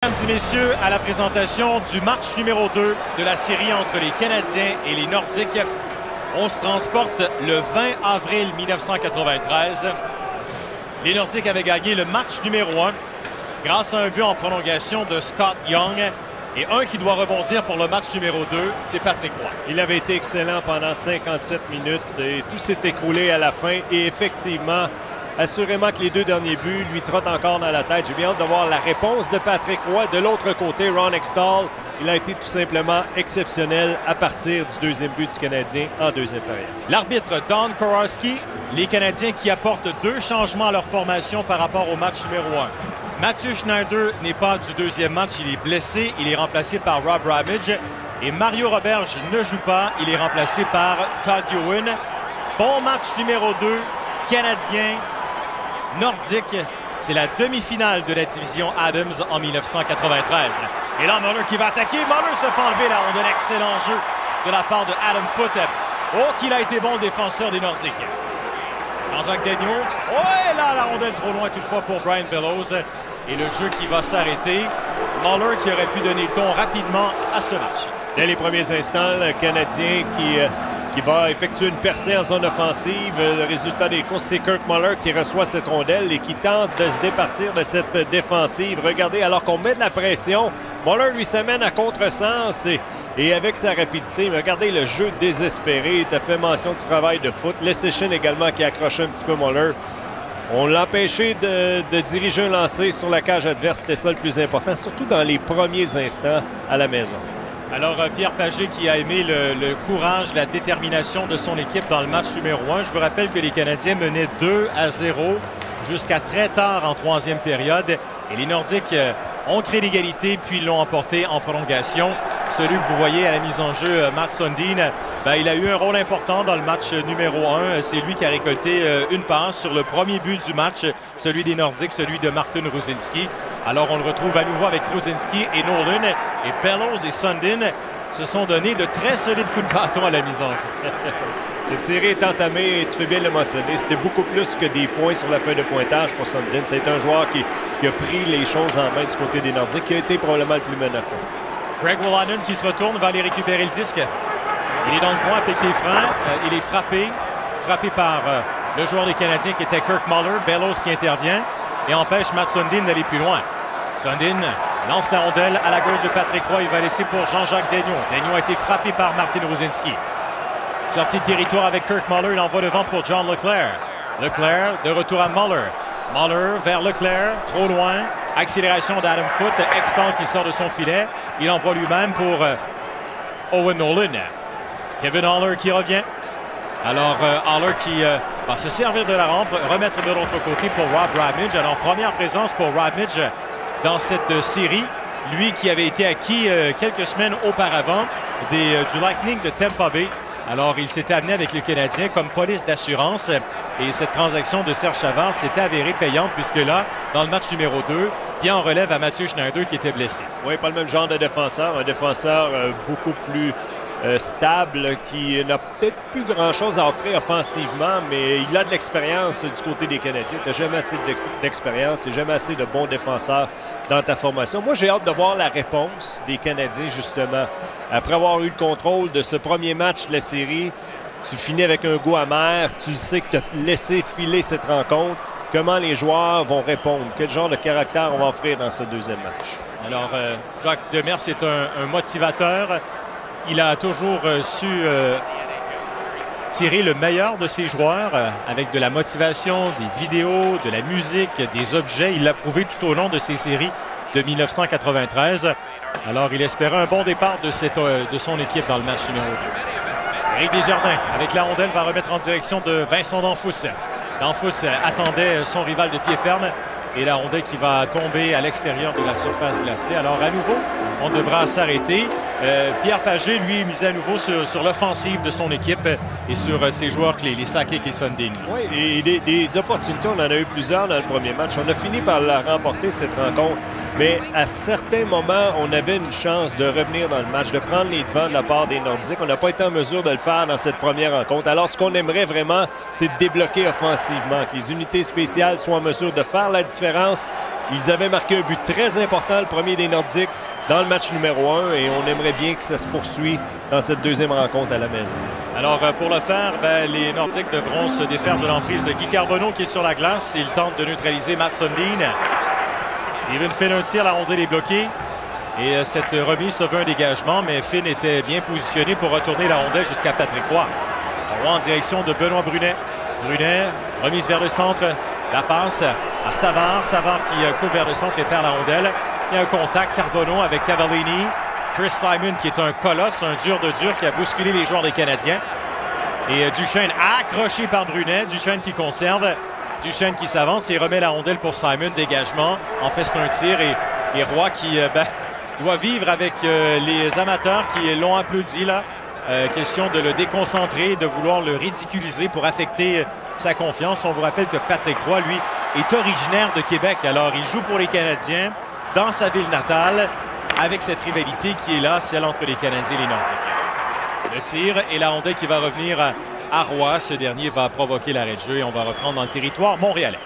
Mesdames et messieurs, à la présentation du match numéro 2 de la série entre les Canadiens et les Nordiques. On se transporte le 20 avril 1993. Les Nordiques avaient gagné le match numéro 1 grâce à un but en prolongation de Scott Young. Et un qui doit rebondir pour le match numéro 2, c'est Patrick Roy. Il avait été excellent pendant 57 minutes et tout s'est écroulé à la fin. Et effectivement, assurément que les deux derniers buts lui trottent encore dans la tête. J'ai bien hâte de voir la réponse de Patrick Roy. De l'autre côté, Ron Hextall, il a été tout simplement exceptionnel à partir du deuxième but du Canadien en deuxième période. L'arbitre Don Kowarski, les Canadiens qui apportent 2 changements à leur formation par rapport au match numéro 1. Mathieu Schneider n'est pas du deuxième match, il est blessé, il est remplacé par Rob Ramage. Et Mario Roberge ne joue pas, il est remplacé par Todd Ewen. Bon match numéro 2, Canadien, Nordique. C'est la demi-finale de la division Adams en 1993. Et là, Muller qui va attaquer. Muller se fait enlever la rondelle. Excellent jeu de la part de Adam Foote. Oh, qu'il a été bon le défenseur des Nordiques. Jean-Jacques Daigneault. Oh, et là, la rondelle trop loin toutefois pour Brian Bellows. Et le jeu qui va s'arrêter. Muller qui aurait pu donner ton rapidement à ce match. Dès les premiers instants, le Canadien qui va effectuer une percée en zone offensive. Le résultat des courses, c'est Kirk Muller qui reçoit cette rondelle et qui tente de se départir de cette défensive. Regardez, alors qu'on met de la pression, Muller lui s'amène à contresens et avec sa rapidité. Mais regardez le jeu désespéré. Tu as fait mention du travail de foot. Leschyshyn également qui accroche un petit peu Muller. On l'a empêché de diriger un lancer sur la cage adverse. C'était ça le plus important, surtout dans les premiers instants à la maison. Alors, Pierre Pagé qui a aimé le courage, la détermination de son équipe dans le match numéro 1. Je vous rappelle que les Canadiens menaient 2-0 jusqu'à très tard en troisième période. Et les Nordiques ont créé l'égalité puis l'ont emporté en prolongation. Celui que vous voyez à la mise en jeu, Mats Sundin, il a eu un rôle important dans le match numéro 1. C'est lui qui a récolté une passe sur le premier but du match, celui des Nordiques, celui de Martin Ruzinski. Alors on le retrouve à nouveau avec Ruzinski et Nolan. Et Bellows et Sundin se sont donné de très solides coups de bâton à la mise en jeu. Cette série est entamée et tu fais bien le mentionner. C'était beaucoup plus que des points sur la feuille de pointage pour Sundin. C'est un joueur qui a pris les choses en main du côté des Nordiques, qui a été probablement le plus menaçant. Greg Wolanin qui se retourne va aller récupérer le disque. Il est dans le coin avec les freins. Il est frappé par le joueur des Canadiens qui était Kirk Muller. Bellows qui intervient et empêche Mats Sundin d'aller plus loin. Sundin lance la rondelle à la gauche de Patrick Roy. Il va laisser pour Jean-Jacques Daigneault. Daigneault a été frappé par Martin Ruzinski. Sortie de territoire avec Kirk Muller. Il envoie devant pour John Leclerc. Leclerc de retour à Muller. Muller vers Leclerc. Trop loin. Accélération d'Adam Foote. Hextall qui sort de son filet. Il envoie lui-même pour Owen Nolan. Kevin Haller qui revient. Alors, Haller qui va se servir de la rampe, remettre de l'autre côté pour Rob Ramage. Alors, première présence pour Ramage dans cette série. Lui qui avait été acquis quelques semaines auparavant du Lightning de Tampa Bay. Alors, il s'était amené avec le Canadien comme police d'assurance. Et cette transaction de Serge Savard s'était avérée payante puisque là, dans le match numéro 2, vient en relève à Mathieu Schneider qui était blessé. Oui, pas le même genre de défenseur. Un défenseur beaucoup plus stable, qui n'a peut-être plus grand-chose à offrir offensivement, mais il a de l'expérience du côté des Canadiens. Tu n'as jamais assez d'expérience et jamais assez de bons défenseurs dans ta formation. Moi, j'ai hâte de voir la réponse des Canadiens, justement. Après avoir eu le contrôle de ce premier match de la série, tu finis avec un goût amer, tu sais que tu as laissé filer cette rencontre. Comment les joueurs vont répondre? Quel genre de caractère on va offrir dans ce deuxième match? Alors, Jacques Demers est un motivateur. Il a toujours su tirer le meilleur de ses joueurs avec de la motivation, des vidéos, de la musique, des objets. Il l'a prouvé tout au long de ces séries de 1993. Alors, il espérait un bon départ de son équipe dans le match numéro 2. Éric Desjardins, avec la rondelle, va remettre en direction de Vincent Danfous. Danfous attendait son rival de pied ferme et la rondelle qui va tomber à l'extérieur de la surface glacée. Alors, à nouveau, on devra s'arrêter. Pierre Pagé, lui, misait à nouveau sur l'offensive de son équipe et sur ses joueurs clés, les Sakic et Sundin. Oui, et des opportunités, on en a eu plusieurs dans le premier match. On a fini par la remporter, cette rencontre. Mais à certains moments, on avait une chance de revenir dans le match, de prendre les devants de la part des Nordiques. On n'a pas été en mesure de le faire dans cette première rencontre. Alors, ce qu'on aimerait vraiment, c'est de débloquer offensivement, que les unités spéciales soient en mesure de faire la différence Ils avaient marqué un but très important, le premier des Nordiques, dans le match numéro 1, et on aimerait bien que ça se poursuive dans cette deuxième rencontre à la maison. Alors, pour le faire, les Nordiques devront se défaire de l'emprise de Guy Carbonneau qui est sur la glace. Il tente de neutraliser Mats Sundin. Steven Finn un tir, la rondelle est bloquée. Et cette remise sauve un dégagement, mais Finn était bien positionné pour retourner la rondelle jusqu'à Patrick Roy. Roy en direction de Benoît Brunet. Brunet, remise vers le centre. La passe à Savard. Savard qui coupe vers le centre et perd la rondelle. Il y a un contact, Carbonneau avec Cavallini. Chris Simon qui est un colosse, un dur de dur qui a bousculé les joueurs des Canadiens. Et Duchesne accroché par Brunet. Duchesne qui conserve. Duchesne qui s'avance et remet la rondelle pour Simon. Dégagement. En fait, c'est un tir. Et Roy qui doit vivre avec les amateurs qui l'ont applaudi là. Question de le déconcentrer, de vouloir le ridiculiser pour affecter sa confiance. On vous rappelle que Patrick Roy, lui, est originaire de Québec. Alors, il joue pour les Canadiens dans sa ville natale avec cette rivalité qui est là, celle entre les Canadiens et les Nordiques. Le tir et la rondelle qui va revenir à Roy. Ce dernier va provoquer l'arrêt de jeu et on va reprendre dans le territoire montréalais.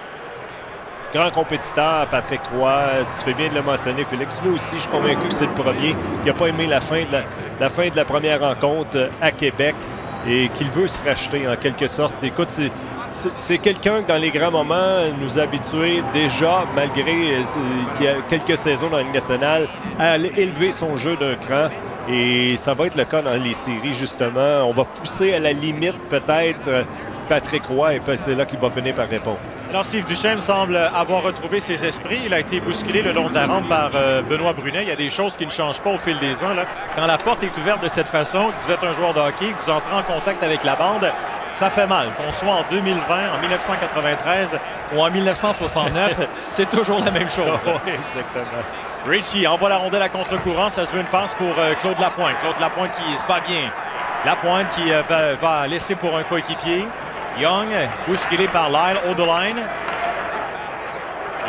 Grand compétiteur, Patrick Roy. Tu fais bien de le mentionner, Félix. Lui aussi, je suis convaincu que c'est le premier. Il n'a pas aimé la fin de la première rencontre à Québec et qu'il veut se racheter en quelque sorte. Écoute, c'est quelqu'un qui, dans les grands moments, nous a habitués déjà, malgré qu'il y a quelques saisons dans la Ligue nationale, à élever son jeu d'un cran. Et ça va être le cas dans les séries, justement. On va pousser à la limite, peut-être, Patrick Roy, et c'est là qu'il va finir par répondre. Alors, Steve Duchesne semble avoir retrouvé ses esprits. Il a été bousculé le long de la rampe par Benoît Brunet. Il y a des choses qui ne changent pas au fil des ans. Là. Quand la porte est ouverte de cette façon, que vous êtes un joueur de hockey, que vous entrez en contact avec la bande, ça fait mal. Qu'on soit en 2020, en 1993 ou en 1969, c'est toujours la même chose. Oui, exactement. Ritchie envoie la rondelle à contre-courant. Ça se veut une passe pour Claude Lapointe. Claude Lapointe qui se bat bien. Lapointe qui va laisser pour un coéquipier. Young, bousculé par Lyle Odeline.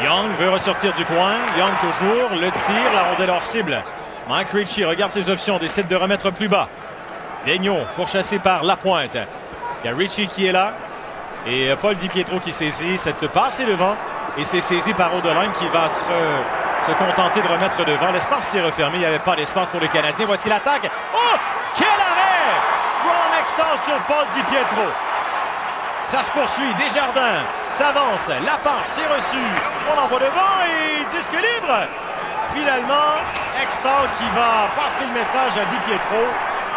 Young veut ressortir du coin. Young toujours. Le tir, la rondelle hors cible. Mike Ritchie regarde ses options, décide de remettre plus bas. Daigneault pourchassé par Lapointe. Il y a Ritchie qui est là. Et Paul Di Pietro qui saisit cette passe est devant. Et c'est saisi par Odeline qui va se contenter de remettre devant. L'espace s'est refermé. Il n'y avait pas d'espace pour les Canadiens. Voici l'attaque. Oh! Quel arrêt! Ron Extall sur Paul Di Pietro. Ça se poursuit. Desjardins s'avance. La passe est reçue. On envoie devant et disque libre. Finalement, Extall qui va passer le message à Di Pietro.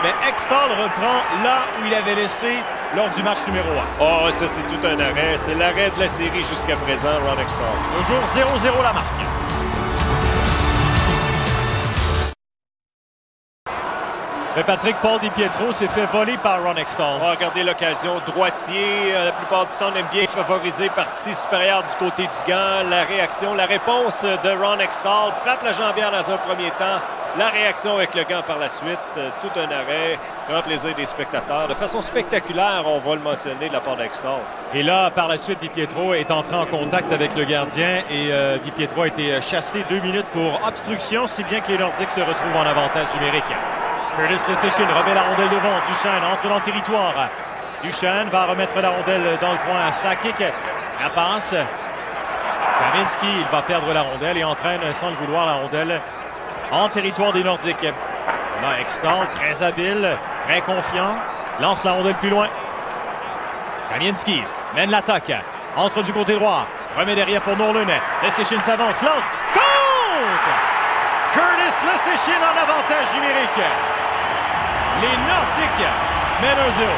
Mais Extall reprend là où il avait laissé lors du match numéro 1. Oh, ça, c'est tout un arrêt. C'est l'arrêt de la série jusqu'à présent, Ron Extall. Toujours 0-0 la marque. Mais Patrick Paul Di Pietro s'est fait voler par Ron Extall. Oh, regardez l'occasion. Droitier, la plupart du temps, on aime bien favoriser partie supérieure du côté du gant. La réaction, la réponse de Ron Extall. Frappe la jambière dans un premier temps. La réaction avec le gant par la suite. Tout un arrêt. Grand plaisir des spectateurs. De façon spectaculaire, on va le mentionner de la part d'Extall. Et là, par la suite, Di Pietro est entré en contact avec le gardien et Di Pietro a été chassé 2 minutes pour obstruction, si bien que les Nordiques se retrouvent en avantage numérique. Curtis Leschyshyn remet la rondelle devant. Duchesne entre dans le territoire. Duchesne va remettre la rondelle dans le coin à Sakic. La passe. Kaminski, il va perdre la rondelle et entraîne sans le vouloir la rondelle en territoire des Nordiques. Là, Extall, très habile, très confiant, lance la rondelle plus loin. Kaminski mène l'attaque. Entre du côté droit. Remet derrière pour Nolan. Leschyshyn s'avance, lance. Compte! Curtis Leschyshyn en avantage numérique. Les Nordiques mènent 1-0.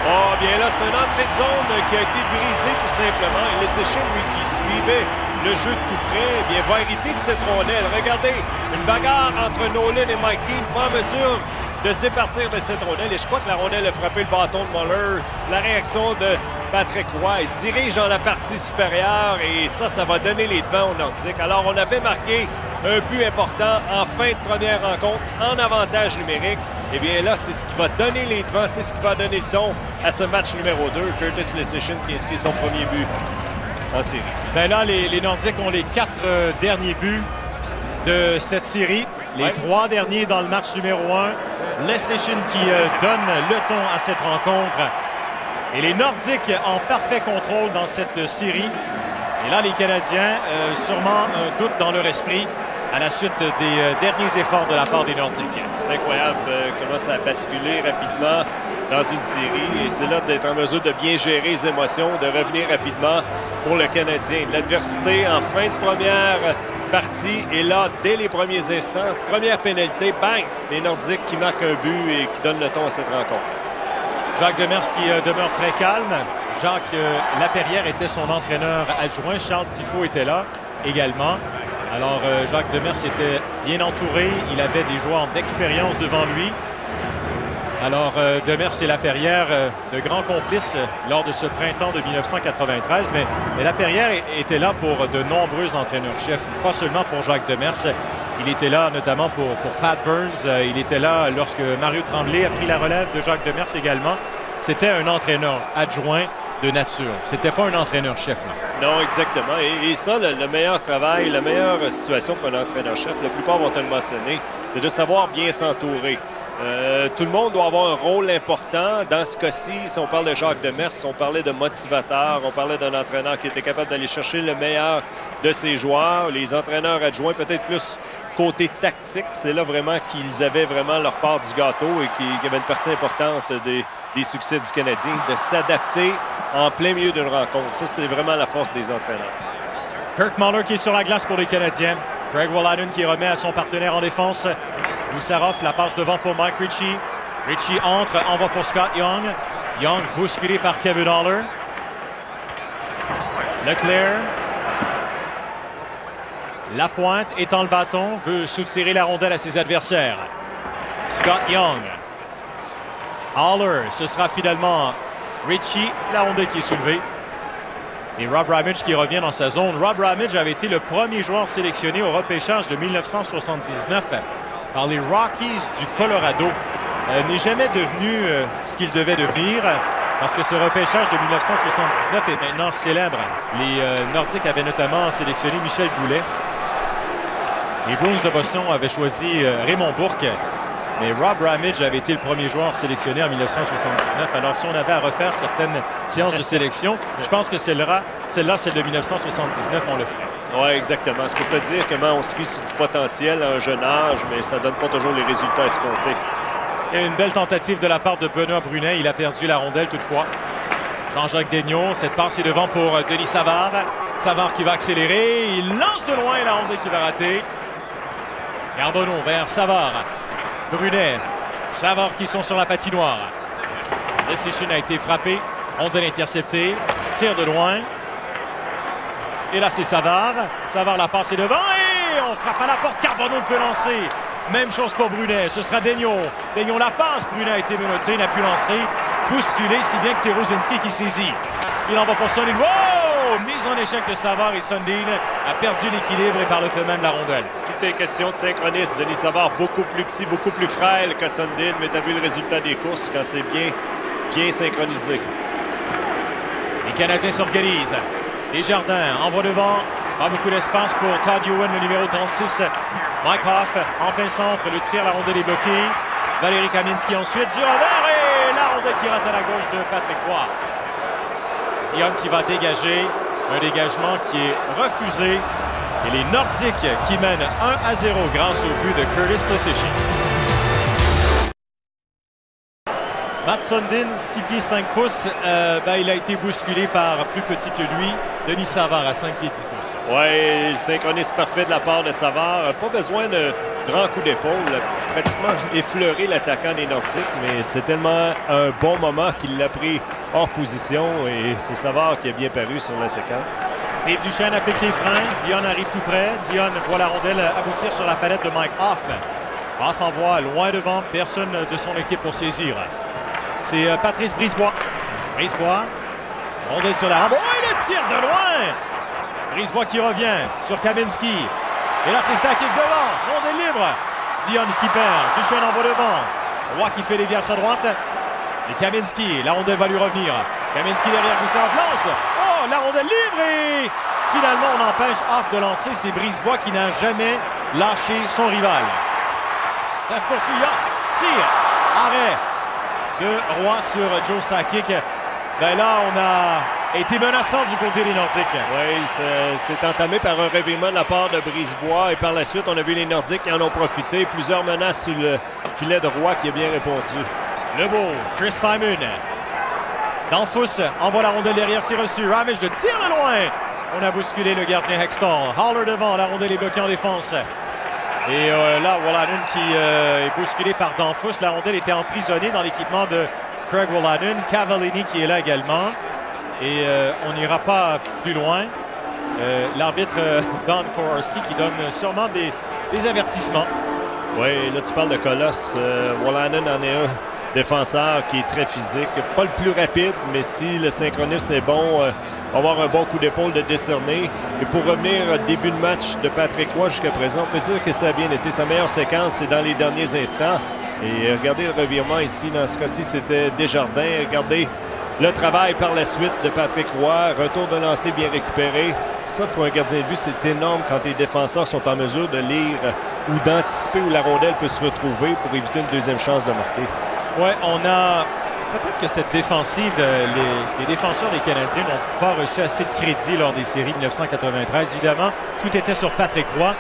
Oh, bien là, c'est une entrée de zone qui a été brisée tout simplement. Et Leschyshyn, lui, qui suivait le jeu de tout près, eh bien, va hériter de cette rondelle. Regardez, une bagarre entre Nolan et Mike Keane, pas en mesure de se départir de cette rondelle. Et je crois que la rondelle a frappé le bâton de Muller. La réaction de Patrick Roy, il se dirige dans la partie supérieure et ça va donner les devants aux Nordiques. Alors, on avait marqué un but important en fin de première rencontre en avantage numérique. Eh bien là, c'est ce qui va donner les devants, c'est ce qui va donner le ton à ce match numéro 2. Curtis Leschyshyn qui inscrit son premier but en série. Ben là, les Nordiques ont les 4 derniers buts de cette série. Les 3 derniers dans le match numéro 1. Leschyshyn qui donne le ton à cette rencontre. Et les Nordiques en parfait contrôle dans cette série. Et là, les Canadiens, sûrement un doute dans leur esprit à la suite des derniers efforts de la part des Nordiques. C'est incroyable comment ça a basculé rapidement dans une série. Et c'est là d'être en mesure de bien gérer les émotions, de revenir rapidement pour le Canadien. L'adversité en fin de première partie. Et là, dès les premiers instants, première pénalité, bang! Les Nordiques qui marquent un but et qui donnent le ton à cette rencontre. Jacques Demers qui demeure très calme. Jacques Laperrière était son entraîneur adjoint. Charles Tifo était là également. Alors, Jacques Demers était bien entouré. Il avait des joueurs d'expérience devant lui. Alors, Demers et Laperrière, de grands complices lors de ce printemps de 1993. Mais Laperrière était là pour de nombreux entraîneurs-chefs, pas seulement pour Jacques Demers. Il était là notamment pour Pat Burns. Il était là lorsque Mario Tremblay a pris la relève de Jacques Demers également. C'était un entraîneur adjoint de nature. C'était pas un entraîneur-chef, là. Non, exactement. Et ça, le meilleur travail, la meilleure situation pour un entraîneur-chef, la plupart vont te le mentionner, c'est de savoir bien s'entourer. Tout le monde doit avoir un rôle important. Dans ce cas-ci, si on parle de Jacques Demers, on parlait de motivateur, on parlait d'un entraîneur qui était capable d'aller chercher le meilleur de ses joueurs. Les entraîneurs adjoints, peut-être plus côté tactique, c'est là vraiment qu'ils avaient vraiment leur part du gâteau et qu'il y avait une partie importante des succès du Canadien, de s'adapter en plein milieu d'une rencontre. Ça, c'est vraiment la force des entraîneurs. Kirk Muller qui est sur la glace pour les Canadiens. Greg Walladon qui remet à son partenaire en défense. Moussarov, la passe devant pour Mike Ritchie. Ritchie entre, envoie pour Scott Young. Young bousculé par Kevin Haller. Leclerc. Lapointe étend le bâton, veut soutirer la rondelle à ses adversaires. Scott Young. Haller, ce sera finalement Ritchie, la rondelle qui est soulevée. Et Rob Ramage qui revient dans sa zone. Rob Ramage avait été le premier joueur sélectionné au repêchage de 1979 par les Rockies du Colorado. N'est jamais devenu ce qu'il devait devenir parce que ce repêchage de 1979 est maintenant célèbre. Les Nordiques avaient notamment sélectionné Michel Goulet. Les Bruins de Boston avaient choisi Raymond Bourque. Mais Rob Ramage avait été le premier joueur sélectionné en 1979. Alors, si on avait à refaire certaines séances de sélection, je pense que celle-là, celle de 1979, on le ferait. Oui, exactement. C'est pour te dire comment on se fie sur du potentiel à un jeune âge, mais ça ne donne pas toujours les résultats escomptés. Il y a une belle tentative de la part de Benoît Brunet. Il a perdu la rondelle toutefois. Jean-Jacques Daigneault, cette passe est devant pour Denis Savard. Savard qui va accélérer. Il lance de loin la rondelle qui va rater. Gardonneau vers Savard. Brunet, Savard qui sont sur la patinoire. Desséchine a été frappé. Rondelle interceptée. Tire de loin. Et là, c'est Savard. Savard la passe est devant et on frappe à la porte. Carbonneau peut lancer. Même chose pour Brunet. Ce sera Daigneault. Daigneault la passe. Brunet a été menotté, n'a pu lancer. Bousculé, si bien que c'est Rosinski qui saisit. Il en va pour Sundin. Wow! Mise en échec de Savard et Sundin a perdu l'équilibre et par le fait même la rondelle. Tout est question de synchronisme. Denis Savard, beaucoup plus petit, beaucoup plus frêle que Sundin, mais tu as vu le résultat des courses quand c'est bien synchronisé. Les Canadiens s'organisent. Desjardins envoie devant. Pas beaucoup d'espace pour Todd Ewan, le numéro 36. Mike Hoff en plein centre. Le tir, la rondelle est bloquée. Valérie Kaminski ensuite du revers et la rondelle qui rate à la gauche de Patrick Roy. Dion qui va dégager. Un dégagement qui est refusé. Et les Nordiques qui mènent 1-0 grâce au but de Curtis Toseshi. Matt Sundin, 6 pieds 5 pouces, il a été bousculé par plus petit que lui, Denis Savard à 5 pieds 10 pouces. Oui, le synchronisme parfait de la part de Savard. Pas besoin de grand coup d'épaule, pratiquement effleuré l'attaquant des Nordiques, mais c'est tellement un bon moment qu'il l'a pris hors position et c'est Savard qui a bien paru sur la séquence. Steve Duchesne applique les freins, Dion arrive tout près, Dion voit la rondelle aboutir sur la palette de Mike Hoff. Hoff envoie loin devant, personne de son équipe pour saisir. C'est Patrice Brisebois. Brisebois, rondelle sur la rampe. Oh, et le tir de loin! Brisebois qui revient sur Kaminski. Et là, c'est Sakic devant. Rondelle libre. Dion qui perd. Duchesne envoie devant. Roy qui fait les vies à sa droite. Et Kaminski, la rondelle va lui revenir. Kaminski derrière Gustave lance. Oh, la rondelle libre et finalement, on empêche Hoff de lancer. C'est Brisebois qui n'a jamais lâché son rival. Ça se poursuit. Tire. Arrêt de Roy sur Joe Sakic. Ben là, on a a été menaçant du côté des Nordiques. Oui, c'est entamé par un revirement de la part de Brisebois et par la suite, on a vu les Nordiques qui en ont profité. Plusieurs menaces sur le filet de Roy qui a bien répondu. Lebeau, Chris Simon. Danfus envoie la rondelle derrière, c'est reçu. Ramage de tir de loin. On a bousculé le gardien Hextall. Haller devant, la rondelle est bloquée en défense. Et là, Wolanin qui est bousculé par Danfus. La rondelle était emprisonnée dans l'équipement de Craig Wolanin. Cavallini qui est là également. Et on n'ira pas plus loin. L'arbitre Don Kowarski qui donne sûrement des avertissements. Oui, là tu parles de colosse. Wolanin en est un défenseur qui est très physique. Pas le plus rapide, mais si le synchronisme est bon, on va avoir un bon coup d'épaule de décerner. Et pour revenir au début de match de Patrick Roy jusqu'à présent, on peut dire que ça a bien été. Sa meilleure séquence, c'est dans les derniers instants. Et regardez le revirement ici. Dans ce cas-ci, c'était Desjardins. Regardez le travail par la suite de Patrick Roy. Retour de lancer bien récupéré. Ça, pour un gardien de but, c'est énorme quand les défenseurs sont en mesure de lire ou d'anticiper où la rondelle peut se retrouver pour éviter une deuxième chance de marquer. Oui, on a... Peut-être que cette défensive, les défenseurs des Canadiens n'ont pas reçu assez de crédit lors des séries de 1993. Évidemment, tout était sur Patrick Roy,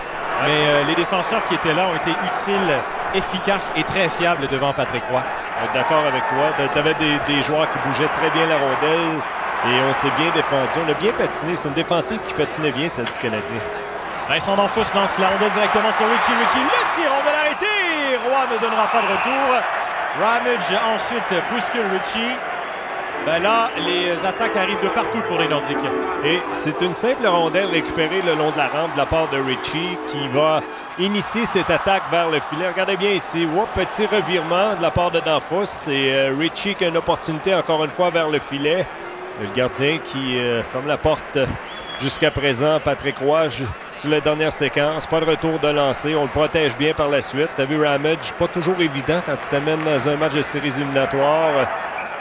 mais les défenseurs qui étaient là ont été utiles, efficaces et très fiables devant Patrick Roy. D'accord avec toi. Tu avais des joueurs qui bougeaient très bien la rondelle et on s'est bien défendu. On a bien patiné. C'est une défensive qui patinait bien, celle du Canadien. Vincent Danfus lance la rondelle directement sur Ritchie. Ritchie, le tir, rondelle arrêtée. Roy ne donnera pas de retour. Ramage ensuite bouscule Ritchie. Ben là, les attaques arrivent de partout pour les Nordiques. Et c'est une simple rondelle récupérée le long de la rampe de la part de Ritchie qui va initier cette attaque vers le filet. Regardez bien ici. Petit revirement de la part de Danfus. Et Ritchie qui a une opportunité encore une fois vers le filet. Le gardien qui ferme la porte jusqu'à présent. Patrick Roy sur la dernière séquence. Pas de retour de lancer. On le protège bien par la suite. Tu as vu Ramage, pas toujours évident quand tu t'amènes dans un match de séries éliminatoires.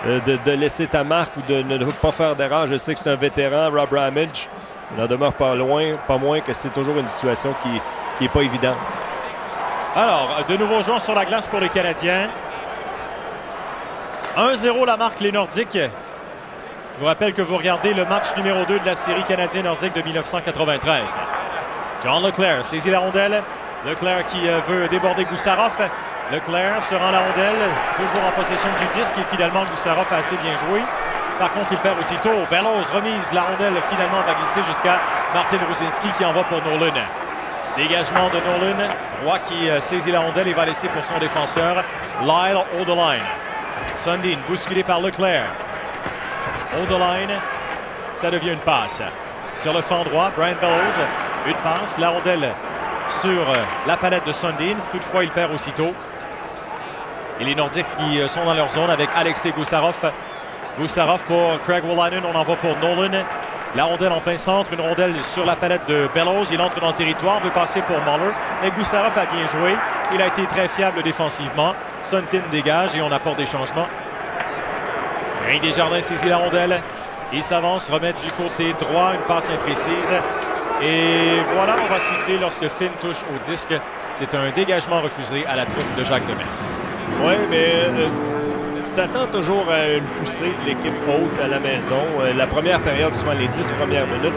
De laisser ta marque ou de ne pas faire d'erreur. Je sais que c'est un vétéran, Rob Ramage. Il n'en demeure pas moins que c'est toujours une situation qui n'est pas évidente. Alors, de nouveaux joueurs sur la glace pour les Canadiens. 1-0 la marque les Nordiques. Je vous rappelle que vous regardez le match numéro 2 de la série canadienne-nordique de 1993. John Leclerc saisit la rondelle. Leclerc qui veut déborder Goussarov. Leclerc se rend la rondelle, toujours en possession du disque et finalement Goussarov a assez bien joué. Par contre, il perd aussitôt. Bellows remise, la rondelle finalement va glisser jusqu'à Martin Rucinski qui envoie pour Nolan. Dégagement de Nolan. Roy qui saisit la rondelle et va laisser pour son défenseur Lyle Odeline. Sundin bousculé par Leclerc. Odeline, ça devient une passe. Sur le flanc droit, Brian Bellows, une passe, la rondelle sur la palette de Sundin. Toutefois, il perd aussitôt. Et les Nordiques qui sont dans leur zone avec Alexei Goussarov. Goussarov pour Craig Wolanin, on envoie pour Nolan. La rondelle en plein centre, une rondelle sur la palette de Bellows. Il entre dans le territoire, veut passer pour Muller. Et Goussarov a bien joué. Il a été très fiable défensivement. Sundin dégage et on apporte des changements. Desjardins saisit la rondelle. Il s'avance, remet du côté droit, une passe imprécise. Et voilà, on va siffler lorsque Finn touche au disque. C'est un dégagement refusé à la troupe de Jacques Demers. Oui, mais tu t'attends toujours à une poussée de l'équipe haute à la maison. La première période, souvent les 10 premières minutes,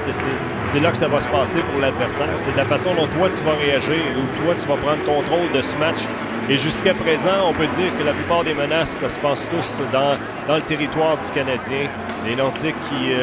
c'est là que ça va se passer pour l'adversaire. C'est de la façon dont toi tu vas réagir, ou toi tu vas prendre contrôle de ce match. Et jusqu'à présent, on peut dire que la plupart des menaces, ça se passe tous dans le territoire du Canadien. Les Nordiques qui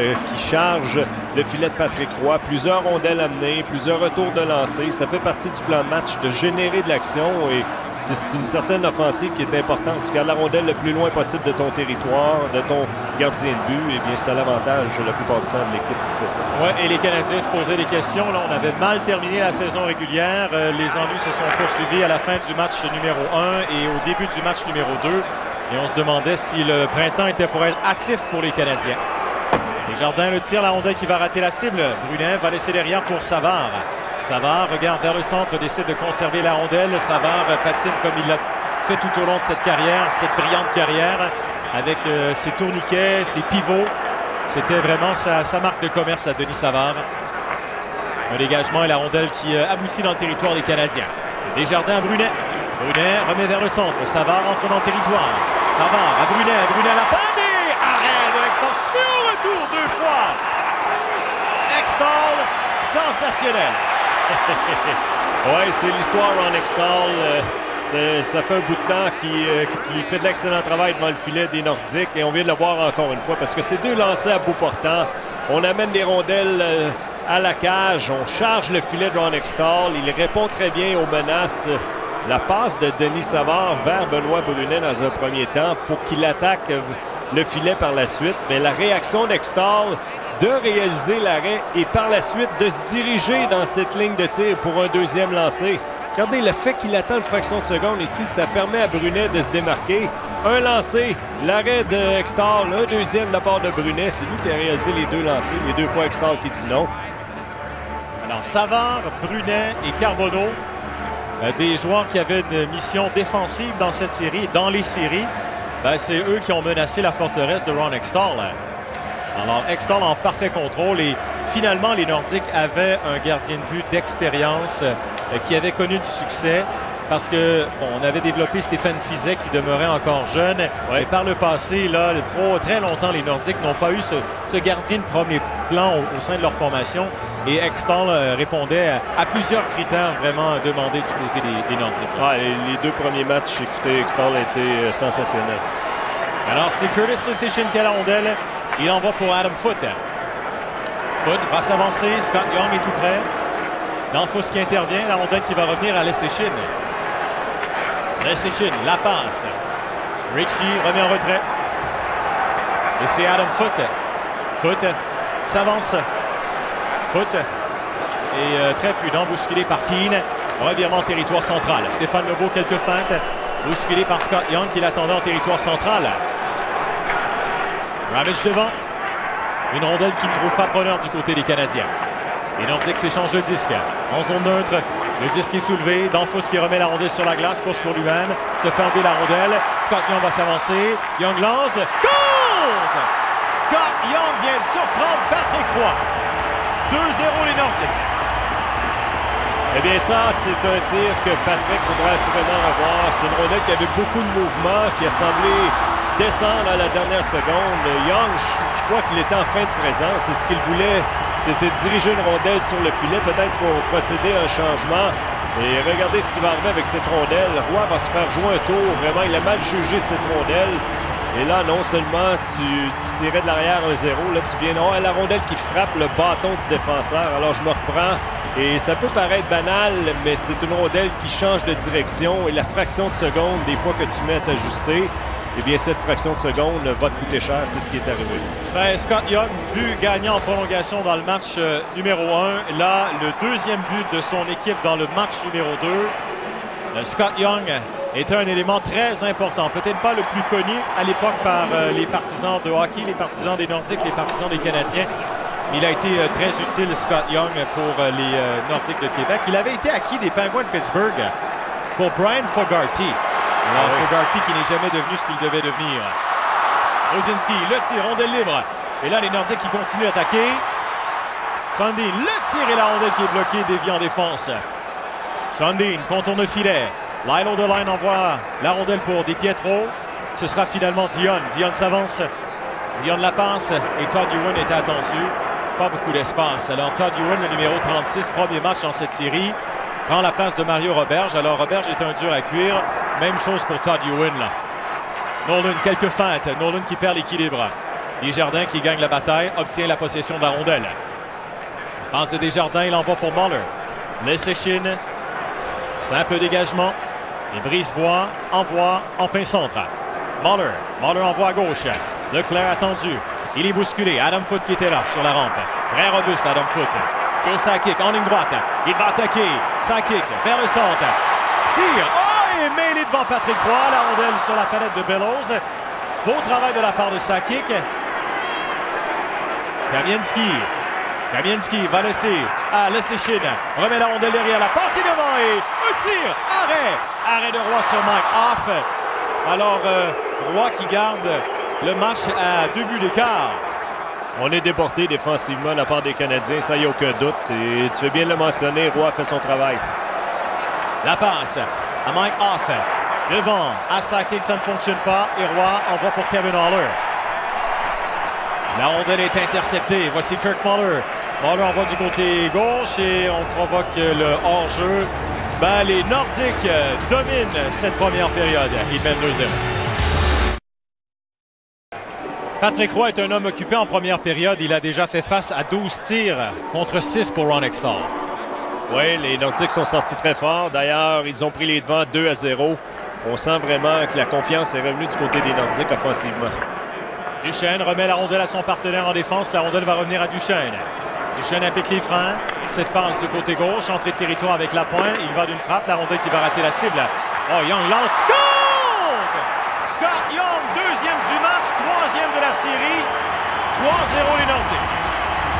chargent le filet de Patrick Roy. Plusieurs rondelles amenées, plusieurs retours de lancer. Ça fait partie du plan de match de générer de l'action et c'est une certaine offensive qui est importante. Tu gardes la rondelle le plus loin possible de ton territoire, de ton gardien de but. Et bien, c'est à l'avantage la plupart du temps de l'équipe qui fait ça. Oui, et les Canadiens se posaient des questions. Là, on avait mal terminé la saison régulière. Les ennuis se sont poursuivis à la fin du match numéro 1 et au début du match numéro 2. Et on se demandait si le printemps était pour être actif pour les Canadiens. Desjardins le tire, la rondelle qui va rater la cible. Brunet va laisser derrière pour Savard. Savard regarde vers le centre, décide de conserver la rondelle. Savard patine comme il l'a fait tout au long de cette carrière, cette brillante carrière, avec ses tourniquets, ses pivots. C'était vraiment sa marque de commerce à Denis Savard. Un dégagement et la rondelle qui aboutit dans le territoire des Canadiens. Desjardins à Brunet. Brunet remet vers le centre. Savard entre dans le territoire. Savard à Brunet. Brunet à la fin et arrêt de l'extension. Et au retour deux fois sensationnel. Oui, c'est l'histoire Ron Extall. Ça fait un bout de temps qu'il fait de l'excellent travail devant le filet des Nordiques et on vient de le voir encore une fois parce que c'est deux lancers à bout portant. On amène des rondelles à la cage, on charge le filet de Ron Extall. Il répond très bien aux menaces. La passe de Denis Savard vers Benoît Brunet dans un premier temps pour qu'il attaque le filet par la suite. Mais la réaction d'Extall de réaliser l'arrêt et par la suite de se diriger dans cette ligne de tir pour un deuxième lancé. Regardez, le fait qu'il attend une fraction de seconde ici, ça permet à Brunet de se démarquer. Un lancé, l'arrêt d'Extall, un deuxième de la part de Brunet. C'est lui qui a réalisé les deux lancés, les deux fois Extall qui dit non. Alors, Savard, Brunet et Carbonneau, des joueurs qui avaient une mission défensive dans cette série, dans les séries, c'est eux qui ont menacé la forteresse de Ron Extall. Alors, Extall en parfait contrôle et finalement, les Nordiques avaient un gardien de but d'expérience qui avait connu du succès parce qu'on avait développé Stéphane Fiset qui demeurait encore jeune. Ouais. Et par le passé, là, très longtemps, les Nordiques n'ont pas eu ce gardien de premier plan au sein de leur formation. Et Extall répondait à plusieurs critères vraiment demandés du côté des Nordiques. Ouais, les deux premiers matchs, écoutez, Extall a été sensationnel. Alors, c'est Curtis Leschyshyn qui a la rondelle. Il envoie pour Adam Foote. Foote va s'avancer. Scott Young est tout près. Danfos qui intervient. La rondelle qui va revenir à Leschyshyn. Leschyshyn, la passe. Ritchie remet en retrait. Et c'est Adam Foote. Foote s'avance. Foote est très prudent, bousculé par Keane. Revirement en territoire central. Stéphane Lebeau, quelques feintes. Bousculé par Scott Young qui l'attendait en territoire central. Ravage devant. Une rondelle qui ne trouve pas preneur du côté des Canadiens. Les Nordiques s'échangent le disque. En zone neutre, le disque est soulevé. Danfos qui remet la rondelle sur la glace. Course pour lui-même. Se fait enlever la rondelle. Scott Young va s'avancer. Young lance. Compte! Scott Young vient de surprendre Patrick Roy. 2-0 les Nordiques. Eh bien ça, c'est un tir que Patrick voudrait assurément revoir. C'est une rondelle qui avait beaucoup de mouvement, qui a semblé descendre à la dernière seconde. Young, je crois qu'il était en fin de présence et ce qu'il voulait, c'était diriger une rondelle sur le filet, peut-être pour procéder à un changement. Et regardez ce qui va arriver avec cette rondelle. Roy va se faire jouer un tour. Vraiment, il a mal jugé cette rondelle. Et là, non seulement tu tirais de l'arrière 1-0, là tu viens non, la rondelle qui frappe le bâton du défenseur. Alors je me reprends et ça peut paraître banal, mais c'est une rondelle qui change de direction et la fraction de seconde des fois que tu mets à t'ajuster, eh bien cette fraction de seconde va te coûter cher, c'est ce qui est arrivé. Scott Young, but gagnant en prolongation dans le match numéro 1. Là, le deuxième but de son équipe dans le match numéro 2. Scott Young était un élément très important, peut-être pas le plus connu à l'époque par les partisans de hockey, les partisans des Nordiques, les partisans des Canadiens. Il a été très utile, Scott Young, pour les Nordiques de Québec. Il avait été acquis des Penguins de Pittsburgh pour Brian Fogarty. Alors, Fogarty qui n'est jamais devenu ce qu'il devait devenir. Rosinski, le tir, rondelle libre. Et là, les Nordiques qui continuent à attaquer. Sundin, le tir et la rondelle qui est bloquée, déviée en défense. Sundin contourne le filet. Lilo Deline envoie la rondelle pour Di Pietro. Ce sera finalement Dion. Dion s'avance. Dion la passe et Todd Ewan était attendu. Pas beaucoup d'espace. Alors Todd Ewan, le numéro 36, premier match dans cette série, prend la place de Mario Roberge. Alors Roberge est un dur à cuire. Même chose pour Todd Ewan là. Nolan, quelques feintes. Nolan qui perd l'équilibre. Desjardins qui gagne la bataille, obtient la possession de la rondelle. Passe de Desjardins, il envoie pour Muller. Leschyshyn. Simple dégagement. Et Brisebois envoie en plein centre. Muller envoie à gauche. Leclerc attendu. Il est bousculé. Adam Foote qui était là sur la rampe. Très robuste Adam Foote. Joe Sakic en ligne droite. Il va attaquer. Sakic vers le centre. Tire. Oh, et mêlé devant Patrick Roy. La rondelle sur la palette de Bellows. Beau travail de la part de Sakic. Kamienski va laisser à Leschyshyn. Remet la rondelle derrière. La passe est devant et un tir. Arrêt de Roy sur Mike Off. Alors, Roy qui garde le match à 2 buts d'écart. On est déporté défensivement de la part des Canadiens, ça y a aucun doute. Et tu fais bien de le mentionner, Roy fait son travail. La passe à Mike Off. Devant, à Sakic, ça ne fonctionne pas. Et Roy envoie pour Kevin Haller. La rondelle est interceptée. Voici Kirk Muller Ballon envoie du côté gauche et on provoque le hors-jeu. Ben, les Nordiques dominent cette première période. Ils mènent 2-0. Patrick Roy est un homme occupé en première période. Il a déjà fait face à 12 tirs contre 6 pour Ron Extall. Oui, les Nordiques sont sortis très forts. D'ailleurs, ils ont pris les devants 2-0. On sent vraiment que la confiance est revenue du côté des Nordiques offensivement. Duchesne remet la rondelle à son partenaire en défense. La rondelle va revenir à Duchesne. Duchesne applique les freins. Cette passe du côté gauche, entrée de territoire avec la pointe. Il va d'une frappe. La rondelle qui va rater la cible. Oh, Young lance. Compte! Scott Young, deuxième du match, troisième de la série. 3-0 les Nordiques.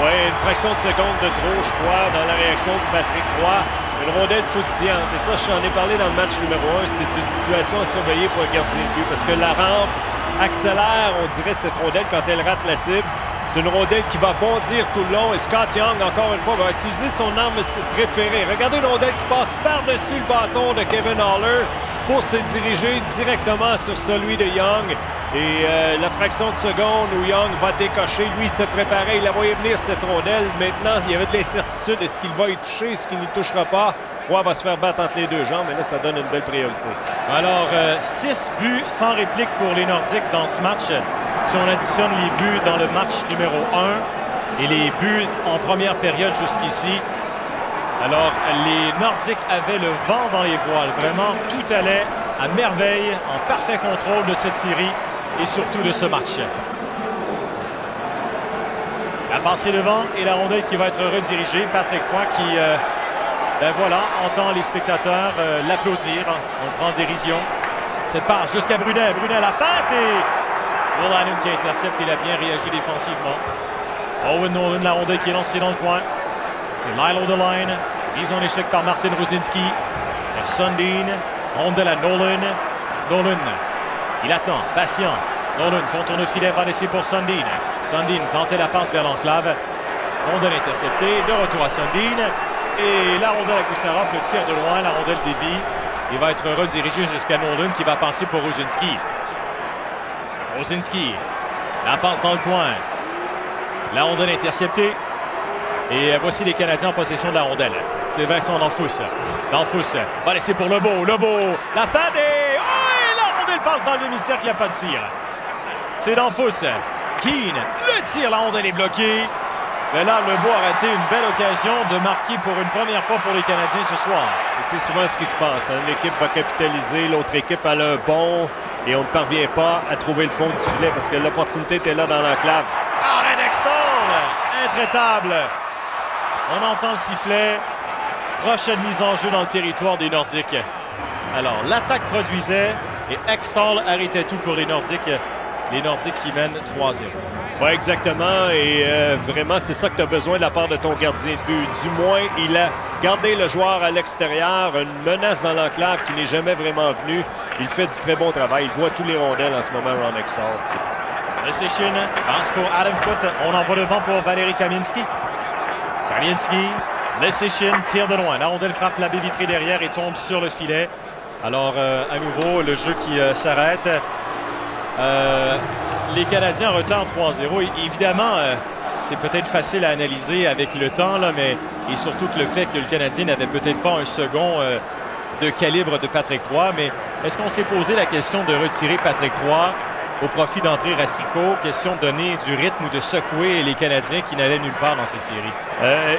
Oui, une fraction de seconde de trop, je crois, dans la réaction de Patrick Roy. Une rondelle sautillante. Et ça, j'en ai parlé dans le match numéro 1. C'est une situation à surveiller pour un gardien de but parce que la rampe accélère, on dirait, cette rondelle quand elle rate la cible. C'est une rondelle qui va bondir tout le long et Scott Young, encore une fois, va utiliser son arme préférée. Regardez une rondelle qui passe par-dessus le bâton de Kevin Haller pour se diriger directement sur celui de Young. Et la fraction de seconde où Young va décocher, lui, se préparait, il a voyé venir cette rondelle. Maintenant, il y avait de l'incertitude. Est-ce qu'il va y toucher, est-ce qu'il n'y touchera pas? Roy va se faire battre entre les deux jambes, mais là, ça donne une belle priorité. Alors, 6 buts sans réplique pour les Nordiques dans ce match. Si on additionne les buts dans le match numéro 1 et les buts en première période jusqu'ici, alors les Nordiques avaient le vent dans les voiles. Vraiment, tout allait à merveille, en parfait contrôle de cette série et surtout de ce match. La passée devant et la rondelle qui va être redirigée. Patrick Roy qui, ben voilà, entend les spectateurs l'applaudir. On prend dérision. Cette passe jusqu'à Brunet. Brunet à la feinte et Nolan qui intercepte. Il a bien réagi défensivement. Owen Nolan, la rondelle qui est lancée dans le coin. C'est Lyle O'Deline. Mise en échec par Martin Ruzinski. Sundin. Rondelle à Nolan. Nolan. Il attend, patient. Nolan contourne le filet, va laisser pour Sundin. Sundin tentait la passe vers l'enclave. Rondelle interceptée. De retour à Sundin. Et la rondelle à Gusarov, le tir de loin, la rondelle dévie. Il va être redirigé jusqu'à Nolan qui va passer pour Ruzinski. Ruzinski. La passe dans le coin. La rondelle interceptée. Et voici les Canadiens en possession de la rondelle. C'est Vincent Danfous. Danfous va laisser pour Lebeau. Lebeau, la fade et... Oh, et la rondelle passe dans le demi-cercle, il n'y a pas de tir. C'est Danfous. Keane, le tir, la rondelle est bloquée. Mais là, Lebeau a raté une belle occasion de marquer pour une première fois pour les Canadiens ce soir. Et c'est souvent ce qui se passe. Hein? L'équipe va capitaliser, l'autre équipe a le bon et on ne parvient pas à trouver le fond du filet parce que l'opportunité était là dans l'enclave. Aaron Extall, intraitable. On entend le sifflet. Prochaine mise en jeu dans le territoire des Nordiques. Alors, l'attaque produisait et Extall arrêtait tout pour les Nordiques. Les Nordiques qui mènent 3-0. Oui, exactement. Et vraiment, c'est ça que tu as besoin de la part de ton gardien de but. Du moins, il a gardé le joueur à l'extérieur. Une menace dans l'enclave qui n'est jamais vraiment venue. Il fait du très bon travail. Il voit tous les rondelles en ce moment, Ron Extall. Le Séchine passe pour Adam Foote. On envoie devant pour Valérie Kamienski. Kamienski, le Séchine, tire de loin. La rondelle frappe la baie vitrée derrière et tombe sur le filet. Alors, à nouveau, le jeu qui s'arrête. Les Canadiens retardent 3-0. Évidemment, c'est peut-être facile à analyser avec le temps, là, mais et surtout que le fait que le Canadien n'avait peut-être pas un second de calibre de Patrick Roy. Mais est-ce qu'on s'est posé la question de retirer Patrick Roy au profit d'André Racicot? Question de donner du rythme ou de secouer les Canadiens qui n'allaient nulle part dans cette série.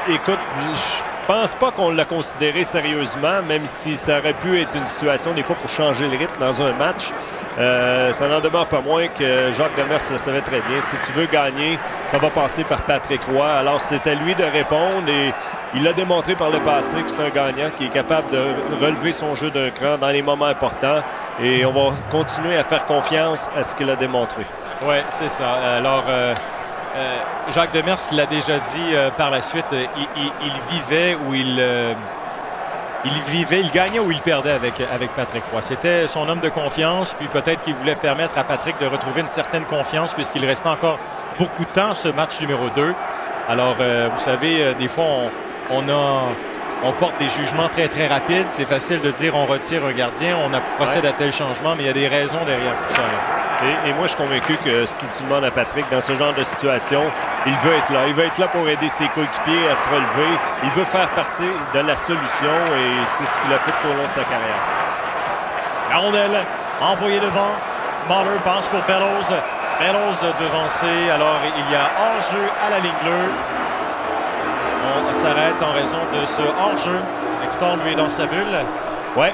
Écoute, je pense pas qu'on l'a considéré sérieusement, même si ça aurait pu être une situation des fois pour changer le rythme dans un match. Ça n'en demeure pas moins que Jacques Demers le savait très bien. Si tu veux gagner, ça va passer par Patrick Roy. Alors, c'est à lui de répondre et il a démontré par le passé que c'est un gagnant qui est capable de relever son jeu d'un cran dans les moments importants. Et on va continuer à faire confiance à ce qu'il a démontré. Oui, c'est ça. Alors, Jacques Demers l'a déjà dit par la suite, il vivait où il gagnait ou il perdait avec Patrick Roy. C'était son homme de confiance, puis peut-être qu'il voulait permettre à Patrick de retrouver une certaine confiance puisqu'il restait encore beaucoup de temps ce match numéro 2. Alors, vous savez, des fois, on porte des jugements très, très rapides. C'est facile de dire on retire un gardien, on procède à tel changement, mais il y a des raisons derrière tout ça. Et moi, je suis convaincu que si tu demandes à Patrick, dans ce genre de situation, il veut être là. Il veut être là pour aider ses coéquipiers à se relever. Il veut faire partie de la solution et c'est ce qu'il a fait tout au long de sa carrière. La rondelle envoyée devant. Mahler passe pour Bellows. Bellows devancé. Alors, il y a hors-jeu à la ligne bleue. On s'arrête en raison de ce hors-jeu. Extall, lui, est dans sa bulle. Ouais.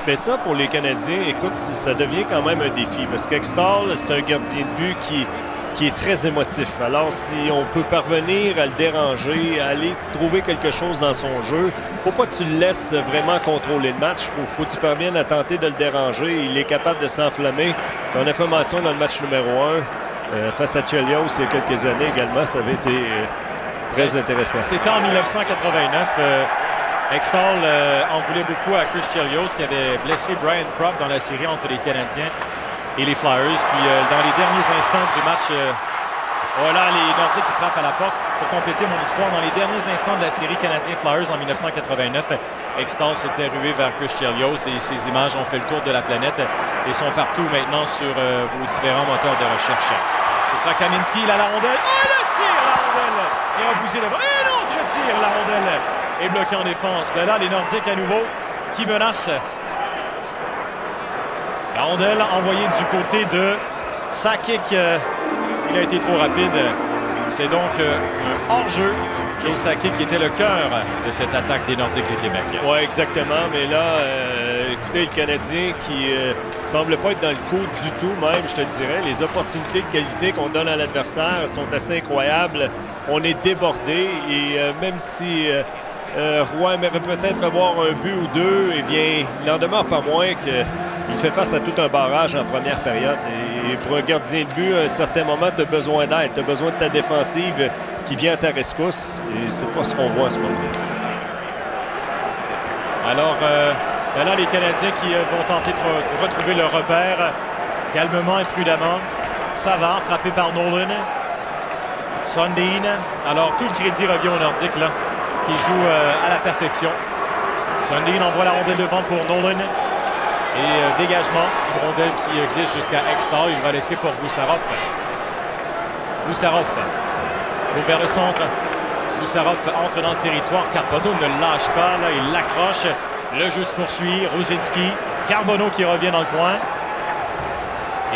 Mais ça, pour les Canadiens, écoute, ça devient quand même un défi. Parce qu'Extall, c'est un gardien de but qui est très émotif. Alors, si on peut parvenir à le déranger, à aller trouver quelque chose dans son jeu, faut pas que tu le laisses vraiment contrôler le match. Faut que tu parviennes à tenter de le déranger. Il est capable de s'enflammer. On a fait mention dans le match numéro 1 face à Chelios il y a quelques années également. Ça avait été très intéressant. C'était en 1989. Extall en voulait beaucoup à Chris Chelios qui avait blessé Brian Propp dans la série entre les Canadiens et les Flyers. Puis dans les derniers instants du match, voilà les Nordiques qui frappent à la porte. Pour compléter mon histoire, dans les derniers instants de la série Canadien-Flyers en 1989, Extall s'était rué vers Chris Chelios et ces images ont fait le tour de la planète et sont partout maintenant sur vos différents moteurs de recherche. Ce sera Kaminski, il a la rondelle. Oh, le tir, la rondelle! Il a poussé devant. Et l'autre tir, la rondelle est bloquée en défense. Mais là, les Nordiques à nouveau qui menacent. La rondelle envoyée du côté de Sakic. Il a été trop rapide. C'est donc un hors-jeu. Joe Sakic qui était le cœur de cette attaque des Nordiques du Québec. Oui, exactement. Mais là, écoutez, le Canadien qui semble pas être dans le coup du tout, même, je te dirais. Les opportunités de qualité qu'on donne à l'adversaire sont assez incroyables. On est débordé et même si Roy aimerait peut-être avoir un but ou deux, eh bien, il n'en demeure pas moins qu'il fait face à tout un barrage en première période. Et pour un gardien de but, à un certain moment, tu as besoin d'aide. Tu as besoin de ta défensive qui vient à ta rescousse. Et c'est pas ce qu'on voit à ce moment-là. Alors, là, les Canadiens qui vont tenter de retrouver leur repère calmement et prudemment. Savard, frappé par Nolan. Sundin. Alors, tout le crédit revient aux Nordiques, là, qui joue à la perfection. Sundin envoie la rondelle devant pour Nolan. Et dégagement, une rondelle qui glisse jusqu'à Extall. Il va laisser pour Goussarov. Goussarov ouvre vers le centre. Goussarov entre dans le territoire. Carbonneau ne lâche pas. Là, il l'accroche. Le jeu se poursuit. Rosinski. Carbonneau qui revient dans le coin.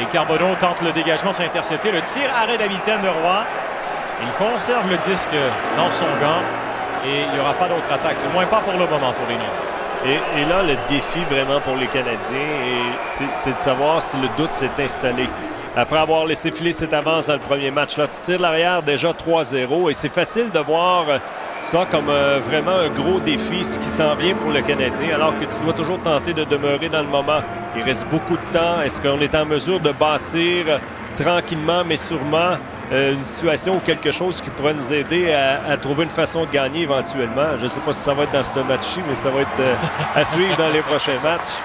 Et Carbonneau tente le dégagement. C'est intercepté. Le tir arrêt d'Hamilton de Roy. Il conserve le disque dans son gant. Et il n'y aura pas d'autre attaque. Du moins pas pour le moment pour les Nordiques. Et là, le défi vraiment pour les Canadiens, c'est de savoir si le doute s'est installé. Après avoir laissé filer cette avance dans le premier match, là, tu tires de l'arrière déjà 3-0 et c'est facile de voir ça comme vraiment un gros défi, ce qui s'en vient pour le Canadien, alors que tu dois toujours tenter de demeurer dans le moment. Il reste beaucoup de temps. Est-ce qu'on est en mesure de bâtir tranquillement mais sûrement une situation ou quelque chose qui pourrait nous aider à trouver une façon de gagner éventuellement? Je ne sais pas si ça va être dans ce match-ci, mais ça va être à suivre dans les prochains matchs.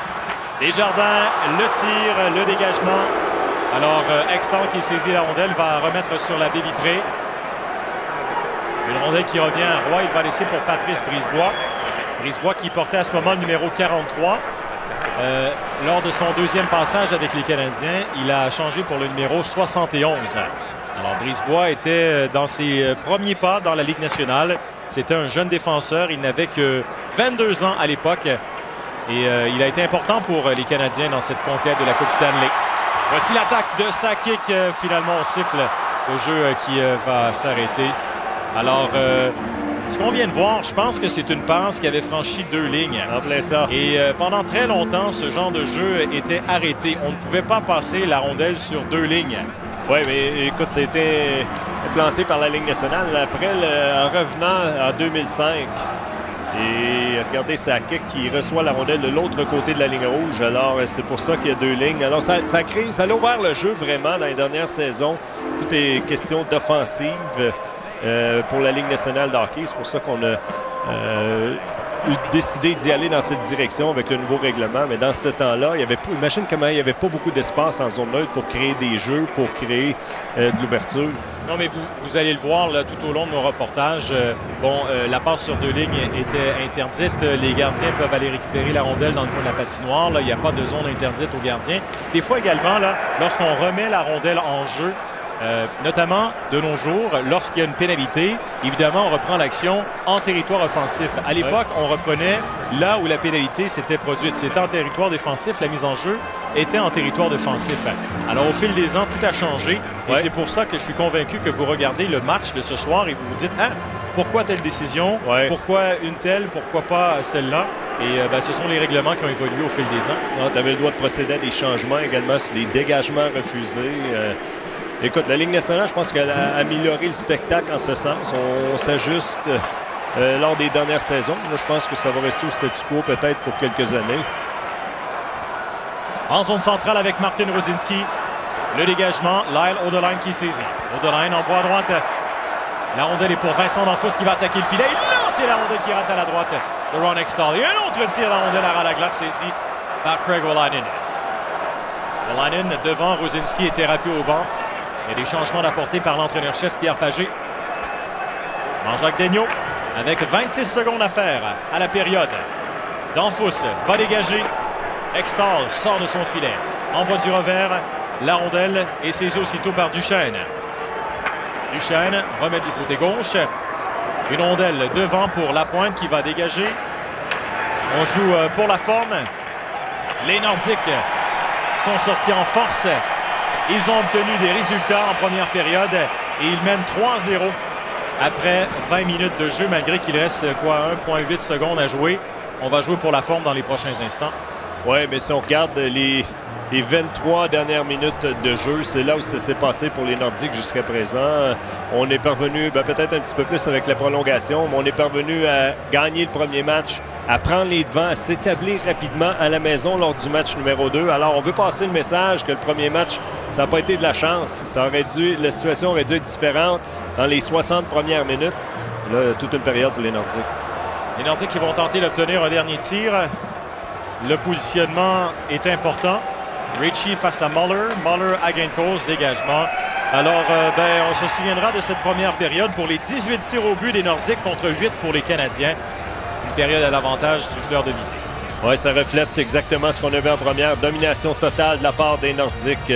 Desjardins, le tir, le dégagement. Alors, Extall qui saisit la rondelle va remettre sur la baie vitrée. Une rondelle qui revient à Roy. Il va laisser pour Patrice Brisebois. Brisebois qui portait à ce moment le numéro 43. Lors de son deuxième passage avec les Canadiens, il a changé pour le numéro 71. Alors, Brisebois était dans ses premiers pas dans la Ligue nationale. C'était un jeune défenseur. Il n'avait que 22 ans à l'époque. Et il a été important pour les Canadiens dans cette conquête de la Coupe Stanley. Voici l'attaque de Sakic. Finalement, on siffle le jeu qui va s'arrêter. Alors, ce qu'on vient de voir, je pense que c'est une passe qui avait franchi 2 lignes. En plein ça. Et pendant très longtemps, ce genre de jeu était arrêté. On ne pouvait pas passer la rondelle sur 2 lignes. Oui, mais écoute, ça a été planté par la Ligue nationale après, en revenant en 2005. Et regardez Sakic qui reçoit la rondelle de l'autre côté de la ligne rouge. Alors, c'est pour ça qu'il y a 2 lignes. Alors, ça a ouvert le jeu vraiment dans les dernières saisons. Tout est question d'offensive pour la Ligue nationale de hockey. C'est pour ça qu'on a décidé d'y aller dans cette direction avec le nouveau règlement. Mais dans ce temps-là, imagine comment il n'y avait pas beaucoup d'espace en zone neutre pour créer des jeux, pour créer de l'ouverture. Non, mais vous allez le voir là, tout au long de nos reportages. La passe sur 2 lignes était interdite. Les gardiens peuvent aller récupérer la rondelle dans le coin de la patinoire. Là, il n'y a pas de zone interdite aux gardiens. Des fois également, là, lorsqu'on remet la rondelle en jeu, notamment de nos jours, lorsqu'il y a une pénalité, évidemment, on reprend l'action en territoire offensif. À l'époque, on reprenait là où la pénalité s'était produite. C'était en territoire défensif. La mise en jeu était en territoire défensif. Alors, au fil des ans, tout a changé. Et c'est pour ça que je suis convaincu que vous regardez le match de ce soir et vous vous dites « Ah, pourquoi telle décision? Pourquoi une telle? Pourquoi pas celle-là? » Et ce sont les règlements qui ont évolué au fil des ans. Tu avais le droit de procéder à des changements également sur les dégagements refusés. Écoute, la Ligue nationale, je pense qu'elle a amélioré le spectacle en ce sens. On s'ajuste lors des dernières saisons. Moi, je pense que ça va rester au statu quo peut-être pour quelques années. En zone centrale avec Martin Rosinski. Le dégagement, Lyle Odeline qui saisit. Odeline envoie à droite. La rondelle est pour Vincent Danfous qui va attaquer le filet. Là, c'est la rondelle qui rate à la droite de Ron Extall. Et un autre tir, la rondelle à la glace saisie par Craig Olainen. Olainen devant, Rosinski était rappelé au banc. Il y a des changements d'apporter par l'entraîneur-chef Pierre Pagé. Jean-Jacques Daigneault avec 26 secondes à faire à la période. Danfous va dégager. Extall sort de son filet. Envoie du revers. La rondelle est saisie aussitôt par Duchesne. Duchesne remet du côté gauche. Une rondelle devant pour Lapointe qui va dégager. On joue pour la forme. Les Nordiques sont sortis en force. Ils ont obtenu des résultats en première période et ils mènent 3-0 après 20 minutes de jeu, malgré qu'il reste 1,8 secondes à jouer. On va jouer pour la forme dans les prochains instants. Oui, mais si on regarde les 23 dernières minutes de jeu, c'est là où ça s'est passé pour les Nordiques jusqu'à présent. On est parvenu, peut-être un petit peu plus avec la prolongation, mais on est parvenu à gagner le premier match, à prendre les devants, à s'établir rapidement à la maison lors du match numéro 2. Alors, on veut passer le message que le premier match, ça n'a pas été de la chance. La situation aurait dû être différente dans les 60 premières minutes. Là, toute une période pour les Nordiques. Les Nordiques qui vont tenter d'obtenir un dernier tir. Le positionnement est important. Ritchie face à Muller. Muller à gain de cause, dégagement. Alors, on se souviendra de cette première période pour les 18 tirs au but des Nordiques contre 8 pour les Canadiens. Une période à l'avantage du Fleur de Visée. Oui, ça reflète exactement ce qu'on avait en première. Domination totale de la part des Nordiques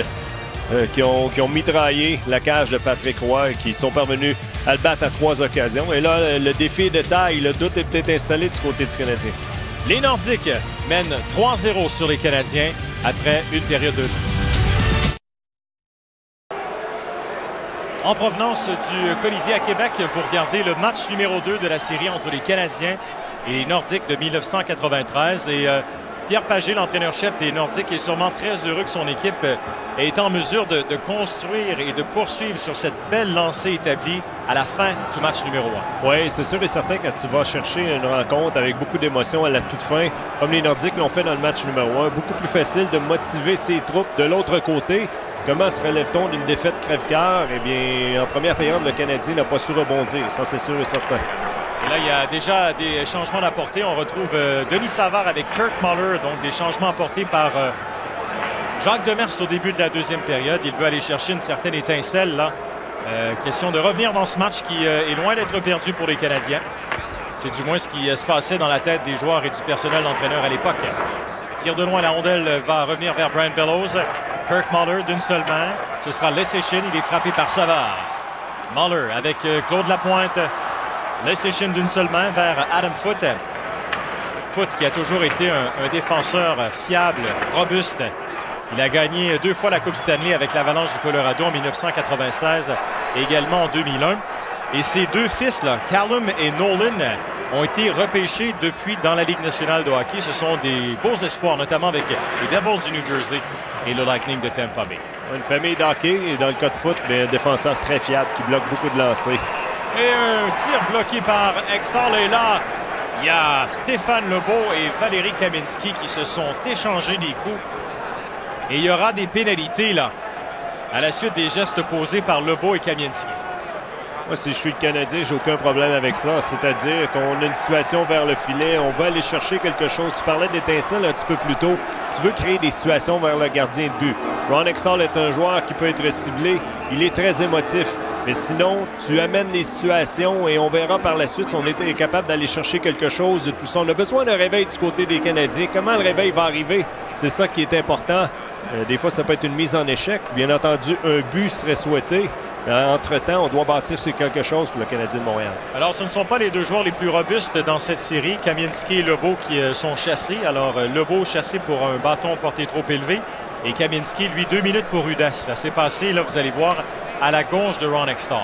qui ont mitraillé la cage de Patrick Roy et qui sont parvenus à le battre à 3 occasions. Et là, le défi est de taille. Le doute est peut-être installé du côté du Canadien. Les Nordiques mènent 3-0 sur les Canadiens après une période de jeu. En provenance du Colisée à Québec, vous regardez le match numéro 2 de la série entre les Canadiens et les Nordiques de 1993. Et Pierre Pagé, l'entraîneur-chef des Nordiques, est sûrement très heureux que son équipe est en mesure de construire et de poursuivre sur cette belle lancée établie à la fin du match numéro 1. Oui, c'est sûr et certain quand tu vas chercher une rencontre avec beaucoup d'émotions à la toute fin, comme les Nordiques l'ont fait dans le match numéro 1, beaucoup plus facile de motiver ses troupes de l'autre côté. Comment se relève-t-on d'une défaite crève-cœur? Eh bien, en première période, le Canadien n'a pas su rebondir. Ça, c'est sûr et certain. Et là, il y a déjà des changements d'apporter. On retrouve Denis Savard avec Kirk Muller, donc des changements apportés par Jacques Demers au début de la deuxième période. Il veut aller chercher une certaine étincelle, là. Question de revenir dans ce match qui est loin d'être perdu pour les Canadiens. C'est du moins ce qui se passait dans la tête des joueurs et du personnel d'entraîneur à l'époque. Tire de loin, la rondelle va revenir vers Brian Bellows. Kirk Muller d'une seule main. Ce sera Leschyshyn. Il est frappé par Savard. Muller avec Claude Lapointe. Leschyshyn d'une seule main vers Adam Foote. Foote qui a toujours été un défenseur fiable, robuste. Il a gagné 2 fois la Coupe Stanley avec l'Avalanche du Colorado en 1996 et également en 2001. Et ses deux fils, là, Callum et Nolan, ont été repêchés depuis dans la Ligue nationale de hockey. Ce sont des beaux espoirs, notamment avec les Devils du New Jersey et le Lightning de Tampa Bay. Une famille d'hockey et dans le cas de foot, mais un défenseur très fiable qui bloque beaucoup de lancers. Et un tir bloqué par Extall. Et là, il y a Stéphane Lebeau et Valérie Kaminski qui se sont échangés des coups. Et il y aura des pénalités là, à la suite des gestes posés par Lebeau et Kaminski. Moi, si je suis le Canadien, j'ai aucun problème avec ça. C'est-à-dire qu'on a une situation vers le filet, on va aller chercher quelque chose. Tu parlais d'étincelle un petit peu plus tôt. Tu veux créer des situations vers le gardien de but. Ron Hextall est un joueur qui peut être ciblé. Il est très émotif. Mais sinon, tu amènes les situations et on verra par la suite si on est capable d'aller chercher quelque chose de tout ça. On a besoin d'un réveil du côté des Canadiens. Comment le réveil va arriver? C'est ça qui est important. Des fois, ça peut être une mise en échec. Bien entendu, un but serait souhaité. Entre-temps, on doit bâtir sur quelque chose pour le Canadien de Montréal. Alors, ce ne sont pas les deux joueurs les plus robustes dans cette série. Kamienski et Lebeau qui sont chassés. Alors, Lebeau chassé pour un bâton porté trop élevé. Et Kamienski, lui, 2 minutes pour Udas. Ça s'est passé, là, vous allez voir, à la gauche de Ron Hextall.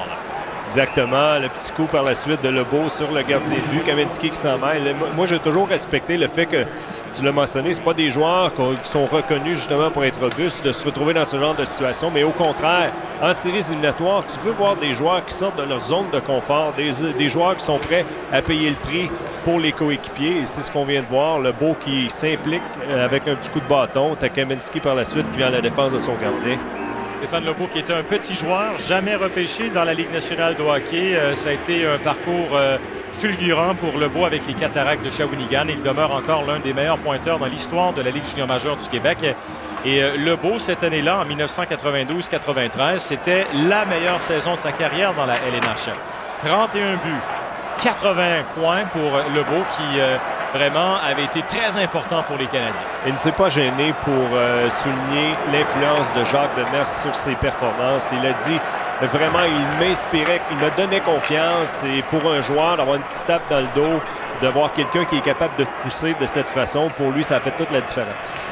Exactement. Le petit coup par la suite de Lebeau sur le gardien de but. Kamienski qui s'en mêle. Moi, j'ai toujours respecté le fait que, tu l'as mentionné, ce pas des joueurs qui sont reconnus justement pour être robustes, de se retrouver dans ce genre de situation. Mais au contraire, en séries éliminatoires, tu veux voir des joueurs qui sortent de leur zone de confort, des joueurs qui sont prêts à payer le prix pour les coéquipiers. Et c'est ce qu'on vient de voir. Lebeau qui s'implique avec un petit coup de bâton. T'as Kamienski par la suite qui vient à la défense de son gardien. Stéphane Lebeau qui était un petit joueur, jamais repêché dans la Ligue nationale de hockey. Ça a été un parcours fulgurant pour Lebeau avec les Cataractes de Shawinigan. Il demeure encore l'un des meilleurs pointeurs dans l'histoire de la Ligue junior majeure du Québec. Et Lebeau, cette année-là, en 1992-93, c'était la meilleure saison de sa carrière dans la LNH. 31 buts, 80 points pour Lebeau qui vraiment avait été très important pour les Canadiens. Il ne s'est pas gêné pour souligner l'influence de Jacques Demers sur ses performances. Il a dit vraiment, il m'inspirait, il me donnait confiance. Et pour un joueur, d'avoir une petite tape dans le dos, de voir quelqu'un qui est capable de te pousser de cette façon, pour lui, ça a fait toute la différence.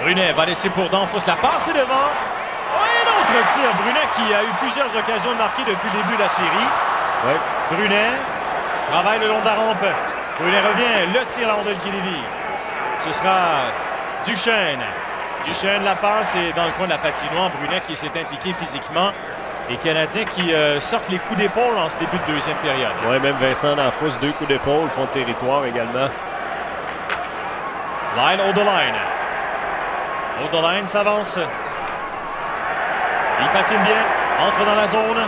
Brunet va laisser pour Danfos la passe devant. Et l'autre tir. Brunet qui a eu plusieurs occasions de marquer depuis le début de la série. Ouais. Brunet travaille le long de la rampe. Brunet revient, le tir à la rondelle qui dévie. Ce sera Duchesne. Duchesne la passe et dans le coin de la patinoire, Brunet qui s'est impliqué physiquement. Les Canadiens qui sortent les coups d'épaule en ce début de deuxième période. Oui, même Vincent Danfos, 2 coups d'épaule, fond de territoire également. Line, Odeline. Odeline s'avance. Il patine bien, entre dans la zone.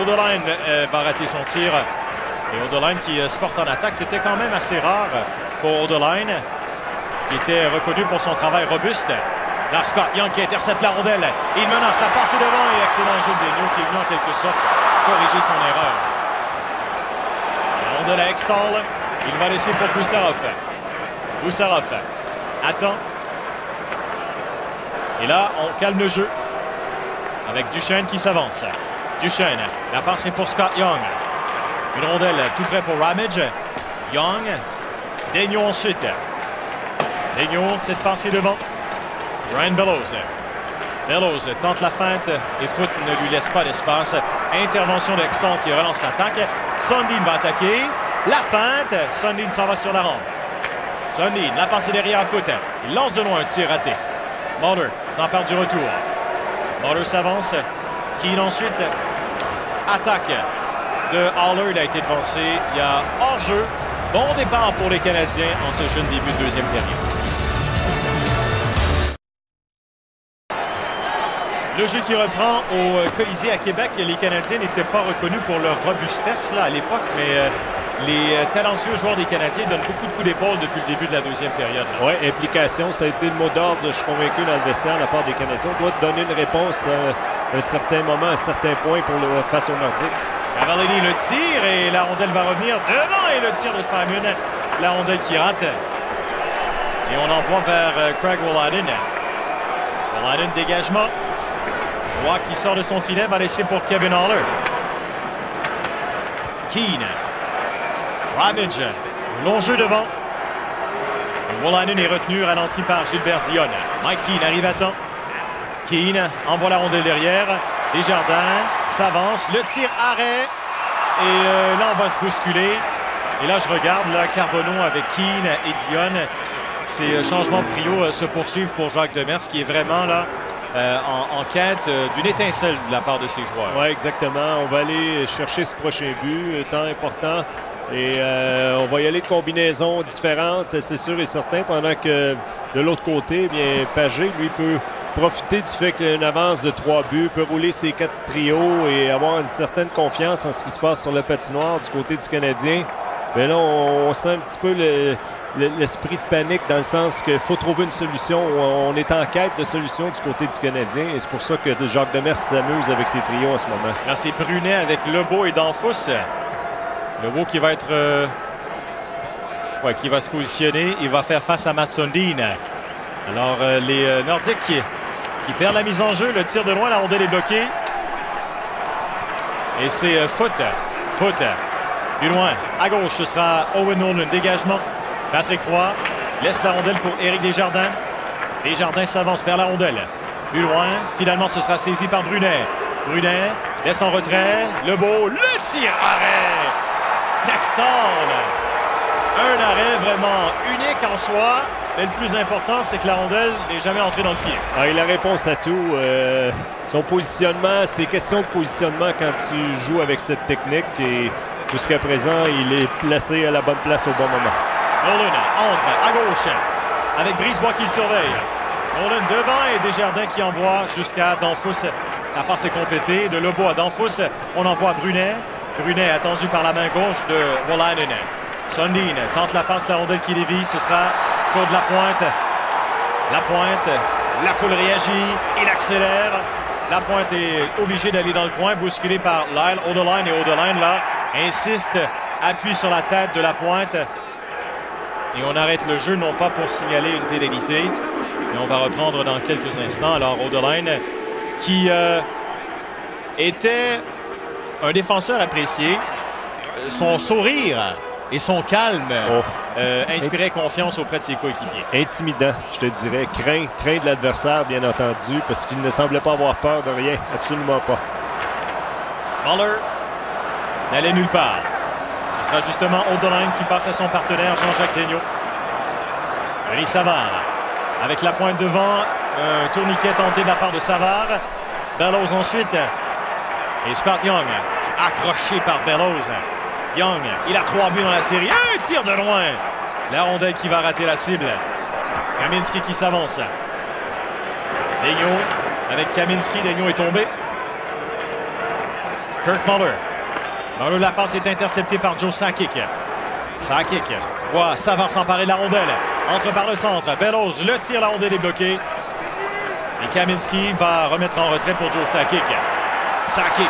Odeline va rater son tir. Et Odeline qui se porte en attaque, c'était quand même assez rare pour Odeline, qui était reconnu pour son travail robuste. Là, Scott Young qui intercepte la rondelle. Il menace, la passe devant et excellent jeu de Daigneault qui est venu en quelque sorte corriger son erreur. La rondelle à Hextall. Il va laisser pour Boussarov. Boussarov attend. Et là, on calme le jeu avec Duchesne qui s'avance. Duchesne, la passe est pour Scott Young. Une rondelle tout près pour Ramage. Young. Daigneault ensuite. Daigneault, cette passe est devant. Ryan Bellows. Bellows tente la feinte et Foot ne lui laisse pas d'espace. Intervention de Hextall qui relance l'attaque. Sundin va attaquer. La feinte. Sundin s'en va sur la rampe. Sundin, la passe est derrière Foot. Il lance de loin un tir raté. Mulder s'empare du retour. Mulder s'avance. Keane ensuite attaque de Haller. Il a été devancé. Il y a hors-jeu. Bon départ pour les Canadiens en ce jeune début de deuxième période. Le jeu qui reprend au Colisée à Québec. Les Canadiens n'étaient pas reconnus pour leur robustesse là, à l'époque, mais les talentueux joueurs des Canadiens donnent beaucoup de coups d'épaule depuis le début de la deuxième période. Oui, implication, ça a été le mot d'ordre, je suis convaincu, dans le vestiaire de la part des Canadiens. On doit donner une réponse à un certain moment, à un certain point face aux Nordiques. Cavallini le tire et la rondelle va revenir devant et le tir de Simon. La rondelle qui rate. Et on envoie vers Craig Woladen. Woladen, dégagement. Roy qui sort de son filet va laisser pour Kevin Haller. Keane. Ramage. Long jeu devant. Woladen est retenu, ralenti par Gilbert Dionne. Mike Keane arrive à temps. Keane envoie la rondelle derrière. Desjardins s'avance. Le tir arrêt. Et là, on va se bousculer. Et là, je regarde là, Carbonneau avec Keane et Dionne. Ces changements de trio se poursuivent pour Jacques Demers qui est vraiment là en quête d'une étincelle de la part de ses joueurs. Oui, exactement. On va aller chercher ce prochain but, temps important. Et on va y aller de combinaisons différentes, c'est sûr et certain, pendant que de l'autre côté, bien, Pagé, lui, peut profiter du fait qu'il a une avance de 3 buts, peut rouler ses 4 trios et avoir une certaine confiance en ce qui se passe sur le patinoire du côté du Canadien. Mais là, on sent un petit peu l'esprit de panique dans le sens qu'il faut trouver une solution. On est en quête de solution du côté du Canadien et c'est pour ça que Jacques Demers s'amuse avec ses trios en ce moment. Là, c'est Brunet avec Lebeau et Danfous. Lebeau qui va être... qui va se positionner. Il va faire face à Mats Sundin. Alors, les Nordiques qui perdent la mise en jeu. Le tir de loin, la rondelle est bloquée. Et c'est Foot. Plus loin, à gauche, ce sera Owen Nolan. Dégagement. Patrick Roy laisse la rondelle pour Éric Desjardins. Desjardins s'avance vers la rondelle. Plus loin, finalement, ce sera saisi par Brunet. Brunet laisse en retrait. Lebeau, le tir arrêt. Hextall. Un arrêt vraiment unique en soi. Mais le plus important, c'est que la rondelle n'est jamais entrée dans le filet. Ah, il a réponse à tout. Son positionnement, c'est question de positionnement quand tu joues avec cette technique. Et jusqu'à présent, il est placé à la bonne place au bon moment. Nolan entre à gauche avec Brisebois qui le surveille. Nolan devant et Desjardins qui envoie jusqu'à Danfous. La passe est complétée. De Lebeau à Danfous, on envoie Brunet. Brunet attendu par la main gauche de Wolainen. Sundin tente la passe, la rondelle qui dévie. Ce sera Claude Lapointe. La foule réagit. Il accélère. Lapointe est obligé d'aller dans le coin, bousculé par Lyle Odeline. Et Odeline, là, insiste, appuie sur la tête de Lapointe. Et on arrête le jeu, non pas pour signaler une pénalité, mais on va reprendre dans quelques instants. Alors, Odeline, qui était un défenseur apprécié, son sourire et son calme inspiraient confiance auprès de ses coéquipiers. Intimidant, je te dirais. Craint de l'adversaire, bien entendu, parce qu'il ne semblait pas avoir peur de rien. Absolument pas. Muller n'allait nulle part. Ce sera justement Odeline qui passe à son partenaire Jean-Jacques Daigneault. Denis Savard avec la pointe devant. Un tourniquet tenté de la part de Savard. Bellows ensuite. Et Scott Young accroché par Bellows. Young, il a 3 buts dans la série. Un tir de loin. La rondelle qui va rater la cible. Kaminski qui s'avance. Daigneault avec Kaminski. Daigneault est tombé. Kirk Muller. Muller, la passe est interceptée par Joe Sakic. Sakic voit Savard s'emparer de la rondelle. Entre par le centre. Bellows, le tir, la rondelle est bloquée. Et Kaminski va remettre en retrait pour Joe Sakic. Sakic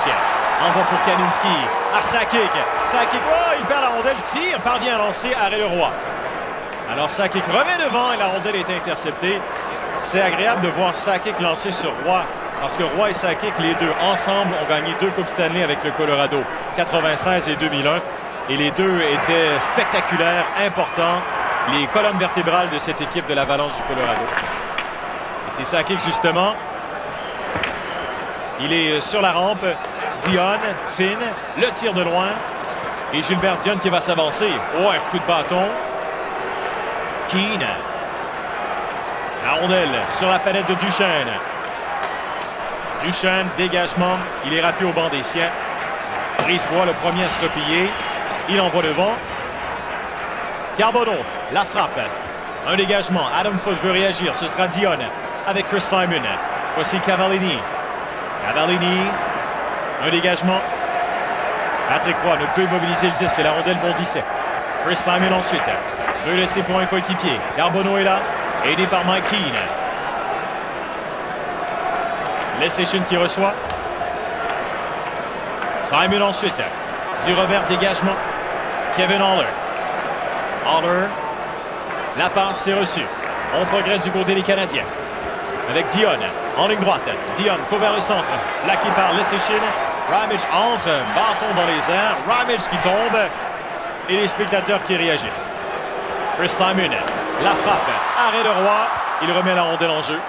envoie pour Kaminski. À Sakic. Sakic, il perd la rondelle, tire, parvient à lancer, arrêt le Roi. Alors Sakic remet devant et la rondelle est interceptée. C'est agréable de voir Sakic lancer sur Roy. Parce que Roy et Sakic, les deux ensemble, ont gagné 2 Coupes Stanley avec le Colorado. 96 et 2001. Et les deux étaient spectaculaires, importants. Les colonnes vertébrales de cette équipe de l'Avalanche du Colorado. Et c'est Sakic, justement. Il est sur la rampe. Dion, Finn, le tir de loin. Et Gilbert Dion qui va s'avancer. Un coup de bâton. Keane. La rondelle sur la palette de Duchesne. Duchesne, dégagement. Il est rappelé au banc des siens. Brisebois, le premier à se replier. Il envoie devant. Carbonneau, la frappe. Un dégagement. Adam Foot veut réagir. Ce sera Dion avec Chris Simon. Voici Cavallini. Cavallini. Un dégagement. Patrick Roy ne peut immobiliser le disque. La rondelle bondissait. Chris Simon ensuite veut laisser pour un coéquipier. Carbonneau est là. Aidé par Mike Keane. Leseshin qui reçoit. Simon ensuite. Du revers, dégagement. Kevin Haller. Haller. La passe, c'est reçu. On progresse du côté des Canadiens. Avec Dion en ligne droite. Dion court vers le centre. Plaqué par Leseshin. Ramage entre. Bâton dans les airs. Ramage qui tombe. Et les spectateurs qui réagissent. Chris Simon. La frappe. Arrêt de Roy. Il remet la rondelle en jeu.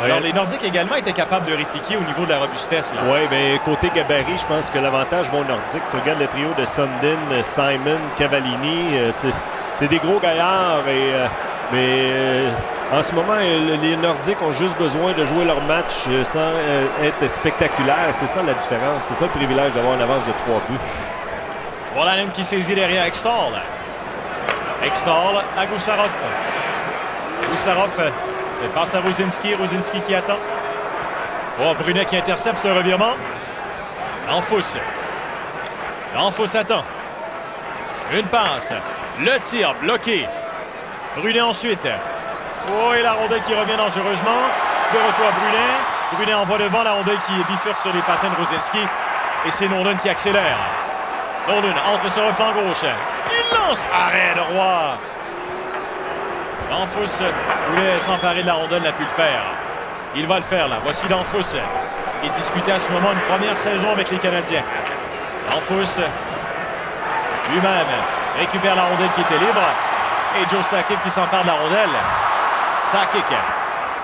Alors, les Nordiques également étaient capables de répliquer au niveau de la robustesse. Oui, bien, côté gabarit, je pense que l'avantage va aux Nordiques. Tu regardes le trio de Sundin, Simon, Cavallini, c'est des gros gaillards. Mais en ce moment, les Nordiques ont juste besoin de jouer leur match sans être spectaculaires. C'est ça la différence. C'est ça le privilège d'avoir une avance de 3 buts. Voilà l'homme qui saisit derrière Ekstall. Ekstall à Goussarov. Goussarov C'est passe à Ruzinski. Ruzinski qui attend. Oh, Brunet qui intercepte ce revirement. Danfous. Danfous attend. Une passe. Le tir bloqué. Brunet ensuite. Oh, et la rondelle qui revient dangereusement. De retour à Brunet. Brunet envoie devant la rondelle qui bifurque sur les patins de Ruzinski. Et c'est Nolan qui accélère. Nolan entre sur le flanc gauche. Il lance. Arrêt de Roy. Danfous voulait s'emparer de la rondelle, n'a pu le faire. Il va le faire là. Voici Danfous. Il disputait à ce moment une première saison avec les Canadiens. Danfous lui-même récupère la rondelle qui était libre. Et Joe Sakic qui s'empare de la rondelle. Sakic.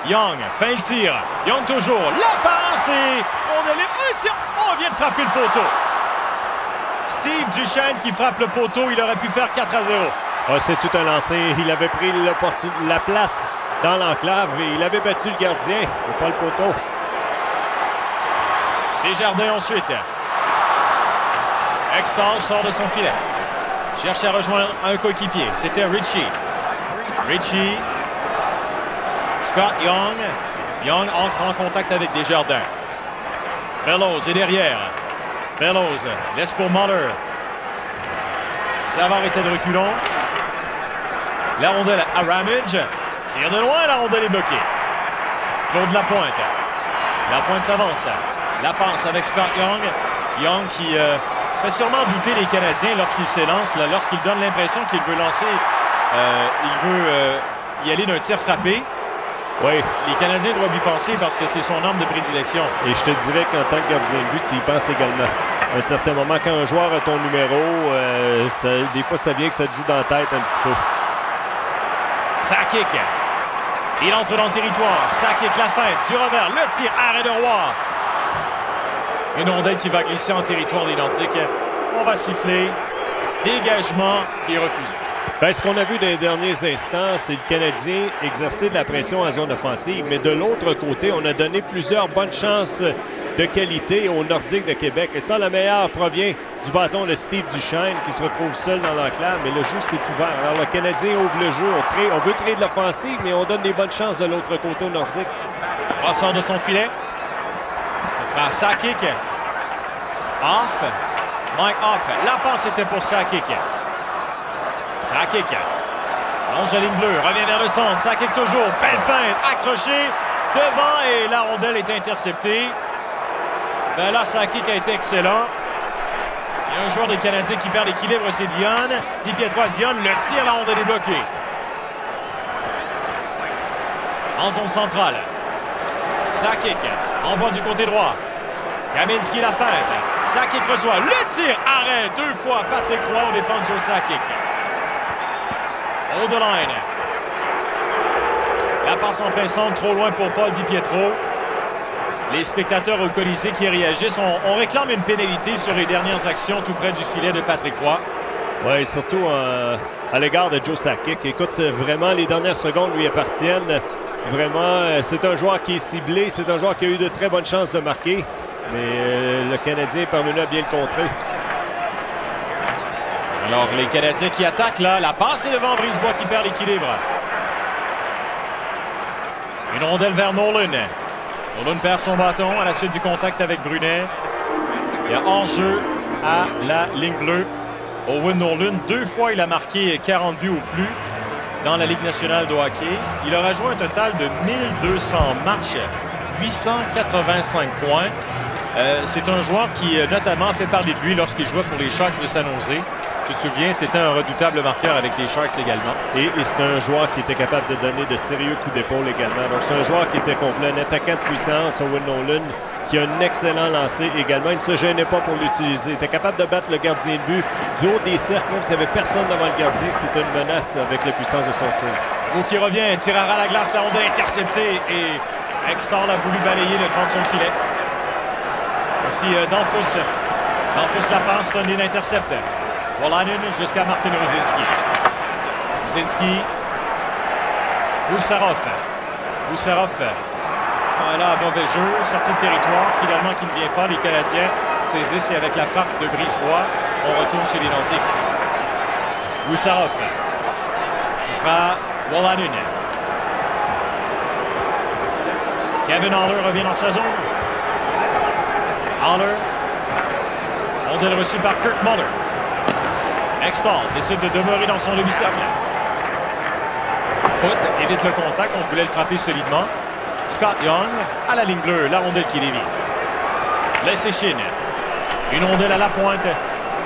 Young fait le tir. Young toujours. La passe et rondelle libre. Un tir. On vient de frapper le poteau. Steve Duchesne qui frappe le poteau. Il aurait pu faire 4-0. Ah, c'est tout un lancer. Il avait pris la place dans l'enclave et il avait battu le gardien. Et pas le poteau. Desjardins ensuite. Extall sort de son filet. Cherche à rejoindre un coéquipier. C'était Ritchie. Ritchie. Scott Young. Young entre en contact avec Desjardins. Bellows est derrière. Bellows laisse pour Muller. Savard était de reculons. La rondelle à Ramage. Tire de loin, la rondelle est bloquée. Claude Lapointe. Lapointe s'avance. La passe avec Scott Young. Young qui fait sûrement douter les Canadiens lorsqu'il s'élance, lorsqu'il donne l'impression qu'il veut lancer, il veut y aller d'un tir frappé. Oui. Les Canadiens doivent y penser parce que c'est son arme de prédilection. Et je te dirais qu'en tant que gardien de but, tu y penses également. À un certain moment, quand un joueur a ton numéro, des fois, ça vient que ça te joue dans la tête un petit peu. Sakic. Il entre dans le territoire. Sakic la feinte. Du revers. Le tir. Arrêt de Roy. Une rondelle qui va glisser en territoire identique. On va siffler. Dégagement qui est refusé. Ben, ce qu'on a vu dans les derniers instants, c'est le Canadien exercer de la pression en zone offensive. Mais de l'autre côté, on a donné plusieurs bonnes chances de qualité aux Nordiques de Québec. Et ça, la meilleure provient du bâton de Steve Duchesne qui se retrouve seul dans l'enclave. Mais le jeu s'est ouvert. Alors le Canadien ouvre le jeu. On veut créer de l'offensive, mais on donne des bonnes chances de l'autre côté aux Nordiques. Sort de son filet. Ce sera Sakic. Off. Mike Off. La passe était pour Sakic. Sakic. Longe la ligne bleue. Revient vers le centre. Sakic toujours. Belle feinte. Accroché. Devant et la rondelle est interceptée. Ben là, Sakic a été excellent. Il y a un joueur des Canadiens qui perd l'équilibre, c'est Dion. 10 pieds droit, Dion. Le tir, la rondelle est bloquée. En zone centrale. Sakic envoie du côté droit. Kaminski la feinte. Sakic reçoit le tir. Arrêt. 2 fois Patrick Roy au dépend de Joe Sakic. Hold the line. La passe en plein centre, trop loin pour Paul Di Pietro. Les spectateurs au Colisée qui réagissent. On réclame une pénalité sur les dernières actions tout près du filet de Patrick Roy. Oui, surtout à l'égard de Joe Sakic. Écoute, vraiment, les dernières secondes lui appartiennent. Vraiment, c'est un joueur qui est ciblé. C'est un joueur qui a eu de très bonnes chances de marquer. Mais le Canadien est parvenu à bien le contrer. Alors, les Canadiens qui attaquent là. La passe est devant Brisebois qui perd l'équilibre. Une rondelle vers Nolan. Nolan perd son bâton à la suite du contact avec Brunet. Il y a enjeu à la ligne bleue. Owen Nolan, 2 fois, il a marqué 40 buts ou plus dans la Ligue nationale de hockey. Il aura joué un total de 1200 matchs, 885 points. C'est un joueur qui, notamment, fait parler de lui lorsqu'il jouait pour les Sharks de San Jose. Tu te souviens, c'était un redoutable marqueur avec les Sharks également. Et c'est un joueur qui était capable de donner de sérieux coups d'épaule également. Donc, c'est un joueur qui était complet. Un attaquant de puissance, Owen Nolan, qui a un excellent lancer également. Il ne se gênait pas pour l'utiliser. Il était capable de battre le gardien de but du haut des cercles, même s'il n'y avait personne devant le gardien. C'était une menace avec la puissance de son tir. Vous qui revient, tirera à la glace, la rondelle interceptée et Extall a voulu balayer le devant de son filet. Voici Danfous. Danfous la passe, Sundin intercepte. Wolanin jusqu'à Martin Ruzinski. Ruzinski. Goussarov. Goussarov. Là, mauvais jeu, sortie de territoire, finalement qui ne vient pas. Les Canadiens saisissent et avec la frappe de Brisebois, on retourne chez les Nordiques. Goussarov. Ce sera Wolanin. Kevin Haller revient dans sa zone. Haller. Rondelle reçue par Kirk Muller. Extall décide de demeurer dans son demi-cercle. Foot évite le contact. On voulait le frapper solidement. Scott Young à la ligne bleue. La rondelle qui dévie. Laissez Chine. Une rondelle à la pointe.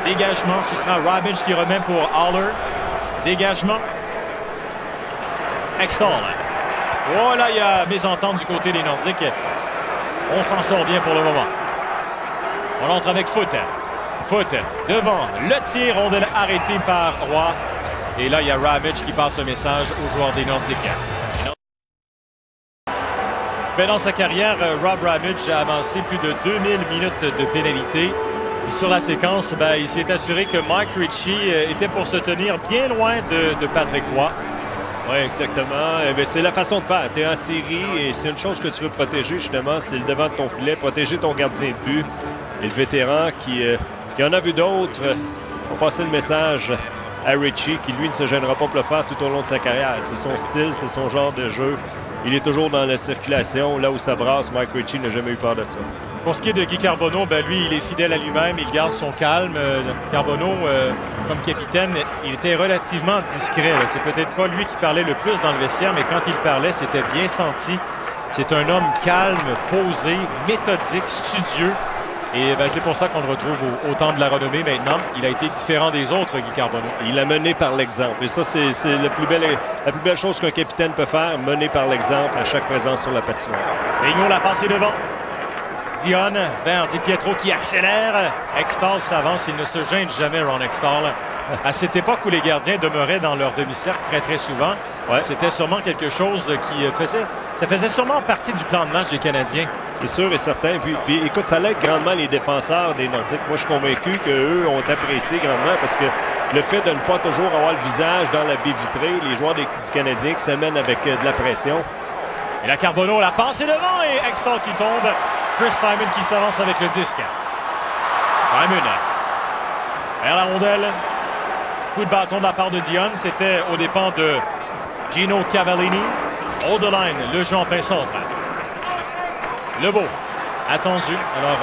Dégagement. Ce sera Ravage qui remet pour Haller. Dégagement. Extall. Oh là, il y a mésentente du côté des Nordiques. On s'en sort bien pour le moment. On entre avec Foot. Foot devant le tir. Rondelle arrêtée par Roy. Et là, il y a Ravage qui passe un message aux joueurs des Nordiques. Dans sa carrière, Rob Ravage a avancé plus de 2000 minutes de pénalité. Et sur la séquence, il s'est assuré que Mike Ritchie était pour se tenir bien loin de Patrick Roy. Oui, exactement. C'est la façon de faire. Tu es en série et c'est une chose que tu veux protéger, justement, c'est le devant de ton filet, protéger ton gardien de but. Et le vétéran qui en a vu d'autres, on passait le message à Ritchie, qui lui ne se gênera pas pour le faire tout au long de sa carrière. C'est son style, c'est son genre de jeu. Il est toujours dans la circulation, là où ça brasse. Mike Ritchie n'a jamais eu peur de ça. Pour ce qui est de Guy Carbonneau, lui, il est fidèle à lui-même, il garde son calme. Carbonneau, comme capitaine, il était relativement discret. C'est peut-être pas lui qui parlait le plus dans le vestiaire, mais quand il parlait, c'était bien senti. C'est un homme calme, posé, méthodique, studieux. Et c'est pour ça qu'on le retrouve au temps de la renommée maintenant. Il a été différent des autres, Guy Carbonneau. Il a mené par l'exemple. Et ça, c'est la plus belle chose qu'un capitaine peut faire, mener par l'exemple à chaque présence sur la patinoire. Rignaud l'a passé devant. Dion vers Di Pietro qui accélère. Extall s'avance, il ne se gêne jamais, Ron Extall. À cette époque où les gardiens demeuraient dans leur demi-cercle très souvent, c'était sûrement quelque chose ça faisait sûrement partie du plan de match des Canadiens. C'est sûr et certain. Puis écoute, ça l'aide grandement les défenseurs des Nordiques. Moi, je suis convaincu qu'eux ont apprécié grandement parce que le fait de ne pas toujours avoir le visage dans la baie vitrée, les joueurs du Canadien qui s'amènent avec de la pression. Et la Carbonneau l'a passé devant et Extall qui tombe. Chris Simon qui s'avance avec le disque. Simon vers la rondelle. Coup de bâton de la part de Dion. C'était aux dépens de Gino Cavallini. Hold the line, le jeu en plein centre. Lebeau, attendu. Alors,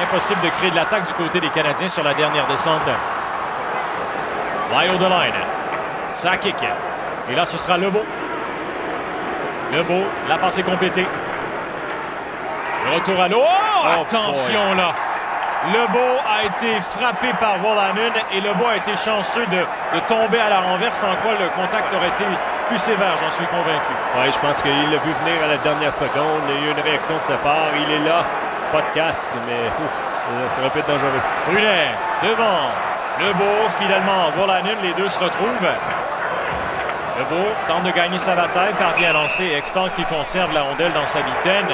impossible de créer de l'attaque du côté des Canadiens sur la dernière descente. Lie hold the line. Ça kick. Et là, ce sera Lebeau. Lebeau, la passe est complétée. Le retour à l'eau. Oh, attention là! Lebeau a été frappé par Wolanin et Lebeau a été chanceux de tomber à la renverse, sans quoi le contact aurait été plus sévère, j'en suis convaincu. Oui, je pense qu'il l'a vu venir à la dernière seconde. Il y a eu une réaction de sa part. Il est là, pas de casque, mais ça aurait pu être dangereux. Brunet, devant. Lebeau, finalement, Wolanin, les deux se retrouvent. Lebeau tente de gagner sa bataille, parvient à lancer. Extall qui conserve la rondelle dans sa mitaine.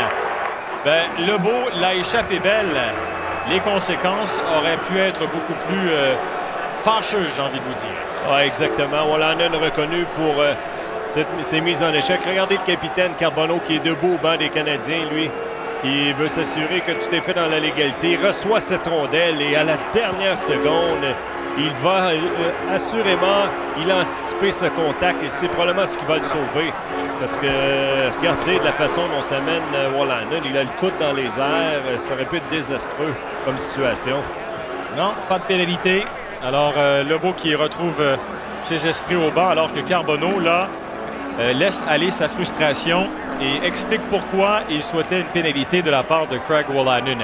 Lebeau l'a échappé belle. Les conséquences auraient pu être beaucoup plus fâcheuses, j'ai envie de vous dire. Oui, exactement. Wolanin reconnu pour ses mises en échec. Regardez le capitaine Carbonneau qui est debout au banc des Canadiens, lui, qui veut s'assurer que tout est fait dans la légalité. Il reçoit cette rondelle et à la dernière seconde, il va assurément, il a anticipé ce contact et c'est probablement ce qui va le sauver. Parce que regardez de la façon dont s'amène Wolanin. Il a le coude dans les airs. Ça aurait pu être désastreux comme situation. Non, pas de pénalité. Alors, Lebeau qui retrouve ses esprits au banc alors que Carbonneau, là, laisse aller sa frustration et explique pourquoi il souhaitait une pénalité de la part de Craig Wolanin.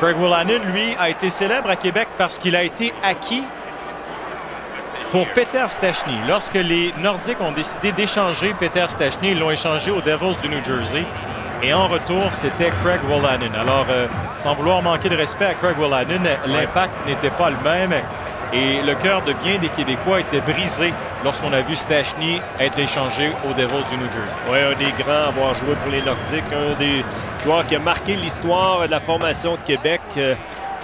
Craig Wolanin, lui, a été célèbre à Québec parce qu'il a été acquis pour Peter Stastny. Lorsque les Nordiques ont décidé d'échanger Peter Stastny, ils l'ont échangé aux Devils du New Jersey. Et en retour, c'était Craig Wolanin. Alors, sans vouloir manquer de respect à Craig Wolanin, l'impact n'était pas le même. Et le cœur de bien des Québécois était brisé lorsqu'on a vu Stastny être échangé aux Devils du New Jersey. Oui, un des grands à avoir joué pour les Nordiques, un des joueurs qui a marqué l'histoire de la formation de Québec.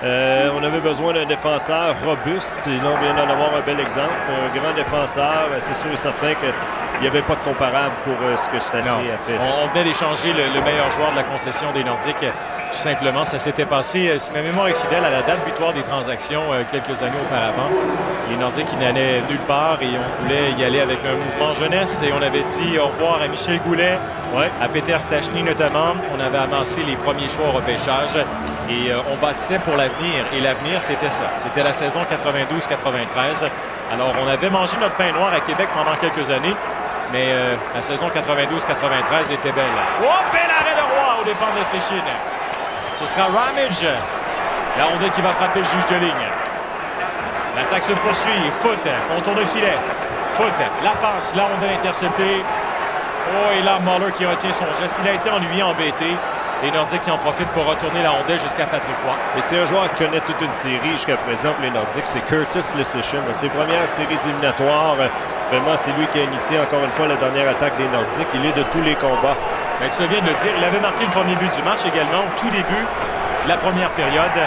On avait besoin d'un défenseur robuste. Et là, on vient d'en avoir un bel exemple. Un grand défenseur, c'est sûr et certain qu'il n'y avait pas de comparable pour ce que Stastny a fait. On venait d'échanger le meilleur joueur de la concession des Nordiques. Tout simplement, ça s'était passé, si ma mémoire est fidèle, à la date butoir des transactions quelques années auparavant. Les Nordiques, ils n'allaient nulle part et on voulait y aller avec un mouvement jeunesse. Et on avait dit au revoir à Michel Goulet, à Peter Stastny notamment. On avait amassé les premiers choix au repêchage et on bâtissait pour l'avenir. Et l'avenir, c'était ça. C'était la saison 92-93. Alors, on avait mangé notre pain noir à Québec pendant quelques années. Mais la saison 92-93 était belle. Oh, bel arrêt de Roy au dépend de Séchine. Ce sera Ramage. La rondelle qui va frapper le juge de ligne. L'attaque se poursuit. Foot, contour de filet. Foot, la passe, la rondelle interceptée. Oh, et là, Muller qui retient son geste. Il a été ennuyé, embêté. Les Nordiques qui en profitent pour retourner la rondelle jusqu'à Patrick Roy. Et c'est un joueur qui connaît toute une série jusqu'à présent pour les Nordiques. C'est Curtis Leschyshyn. Ses premières séries éliminatoires, vraiment, c'est lui qui a initié encore une fois la dernière attaque des Nordiques. Il est de tous les combats. Ben, tu viens de le dire, il avait marqué le premier but du match également au tout début de la première période.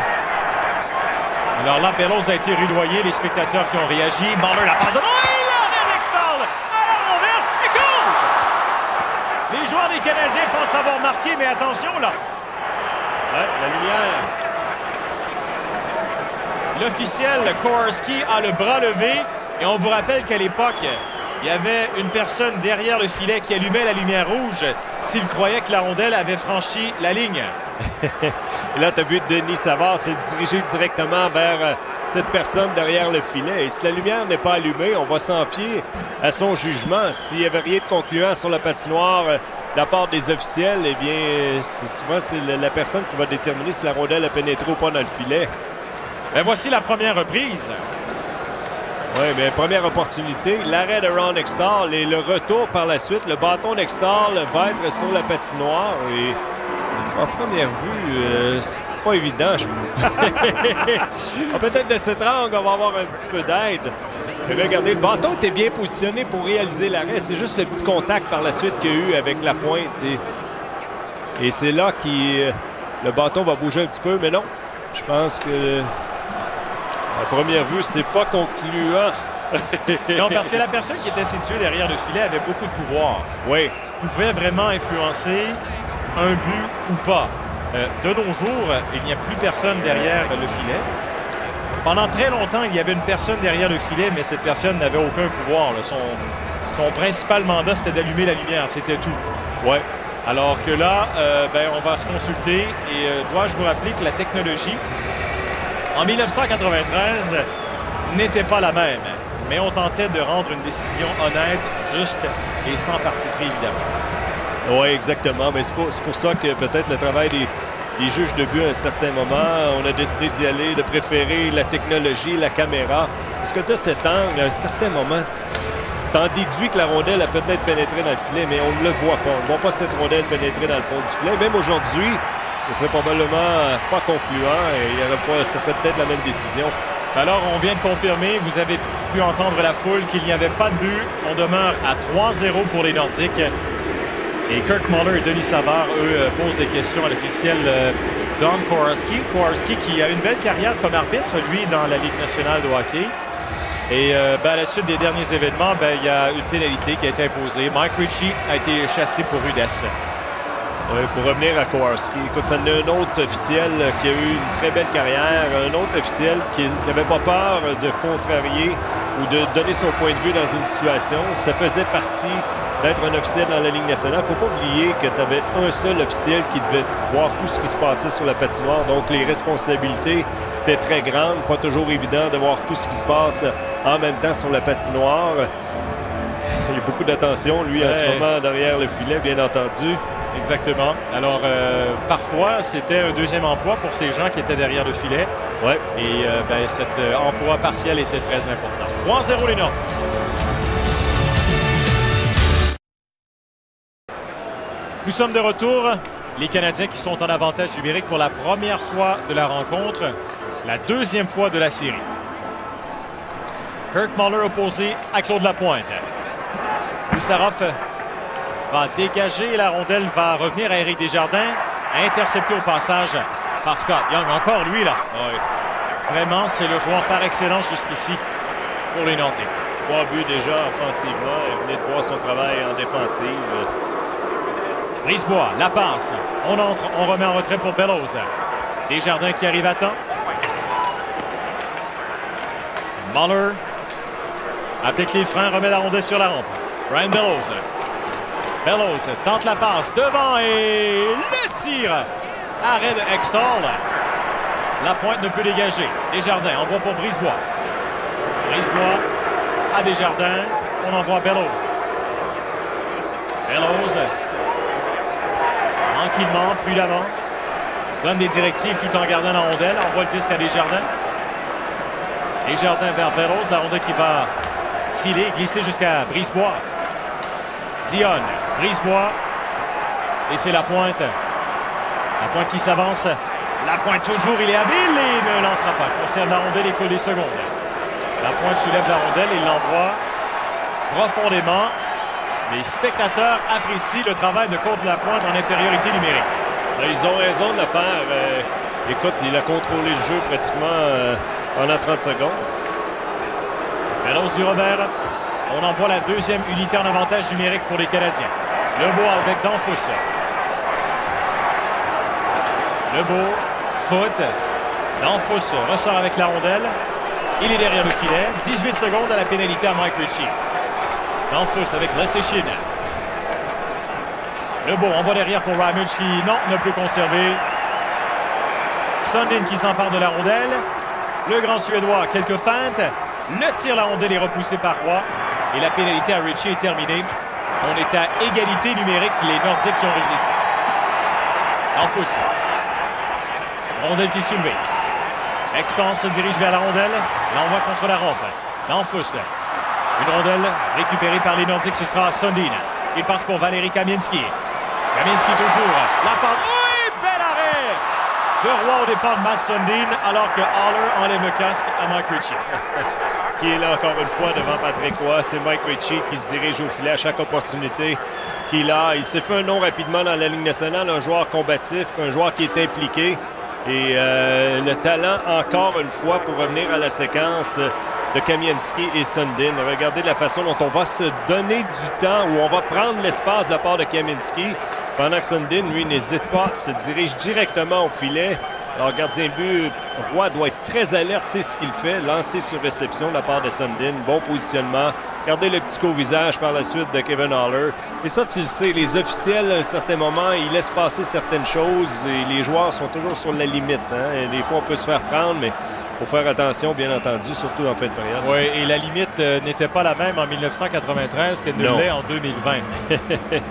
Alors là, Bellows a été rudoyé, les spectateurs qui ont réagi. Muller la passe. Oh, il l'arrête Extall à la renverse et goal! Les joueurs des Canadiens pensent avoir marqué, mais attention là. Ouais, la lumière. L'officiel Kowarski a le bras levé et on vous rappelle qu'à l'époque, il y avait une personne derrière le filet qui allumait la lumière rouge s'il croyait que la rondelle avait franchi la ligne. Et là, tu as vu Denis Savard se diriger directement vers cette personne derrière le filet. Et si la lumière n'est pas allumée, on va s'en fier à son jugement. S'il n'y avait rien de concluant sur la patinoire de la part des officiels, eh bien, souvent, c'est la personne qui va déterminer si la rondelle a pénétré ou pas dans le filet. Ben voici la première reprise. Oui, mais première opportunité, l'arrêt de Ron Extall et le retour par la suite. Le bâton d'Extall va être sur la patinoire et en première vue, c'est pas évident. Peut-être de cette angle, on va avoir un petit peu d'aide. Regardez, le bâton était bien positionné pour réaliser l'arrêt. C'est juste le petit contact par la suite qu'il y a eu avec la pointe. Et c'est là que le bâton va bouger un petit peu, mais non. Je pense que à première vue, c'est pas concluant. Non, parce que la personne qui était située derrière le filet avait beaucoup de pouvoir. Oui. Pouvait vraiment influencer un but ou pas. De nos jours, il n'y a plus personne derrière le filet. Pendant très longtemps, il y avait une personne derrière le filet, mais cette personne n'avait aucun pouvoir. Son principal mandat, c'était d'allumer la lumière. C'était tout. Ouais. Alors que là, on va se consulter. Et dois-je vous rappeler que la technologie, en 1993, n'était pas la même. Mais on tentait de rendre une décision honnête, juste et sans parti pris, évidemment. Oui, exactement. Mais c'est pour ça que peut-être le travail des juges de but à un certain moment, on a décidé d'y aller, de préférer la technologie, la caméra. Parce que de cet angle, à un certain moment, t'en déduis que la rondelle a peut-être pénétré dans le filet, mais on ne le voit pas. On ne voit pas cette rondelle pénétrer dans le fond du filet. Même aujourd'hui, ce serait probablement pas concluant et ce serait peut-être la même décision. Alors, on vient de confirmer, vous avez pu entendre la foule qu'il n'y avait pas de but. On demeure à 3-0 pour les Nordiques. Et Kirk Muller et Denis Savard, eux, posent des questions à l'officiel Don Kowarski. Kowarski qui a une belle carrière comme arbitre, lui, dans la Ligue nationale de hockey. Et à la suite des derniers événements, il y a une pénalité qui a été imposée. Mike Ritchie a été chassé pour rudesse. Oui, pour revenir à Kowarski, écoute, ça en a un autre officiel qui a eu une très belle carrière, un autre officiel qui n'avait pas peur de contrarier ou de donner son point de vue dans une situation. Ça faisait partie d'être un officiel dans la Ligue nationale. Il ne faut pas oublier que tu avais un seul officiel qui devait voir tout ce qui se passait sur la patinoire. Donc, les responsabilités étaient très grandes. Pas toujours évident de voir tout ce qui se passe en même temps sur la patinoire. Il y a beaucoup d'attention, lui, en ce moment, derrière le filet, bien entendu. Exactement. Alors, parfois, c'était un deuxième emploi pour ces gens qui étaient derrière le filet. Ouais. Et cet emploi partiel était très important. 3-0 les Nordiques. Nous sommes de retour. Les Canadiens qui sont en avantage numérique pour la première fois de la rencontre. La deuxième fois de la série. Kirk Muller opposé à Claude Lapointe. Usarov va dégager. La rondelle va revenir à Éric Desjardins. Intercepté au passage par Scott Young. Encore lui, là. Oui. Vraiment, c'est le joueur par excellence jusqu'ici pour les Nordiques. 3 buts déjà offensivement. Il venait de voir son travail en défensive. Brisebois, la passe. On entre, on remet en retrait pour Bellows. Desjardins qui arrive à temps. Muller applique les freins, remet la rondelle sur la rampe. Ryan Bellows. Bellows tente la passe devant et le tir. Arrêt de Hextall. La pointe ne peut dégager. Desjardins envoie pour Brisebois. Brisebois à Desjardins. On envoie Bellows. Bellows. Tranquillement, prudemment. Donne des directives tout en gardant la rondelle. Envoie le disque à Desjardins. Desjardins vers Bellows. La rondelle qui va filer, glisser jusqu'à Brisebois. Dionne. Brisebois. Et c'est la pointe. La pointe qui s'avance. La pointe toujours, il est habile et ne lancera pas. Conserve la rondelle et coule des secondes. La pointe soulève la rondelle et l'envoie profondément. Les spectateurs apprécient le travail de Claude Lapointe en infériorité numérique. Ils ont raison de le faire. Écoute, il a contrôlé le jeu pratiquement pendant 30 secondes. Bellows du revers. On envoie la deuxième unité en avantage numérique pour les Canadiens. Lebeau avec Danfous. Lebeau, faute. Danfous ressort avec la rondelle. Il est derrière le filet. 18 secondes à la pénalité à Mike Ritchie. Danfous avec Leséchine. Lebeau envoie derrière pour Ramage qui, non, ne peut conserver. Sundin qui s'empare de la rondelle. Le grand Suédois, quelques feintes. Le tir, la rondelle est repoussée par Roy. Et la pénalité à Ritchie est terminée. On est à égalité numérique, les Nordiques qui ont résisté. Danfous. Rondelle qui est soulevée. Extens se dirige vers la rondelle. L'envoie contre la rampe. Danfous. Une rondelle récupérée par les Nordiques, ce sera Sundin. Il passe pour Valérie Kamienski. Kamienski toujours. La passe. Oui, bel arrêt de Roy au départ de Matt Sundin, alors que Haller enlève le casque à Mike Ritchie. Qui est là encore une fois devant Patrick Roy. C'est Mike Ritchie qui se dirige au filet à chaque opportunité qu'il a. Il s'est fait un nom rapidement dans la Ligue nationale, un joueur combatif, un joueur qui est impliqué. Et le talent, encore une fois, pour revenir à la séquence de Kamienski et Sundin. Regardez la façon dont on va se donner du temps, où on va prendre l'espace de la part de Kamienski, pendant que Sundin, lui, n'hésite pas, se dirige directement au filet. Alors, gardien de but, Roy doit être très alerte, c'est ce qu'il fait. Lancer sur réception de la part de Sundin. Bon positionnement. Regardez le petit co-visage par la suite de Kevin Haller. Et ça, tu le sais, les officiels, à un certain moment, ils laissent passer certaines choses et les joueurs sont toujours sur la limite. Hein? Et des fois, on peut se faire prendre, mais il faut faire attention, bien entendu, surtout en fin de période. Oui, et la limite n'était pas la même en 1993 qu'elle ne l'est en 2020.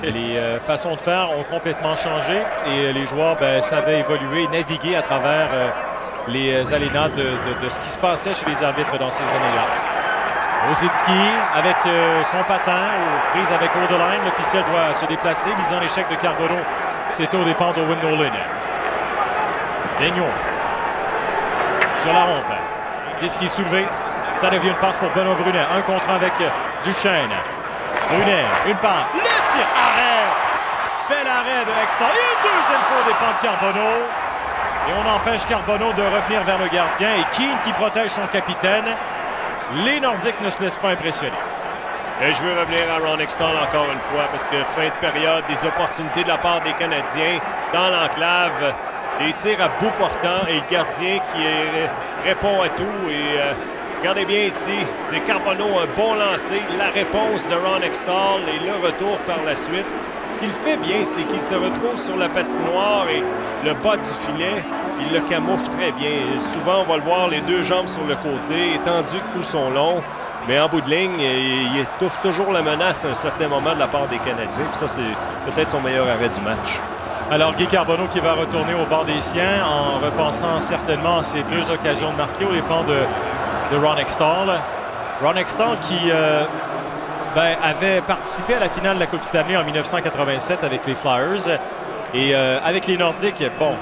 Les façons de faire ont complètement changé et les joueurs savaient évoluer, naviguer à travers les alénas de ce qui se passait chez les arbitres dans ces années-là. Rosicki avec son patin aux prises avec Odeline. L'officiel doit se déplacer, visant l'échec de Carbonneau. C'est au départ d'Owen Nolan. Daigneault sur la rampe. Disque est soulevé. Ça devient une passe pour Benoît Brunet. Un contre un avec Duchesne. Brunet, une passe. Le tir, arrêt. Bel arrêt de Hextall. Une deuxième fois au départ de Carbonneau. Et on empêche Carbonneau de revenir vers le gardien. Et Keane qui protège son capitaine. Les Nordiques ne se laissent pas impressionner. Et je veux revenir à Ron Hextall encore une fois parce que fin de période, des opportunités de la part des Canadiens dans l'enclave, des tirs à bout portant et le gardien qui répond à tout. Et regardez bien ici, c'est Carbonneau, un bon lancer, la réponse de Ron Hextall et le retour par la suite. Ce qu'il fait bien, c'est qu'il se retrouve sur la patinoire et le bas du filet, il le camoufle très bien. Et souvent, on va le voir, les deux jambes sur le côté, étendu que tous sont longs. Mais en bout de ligne, il étouffe toujours la menace à un certain moment de la part des Canadiens. Puis ça, c'est peut-être son meilleur arrêt du match. Alors, Guy Carbonneau qui va retourner au bord des siens en repensant certainement à ses deux occasions de marquer au dépens de Ron Hextall. Ron Hextall qui avait participé à la finale de la Coupe Stanley en 1987 avec les Flyers. Et avec les Nordiques, bon,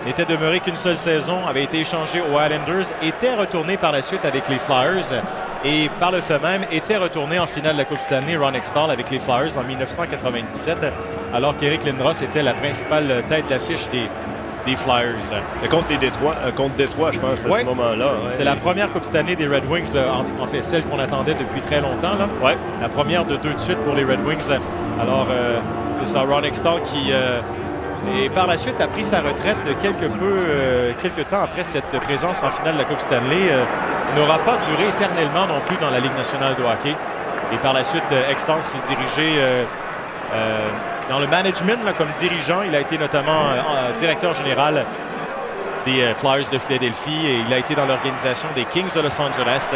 n'était demeuré qu'une seule saison, avait été échangé aux Islanders, était retourné par la suite avec les Flyers. Et par le fait même, était retourné en finale de la Coupe Stanley, Ron Hextall, avec les Flyers en 1997, alors qu'Éric Lindros était la principale tête d'affiche des Flyers. C'est contre les Détroit, contre Détroit, je pense, à ce moment-là. Ouais. C'est la première Coupe cette année des Red Wings, là, en fait, celle qu'on attendait depuis très longtemps. Là. Ouais. La première de 2 de suite pour les Red Wings. Alors, c'est ça, Ron Hextall qui... et par la suite a pris sa retraite quelques temps après cette présence en finale de la Coupe Stanley. N'aura pas duré éternellement non plus dans la Ligue nationale de hockey. Et par la suite, Hextall s'est dirigé dans le management là, comme dirigeant. Il a été notamment directeur général des Flyers de Philadelphie et il a été dans l'organisation des Kings de Los Angeles.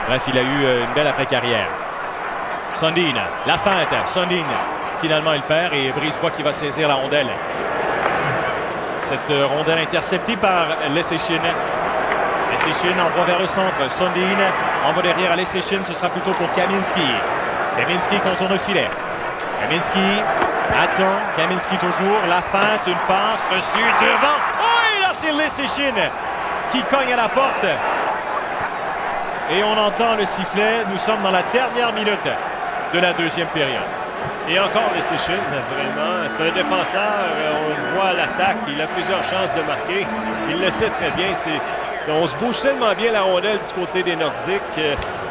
Bref, il a eu une belle après-carrière. Sundin, la feinte. Sundin, finalement, il perd et Brisebois qui va saisir la rondelle. Cette rondelle interceptée par Leschyshyn. Leschyshyn envoie vers le centre. Sundin envoie derrière à Leschyshyn. Ce sera plutôt pour Kaminski. Kaminski contourne le filet. Kaminski attend. Kaminski toujours. La feinte, une passe reçue devant. Oh, et là, c'est Leschyshyn qui cogne à la porte. Et on entend le sifflet. Nous sommes dans la dernière minute de la deuxième période. Et encore Leschyshyn, vraiment. C'est un défenseur. On le voit à l'attaque. Il a plusieurs chances de marquer. Il le sait très bien. On se bouge tellement bien la rondelle du côté des Nordiques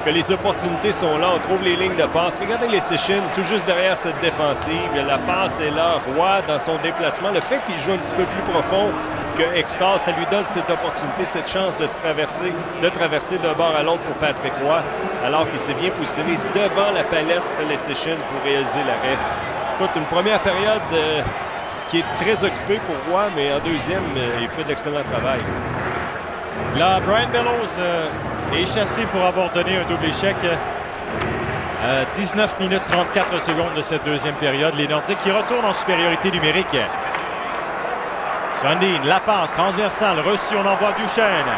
que les opportunités sont là. On trouve les lignes de passe. Regardez Leschyshyn, tout juste derrière cette défensive. La passe est là. Roy dans son déplacement. Le fait qu'il joue un petit peu plus profond que Hextall, ça lui donne cette opportunité, cette chance de traverser d'un bord à l'autre pour Patrick Roy, alors qu'il s'est bien positionné devant la palette de Leschyshyn pour réaliser l'arrêt. Écoute, une première période qui est très occupée pour Roy, mais en deuxième, il fait d'excellent travail. Là, Brian Bellows est chassé pour avoir donné un double échec. 19 minutes 34 secondes de cette deuxième période. Les Nordiques qui retournent en supériorité numérique. Sundin, la passe transversale, reçue, on envoie Duchesne.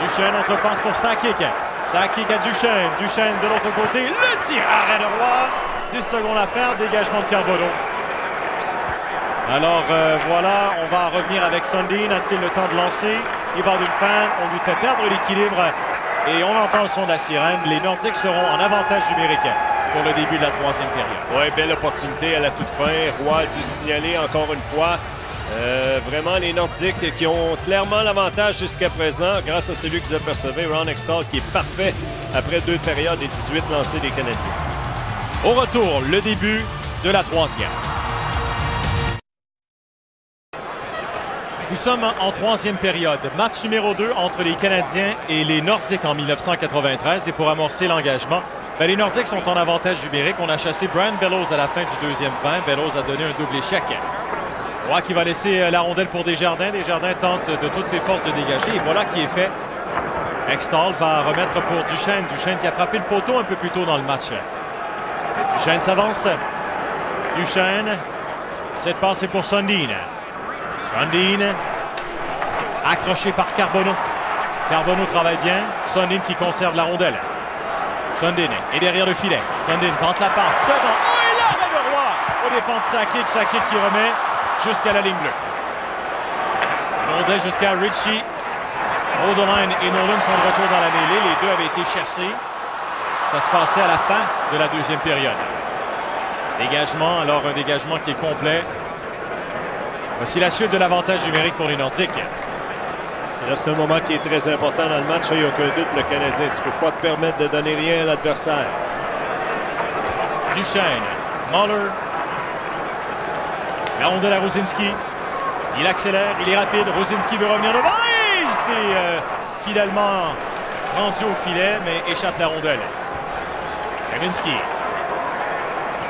Duchesne, autre passe pour Sakic. Sakic à Duchesne. Duchesne de l'autre côté, le tir arrêt de Roy. 10 secondes à faire, dégagement de Carbonneau. Alors voilà, on va revenir avec Sundin. A-t-il le temps de lancer? Il va d'une fin, on lui fait perdre l'équilibre et on entend le son de la sirène. Les Nordiques seront en avantage numérique pour le début de la troisième période. Oui, belle opportunité à la toute fin. Roy a dû signaler encore une fois. Vraiment, les Nordiques qui ont clairement l'avantage jusqu'à présent grâce à celui que vous apercevez, Ron Hextall, qui est parfait après 2 périodes et 18 lancés des Canadiens. Au retour, le début de la troisième. Nous sommes en troisième période. Match numéro 2 entre les Canadiens et les Nordiques en 1993. Et pour amorcer l'engagement, les Nordiques sont en avantage numérique. On a chassé Brian Bellows à la fin du deuxième 20. Bellows a donné un double échec. Roy qui va laisser la rondelle pour Desjardins. Desjardins tente de toutes ses forces de dégager. Et voilà qui est fait. Hextall va remettre pour Duchesne. Duchesne qui a frappé le poteau un peu plus tôt dans le match. Duchesne s'avance. Duchesne. Cette passe est pour Sundin. Sundin. Accroché par Carbonneau. Carbonneau travaille bien. Sundin qui conserve la rondelle. Sundin est derrière le filet. Sundin tente la passe. Devant. Oh, et l'arrêt de Roy au dépend de Sakic. Sakic qui remet jusqu'à la ligne bleue. Rondelle jusqu'à Ritchie. Odoline et Nolan sont de retour dans la mêlée. Les deux avaient été chassés. Ça se passait à la fin de la deuxième période. Dégagement, alors un dégagement qui est complet. Voici la suite de l'avantage numérique pour les Nordiques. Là, c'est un moment qui est très important dans le match. Il n'y a aucun doute, le Canadien. Tu ne peux pas te permettre de donner rien à l'adversaire. Duchesne, Muller. La rondelle à Rosinski. Il accélère, il est rapide. Rosinski veut revenir devant. Et il s'est finalement rendu au filet, mais échappe la rondelle. Kaminski.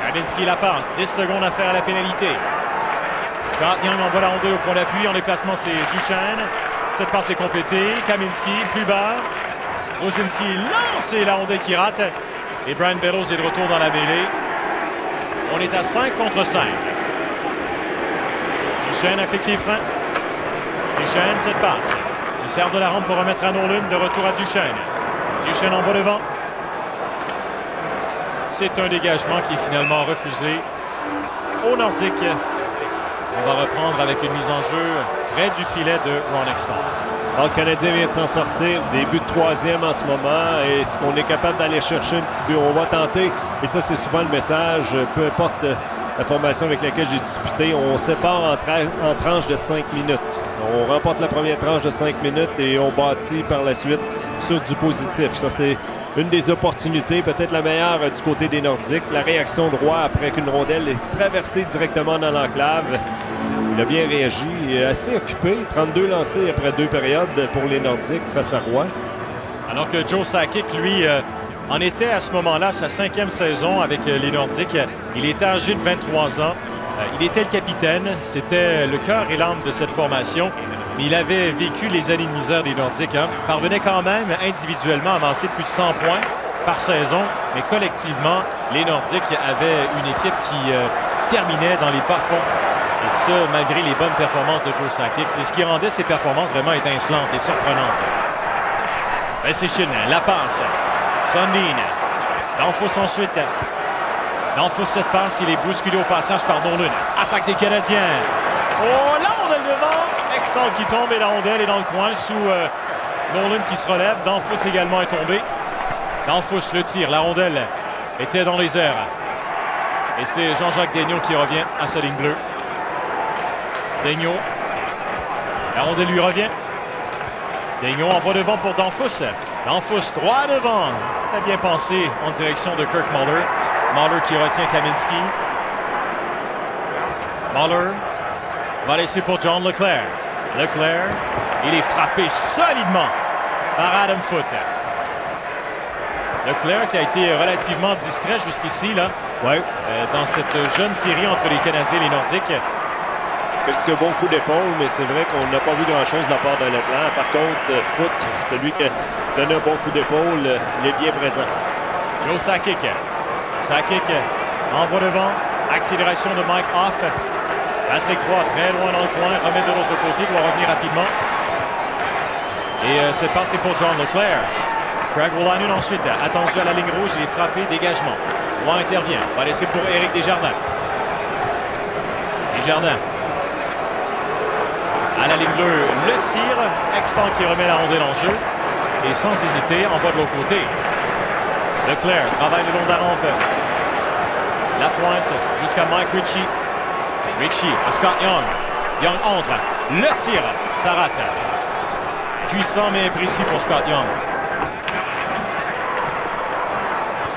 Kaminski la passe. 10 secondes à faire à la pénalité. Scott Young envoie la rondelle au point d'appui. En déplacement, c'est Duchesne. Cette passe est complétée. Kaminski, plus bas. Rosinski lance et la rondelle qui rate. Et Brian Bellows est de retour dans la mêlée. On est à 5 contre 5. Duchesne applique les freins. Duchesne, cette passe. Se sert de la rampe pour remettre à Nolan. De retour à Duchesne. Duchesne envoie devant. C'est un dégagement qui est finalement refusé au Nordique. On va reprendre avec une mise en jeu près du filet de Ron Hextall. Le Canadien vient de s'en sortir. Début de troisième en ce moment. Est-ce qu'on est capable d'aller chercher un petit but? On va tenter. Et ça, c'est souvent le message. Peu importe la formation avec laquelle j'ai disputé. On sépare en tranches de 5 minutes. On remporte la première tranche de 5 minutes et on bâtit par la suite sur du positif. Ça, c'est une des opportunités, peut-être la meilleure du côté des Nordiques. La réaction de Roy après qu'une rondelle est traversée directement dans l'enclave. Il a bien réagi, il est assez occupé. 32 lancés après 2 périodes pour les Nordiques face à Roy. Alors que Joe Sakic, lui, en était à ce moment-là sa 5e saison avec les Nordiques. Il était âgé de 23 ans. Il était le capitaine. C'était le cœur et l'âme de cette formation. Il avait vécu les années de misère des Nordiques. Parvenait quand même individuellement à avancer plus de 100 points par saison. Mais collectivement, les Nordiques avaient une équipe qui terminait dans les bas-fonds. Et ce, malgré les bonnes performances de Joe Sakic. C'est ce qui rendait ses performances vraiment étincelantes et surprenantes. Vesichin, la passe. Sundin. Danfos ensuite. Danfos cette passe. Il est bousculé au passage par Nolan. Attaque des Canadiens. Oh, la rondelle devant. Extall qui tombe et la rondelle est dans le coin sous Nolan qui se relève. Danfos également est tombé. Danfos le tire. La rondelle était dans les airs. Et c'est Jean-Jacques Daigneault qui revient à sa ligne bleue. Daigneault. La rondelle lui revient. Daigneault envoie devant pour Danfos. Danfos droit devant. Il a bien pensé en direction de Kirk Muller. Muller qui retient Kaminski. Muller va laisser pour John Leclerc. Leclerc, il est frappé solidement par Adam Foote. Leclerc qui a été relativement discret jusqu'ici là, dans cette jeune série entre les Canadiens et les Nordiques. Quelques bons coups d'épaule, mais c'est vrai qu'on n'a pas vu grand-chose de la part de Leclerc. Par contre, Foote, celui qui a donné un bon coup d'épaule, il est bien présent. Joe Sakic. Sakic envoie devant. Accélération de Mike Hoff. Patrick Roy très loin dans le coin. Remet de l'autre côté. Doit revenir rapidement. Et cette passe est pour John Leclerc. Craig Wolanin ensuite. Attendu à la ligne rouge. Il est frappé. Dégagement. Roy intervient. Va laisser pour Éric Desjardins. Desjardins. À la ligne bleue, le tir. Extant qui remet la rondelle en jeu. Et sans hésiter, envoie de l'autre côté. Leclerc travaille le long de la rampe. La pointe jusqu'à Mike Ritchie. Ritchie à Scott Young. Young entre. Le tir. Ça rate. Puissant mais imprécis pour Scott Young.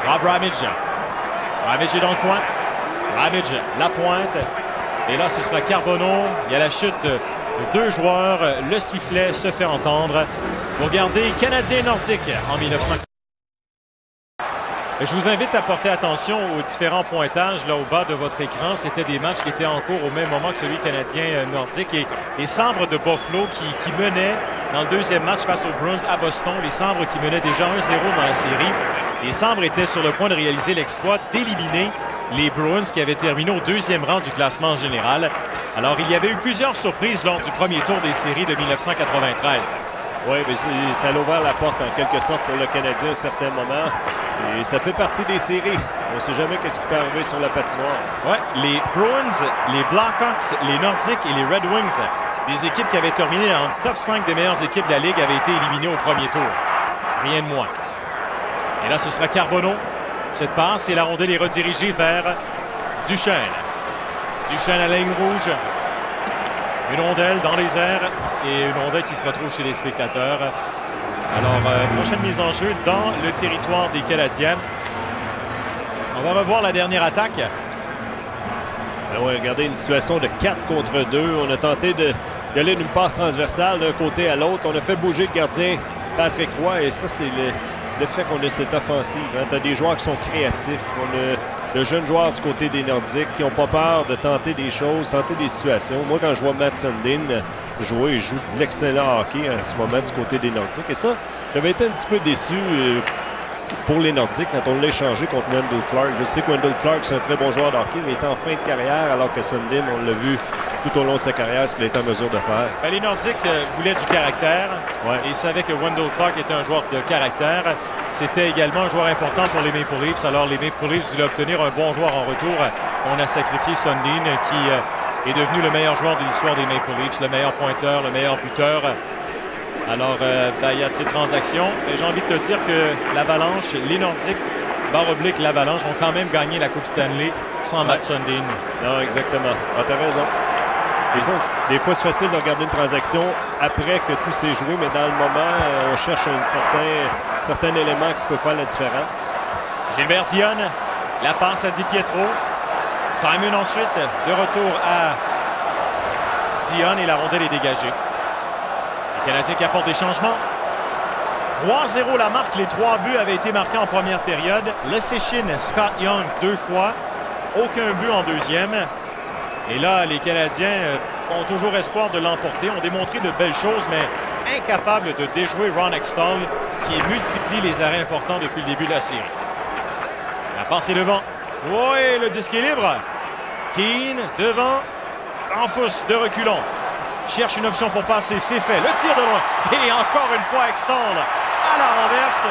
Rob Ramage. Ramage est dans le coin. Ramage, la pointe. Et là, ce sera Carbonneau. Il y a la chute de 2 joueurs. Le sifflet se fait entendre pour garder Canadiens Nordiques en 1900. Je vous invite à porter attention aux différents pointages là au bas de votre écran. C'était des matchs qui étaient en cours au même moment que celui canadien-nordique. Et les Sabres de Buffalo qui menaient dans le deuxième match face aux Bruins à Boston. Les Sabres qui menaient déjà 1-0 dans la série. Les Sabres étaient sur le point de réaliser l'exploit d'éliminer les Bruins qui avaient terminé au 2e rang du classement général. Alors, il y avait eu plusieurs surprises lors du premier tour des séries de 1993. Oui, mais ça a ouvert la porte en quelque sorte pour le Canadien à un certain moment. Et ça fait partie des séries. On ne sait jamais ce qui peut arriver sur la patinoire. Oui, les Bruins, les Blackhawks, les Nordiques et les Red Wings, des équipes qui avaient terminé en top 5 des meilleures équipes de la Ligue, avaient été éliminées au premier tour. Rien de moins. Et là, ce sera Carbonneau. Cette passe et la rondelle est redirigée vers Duchesne. Duchesne à la ligne rouge. Une rondelle dans les airs et une rondelle qui se retrouve chez les spectateurs. Alors, prochaine mise en jeu dans le territoire des Canadiens. On va revoir la dernière attaque. Alors, oui, regardez, une situation de 4 contre 2. On a tenté d'aller d'une passe transversale d'un côté à l'autre. On a fait bouger le gardien Patrick Roy et ça, c'est le fait qu'on a cette offensive. Hein. Tu as des joueurs qui sont créatifs. On a de jeunes joueurs du côté des Nordiques qui n'ont pas peur de tenter des choses, tenter des situations. Moi, quand je vois Matt Sundin jouer, il joue de l'excellent hockey en ce moment du côté des Nordiques. Et ça, j'avais été un petit peu déçu pour les Nordiques quand on l'a échangé contre Wendell Clark. Je sais que Wendell Clark, c'est un très bon joueur de hockey, mais il est en fin de carrière, alors que Sundin, on l'a vu tout au long de sa carrière, ce qu'il est en mesure de faire. Ben, les Nordiques voulaient du caractère et savaient que Wendell Clark était un joueur de caractère. C'était également un joueur important pour les Maple Leafs. Alors, les Maple Leafs voulaient obtenir un bon joueur en retour. On a sacrifié Sundin, qui est devenu le meilleur joueur de l'histoire des Maple Leafs, le meilleur pointeur, le meilleur buteur. Alors, il y a de ces transactions. J'ai envie de te dire que l'Avalanche, les Nordiques l'Avalanche ont quand même gagné la Coupe Stanley sans Matt Sundin. Non, exactement. Ah, t'as raison. Des fois, c'est facile de regarder une transaction après que tout s'est joué, mais dans le moment, on cherche un certain élément qui peut faire la différence. Gilbert Dionne, la passe à Di Pietro. Simon ensuite, de retour à Dionne et la rondelle est dégagée. Les Canadiens qui apportent des changements. 3-0 la marque. Les 3 buts avaient été marqués en première période. Le Séchine, Scott Young 2 fois. Aucun but en deuxième. Et là, les Canadiens ont toujours espoir de l'emporter. Ont démontré de belles choses, mais incapables de déjouer Ron Hextall qui multiplie les arrêts importants depuis le début de la série. La passe est devant. Oui, le disque est libre. Keane devant. Danfus de reculons. Cherche une option pour passer. C'est fait. Le tir de loin. Et encore une fois, Hextall à la renverse.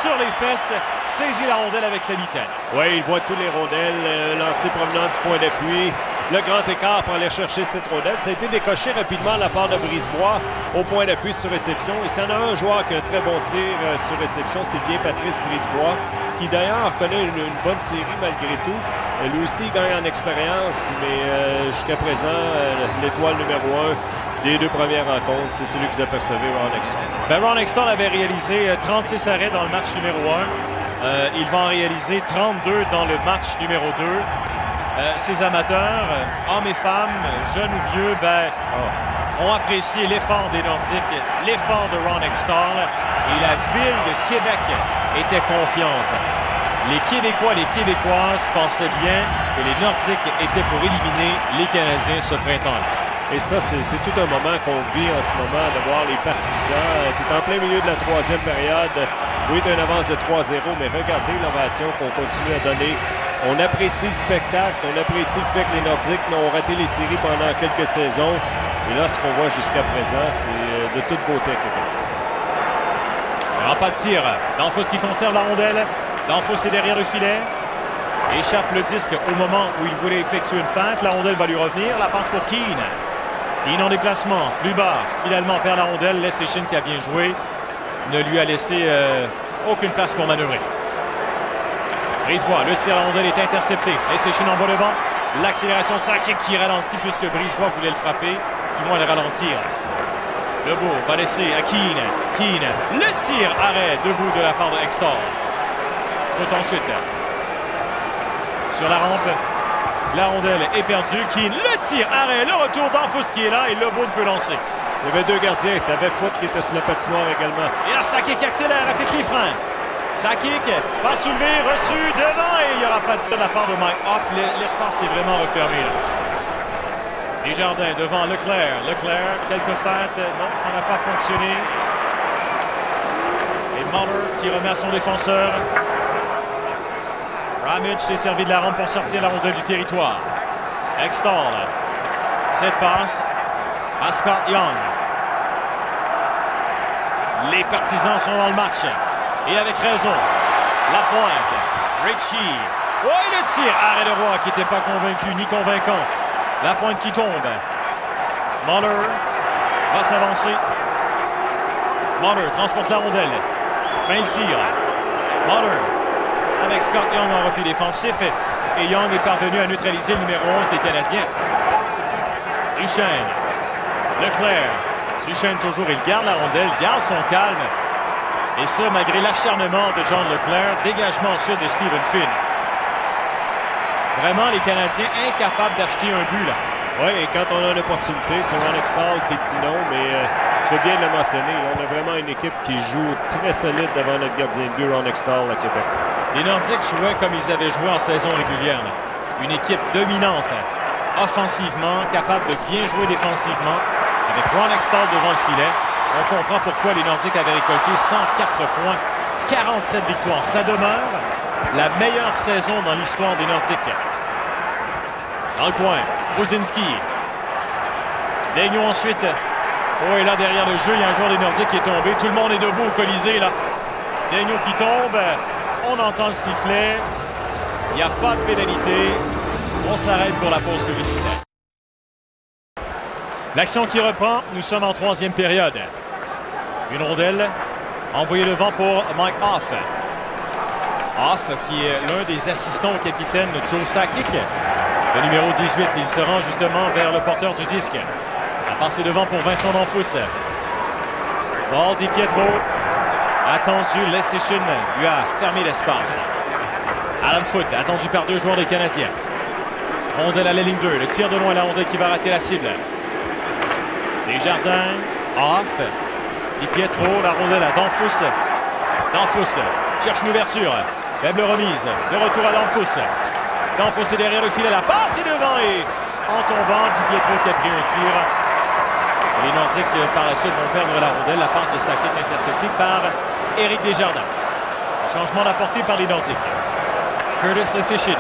Sur les fesses. Saisit la rondelle avec sa mitaine. Oui, il voit tous les rondelles lancées provenant du point d'appui. Le grand écart pour aller chercher cette rondelle. Ça a été décoché rapidement à la part de Brisebois au point d'appui sur réception. Et s'il y en a un joueur qui a un très bon tir sur réception, c'est bien Patrice Brisebois, qui d'ailleurs connaît une bonne série malgré tout. Lui aussi gagne en expérience, mais jusqu'à présent, l'étoile numéro 1 des 2 premières rencontres, c'est celui que vous apercevez, Ron Hextall. Ron Hextall avait réalisé 36 arrêts dans le match numéro 1. Il va en réaliser 32 dans le match numéro 2. Ces amateurs, hommes et femmes, jeunes ou vieux, ont apprécié l'effort des Nordiques, l'effort de Ron Hextall, et la ville de Québec était confiante. Les Québécois, les Québécoises pensaient bien que les Nordiques étaient pour éliminer les Canadiens ce printemps-là. Et ça, c'est tout un moment qu'on vit en ce moment, de voir les partisans. Tout en plein milieu de la 3e période. Oui, c'est une avance de 3-0, mais regardez l'ovation qu'on continue à donner. On apprécie le spectacle, on apprécie le fait que les Nordiques n'ont raté les séries pendant quelques saisons. Et là, ce qu'on voit jusqu'à présent, c'est de toute beauté à Québec. Alors, pas de tir. Danfus qui conserve la rondelle. Danfus est derrière le filet. Échappe le disque au moment où il voulait effectuer une feinte. La rondelle va lui revenir. La passe pour Keane. Keane en déplacement. Plus bas. Finalement, perd la rondelle. Les Séchine qui a bien joué ne lui a laissé aucune place pour manœuvrer. Brisebois, le tir à la rondelle est intercepté. Les Séchine envoie devant. L'accélération Sakic qui ralentit puisque Brisebois voulait le frapper. Du moins le ralentir. Lebeau va laisser à Keane. Keane, le tir arrêt debout de la part de Hextall. Faut ensuite. Sur la rampe, la rondelle est perdue. Keane, le tir arrêt, le retour d'Anfus qui est là et Lebeau ne peut lancer. Il y avait 2 gardiens. Tu avais Foot qui était sur la patinoire également. Et là, Sakic accélère, applique les freins. Sakic va soulever, reçu devant et il n'y aura pas de tir de la part de Mike Hoff. L'espace est vraiment refermé là. Desjardins devant Leclerc. Leclerc, quelques feintes. Non, ça n'a pas fonctionné. Et Muller qui remet à son défenseur. Ramage s'est servi de la rampe pour sortir la rondelle du territoire. Hextall. Cette passe à Scott Young. Les partisans sont dans le match. Et avec raison. La pointe. Ritchie. Oh, et le tir. Arrêt de Roy qui n'était pas convaincu ni convaincant. La pointe qui tombe. Muller va s'avancer. Muller transporte la rondelle. Fin le tir. Muller avec Scott Young en repli défensif. Et Young est parvenu à neutraliser le numéro 11 des Canadiens. Duchesne. Leclerc. Duchesne toujours, il garde la rondelle, garde son calme. Et ce, malgré l'acharnement de John Leclerc. Dégagement ensuite de Stephen Finn. Vraiment, les Canadiens incapables d'acheter un but, là. Oui, et quand on a l'opportunité, c'est Ron Hextall qui dit non, mais tu veux bien le mentionner. On a vraiment une équipe qui joue très solide devant notre gardien de but, Ron Hextall, à Québec. Les Nordiques jouaient comme ils avaient joué en saison régulière, là. Une équipe dominante, offensivement, capable de bien jouer défensivement. Avec Ron Hextall devant le filet, on comprend pourquoi les Nordiques avaient récolté 104 points, 47 victoires. Ça demeure la meilleure saison dans l'histoire des Nordiques. Dans le coin, Brzezinski. Daigneault ensuite. Oh, et là, derrière le jeu, il y a un joueur des Nordiques qui est tombé. Tout le monde est debout au Colisée, là. Daigneault qui tombe. On entend le sifflet. Il n'y a pas de pénalité. On s'arrête pour la pause publicitaire. L'action qui reprend. Nous sommes en 3e période. Une rondelle envoyée devant pour Mike Hoff. Off, qui est l'un des assistants au capitaine Joe Sakic. Le numéro 18, il se rend justement vers le porteur du disque. La passe est devant pour Vincent Danfous. Paul Di Pietro. Attendu, Leschyshyn lui a fermé l'espace. Adam Foote, attendu par deux joueurs des Canadiens. Rondelle à la ligne bleue. Le tir de loin, la rondelle qui va rater la cible. Desjardins, off. Di Pietro, la rondelle à Danfous. Danfous cherche l'ouverture. Faible remise. De retour à Danfous. Danfous est derrière le filet. La passe est devant et en tombant, Di Pietro qui a pris un tir. Les Nordiques, par la suite, vont perdre la rondelle. La passe de Sakic interceptée par Éric Desjardins. Changement d'apportée par les Nordiques. Curtis Leschyshyn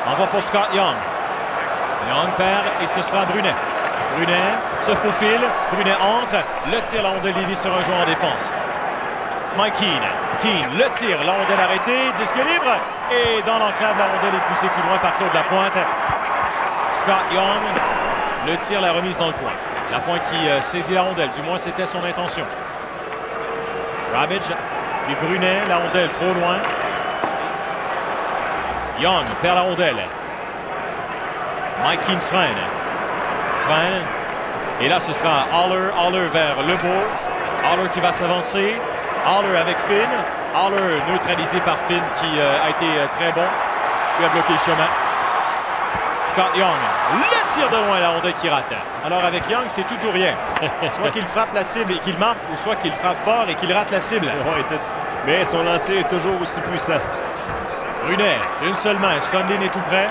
envoie pour Scott Young. Young perd et ce sera Brunet. Brunet se faufile. Brunet entre. Le tir, la rondelle dévie sur un joueur en défense. Mike Keane. Keane, le tir, la rondelle arrêtée. Disque libre. Et dans l'enclave, la rondelle est poussée plus loin par Claude Lapointe. Scott Young. Le tir, la remise dans le coin. Lapointe qui saisit la rondelle. Du moins, c'était son intention. Ravage. Puis Brunet, la rondelle trop loin. Young perd la rondelle. Mike Keane freine. Freine. Et là, ce sera Haller. Haller vers Lebeau. Haller qui va s'avancer. Haller avec Finn. Haller neutralisé par Finn qui a été très bon. Lui a bloqué le chemin. Scott Young. Le tir de loin, la rondelle qui rate. Alors avec Young, c'est tout ou rien. Soit qu'il frappe la cible et qu'il marque, ou soit qu'il frappe fort et qu'il rate la cible. Mais son lancer est toujours aussi puissant. Brunet, une seule main. Sundin est tout près.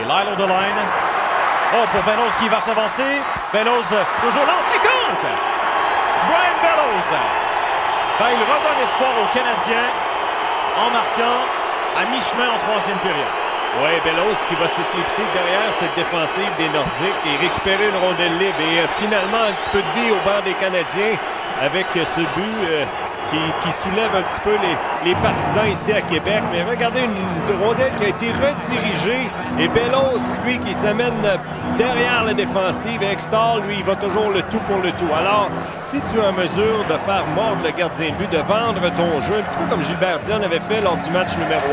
Et Lyle O'Deline. Oh, pour Bellows qui va s'avancer. Bellows toujours lance qui compte. Brian Bellows. Ben, il redonne espoir aux Canadiens en marquant à mi-chemin en troisième période. Oui, Bellows qui va s'éclipser derrière cette défensive des Nordiques et récupérer une rondelle libre. Et finalement, un petit peu de vie au banc des Canadiens avec ce but qui soulève un petit peu les partisans ici à Québec. Mais regardez, une rondelle qui a été redirigée. Et Bellows, lui, qui s'amène derrière la défensive. Et Extall, lui, il va toujours le tout pour le tout. Alors, si tu es en mesure de faire mordre le gardien de but, de vendre ton jeu, un petit peu comme Gilbert Dion avait fait lors du match numéro 1,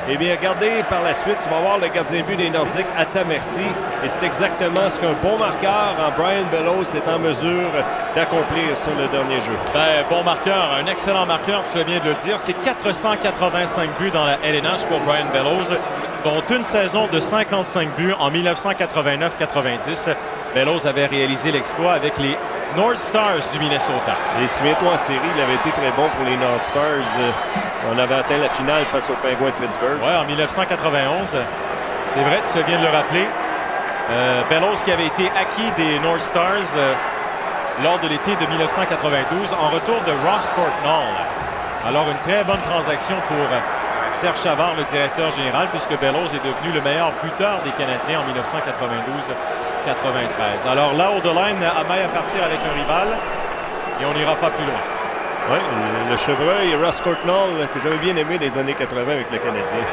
eh bien, regardez, par la suite, tu vas voir le gardien de but des Nordiques à ta merci. Et c'est exactement ce qu'un bon marqueur en Brian Bellows est en mesure d'accomplir sur le dernier jeu. Ben, bon marqueur, un excellent marqueur, tu fais bien de le dire. C'est 485 buts dans la LNH pour Brian Bellows, dont une saison de 55 buts en 1989-90. Bellows avait réalisé l'exploit avec les North Stars du Minnesota. Et souviens-toi, en série, il avait été très bon pour les North Stars. On avait atteint la finale face aux Penguins de Pittsburgh. Oui, en 1991. C'est vrai, tu fais bien de le rappeler. Bellows qui avait été acquis des North Stars lors de l'été de 1992 en retour de Ross Courtnall. Alors, une très bonne transaction pour Serge Chavard, le directeur général, puisque Bellows est devenu le meilleur buteur des Canadiens en 1992-93. Alors là, O'Deline a maille à partir avec un rival et on n'ira pas plus loin. Oui, le chevreuil Ross Courtnall, que j'avais bien aimé des années 80 avec le Canadien.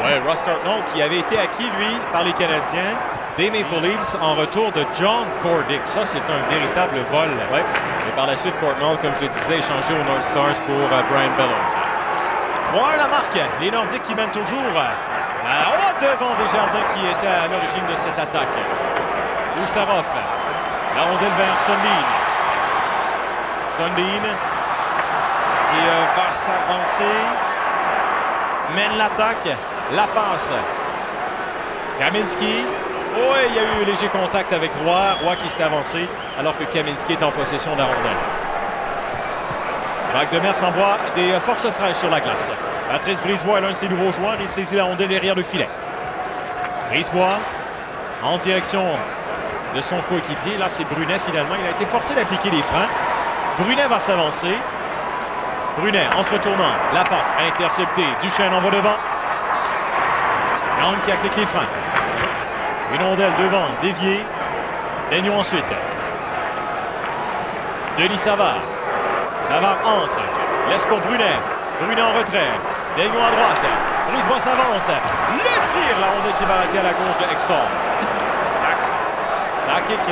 Oui, Ross Courtnall qui avait été acquis, lui, par les Canadiens des Maple Leafs en retour de John Cordick. Ça, c'est un véritable vol. Ouais. Et par la suite, Courtnall, comme je le disais, échangé aux North Stars pour Brian Bellows. 3-1 la marque. Les Nordiques qui mènent toujours devant Desjardins qui était à l'origine de cette attaque. Usarov. La rondelle vers Sundin. Sundin qui va s'avancer. Mène l'attaque. La passe. Kaminski. Oui, il y a eu un léger contact avec Roy. Roy qui s'est avancé alors que Kaminski est en possession de la rondelle. Jacques Demers envoie des forces fraîches sur la glace. Patrice Brisebois est l'un de ses nouveaux joueurs. Il saisit la rondelle derrière le filet. Brisebois en direction de son coéquipier. Là, c'est Brunet finalement. Il a été forcé d'appliquer les freins. Brunet va s'avancer. Brunet en se retournant. La passe interceptée. Duchesne envoie devant. Young qui applique les freins. Une rondelle devant, déviée. Daigneault ensuite. Denis Savard. Savard entre. Laisse pour Brunet. Brunet en retrait. Daigneault à droite. Brisebois s'avance. Le tir. La rondelle qui va arrêter à la gauche de Extall. Sakic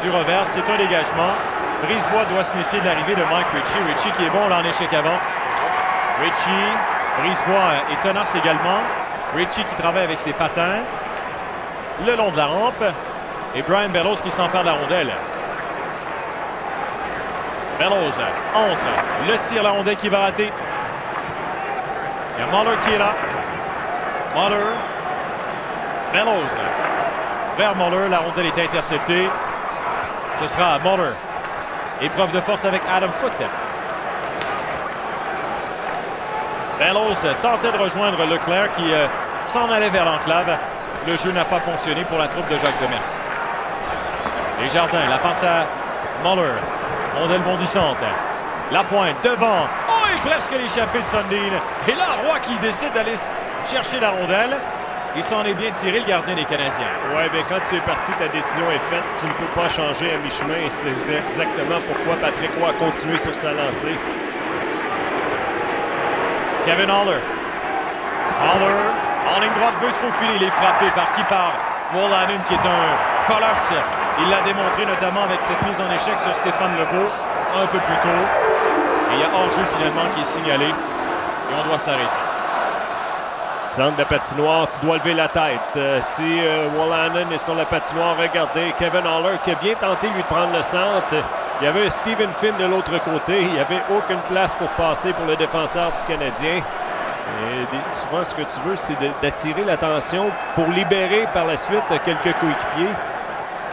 du revers. C'est un dégagement. Brisebois doit se méfier de l'arrivée de Mike Ritchie. Ritchie qui est bon là en échec avant. Ritchie Brisebois est tenace également. Ritchie qui travaille avec ses patins le long de la rampe. Et Brian Bellows qui s'empare de la rondelle. Bellows entre. Le tir, la rondelle qui va rater. Il y a Muller qui est là. Muller. Bellows. Vers Muller. La rondelle est interceptée. Ce sera Muller. Épreuve de force avec Adam Foote. Bellows tentait de rejoindre Leclerc qui s'en allait vers l'enclave. Le jeu n'a pas fonctionné pour la troupe de Jacques Demers. Desjardins, la passe à Muller. Rondelle bondissante. La pointe devant. Oh, et presque l'échappée de Sundin. Et là, Roy qui décide d'aller chercher la rondelle. Il s'en est bien tiré, le gardien des Canadiens. Oui, bien quand tu es parti, ta décision est faite. Tu ne peux pas changer à mi-chemin. C'est exactement pourquoi Patrick Roy a continué sur sa lancée. Kevin Haller. Haller, en ligne droite, veut se faufiler. Il est frappé par qui? Par Wolanin, qui est un colosse. Il l'a démontré notamment avec cette mise en échec sur Stéphane Lebeau un peu plus tôt. Et il y a hors-jeu finalement qui est signalé. Et on doit s'arrêter. Centre de la patinoire, tu dois lever la tête. Si Wolanin est sur la patinoire, regardez Kevin Haller qui a bien tenté lui de prendre le centre. Il y avait Stephen Finn de l'autre côté. Il n'y avait aucune place pour passer pour le défenseur du Canadien. Et souvent, ce que tu veux, c'est d'attirer l'attention pour libérer par la suite quelques coéquipiers.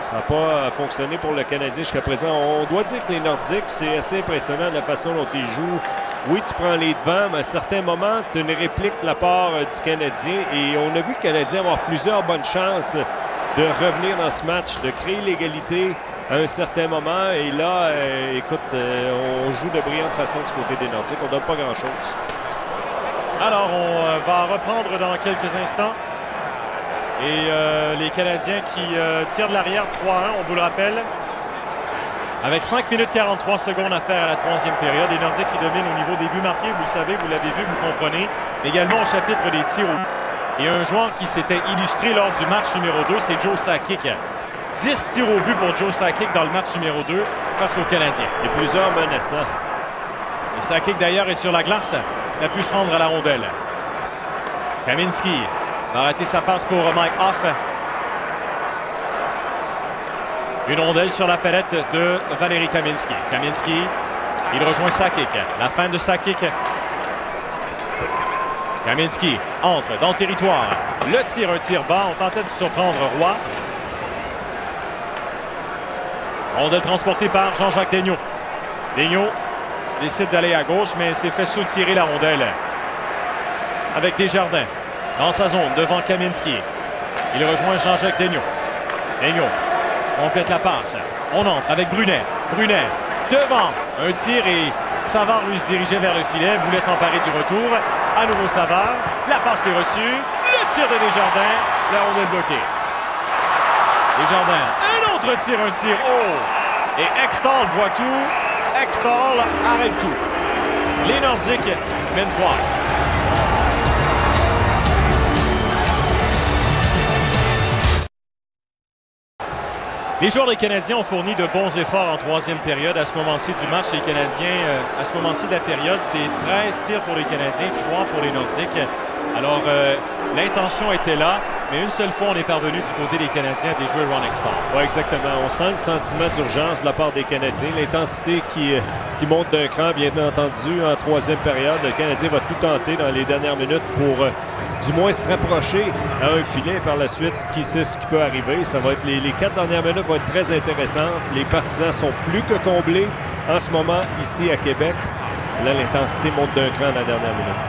Ça n'a pas fonctionné pour le Canadien jusqu'à présent. On doit dire que les Nordiques, c'est assez impressionnant de la façon dont ils jouent. Oui, tu prends les devants, mais à certains moments, tu as une réplique de la part du Canadien. Et on a vu le Canadien avoir plusieurs bonnes chances de revenir dans ce match, de créer l'égalité à un certain moment. Et là, écoute, on joue de brillante façon du côté des Nordiques. On ne donne pas grand-chose. Alors, on va reprendre dans quelques instants. Et les Canadiens qui tirent de l'arrière 3-1, on vous le rappelle. Avec 5 minutes 43 secondes à faire à la troisième période. Les Nordiques qui dominent au niveau des buts marqués. Vous le savez, vous l'avez vu, vous comprenez. Également au chapitre des tirs au but. Et un joueur qui s'était illustré lors du match numéro 2, c'est Joe Sakic. 10 tirs au but pour Joe Sakic dans le match numéro 2 face aux Canadiens. Et plusieurs menaçants. Et Sakic d'ailleurs est sur la glace. Il a pu se rendre à la rondelle. Kaminski va rater sa passe pour Mike Hoff. Une rondelle sur la palette de Valérie Kaminski. Kaminski, il rejoint Sakic. La fin de Sakic. Kaminski entre dans le territoire. Le tir, un tir bas. On tentait de surprendre Roy. Rondelle transportée par Jean-Jacques Daigneault. Daigneault décide d'aller à gauche, mais s'est fait soutirer la rondelle. Avec Desjardins dans sa zone devant Kaminski. Il rejoint Jean-Jacques Daigneault. Daigneault complète la passe. On entre avec Brunet. Brunet devant. Un tir et Savard lui se dirigeait vers le filet. Voulait s'emparer du retour. À nouveau Savard. La passe est reçue. Le tir de Desjardins. La rondelle bloquée. Desjardins. Un autre tir. Un tir haut. Et Ekstall voit tout. Ekstall arrête tout. Les Nordiques mènent 3. Les joueurs des Canadiens ont fourni de bons efforts en troisième période. À ce moment-ci du match, les Canadiens, à ce moment-ci de la période, c'est 13 tirs pour les Canadiens, 3 pour les Nordiques. Alors, l'intention était là, mais une seule fois, on est parvenu du côté des Canadiens à déjouer Ron Ekstall. Oui, exactement. On sent le sentiment d'urgence de la part des Canadiens. L'intensité qui monte d'un cran, bien entendu, en troisième période. Le Canadien va tout tenter dans les dernières minutes pour du moins se rapprocher à un filet par la suite. Qui sait ce qui peut arriver. Ça va être les 4 dernières minutes vont être très intéressantes. Les partisans sont plus que comblés en ce moment ici à Québec. Là, l'intensité monte d'un cran dans la dernière minute.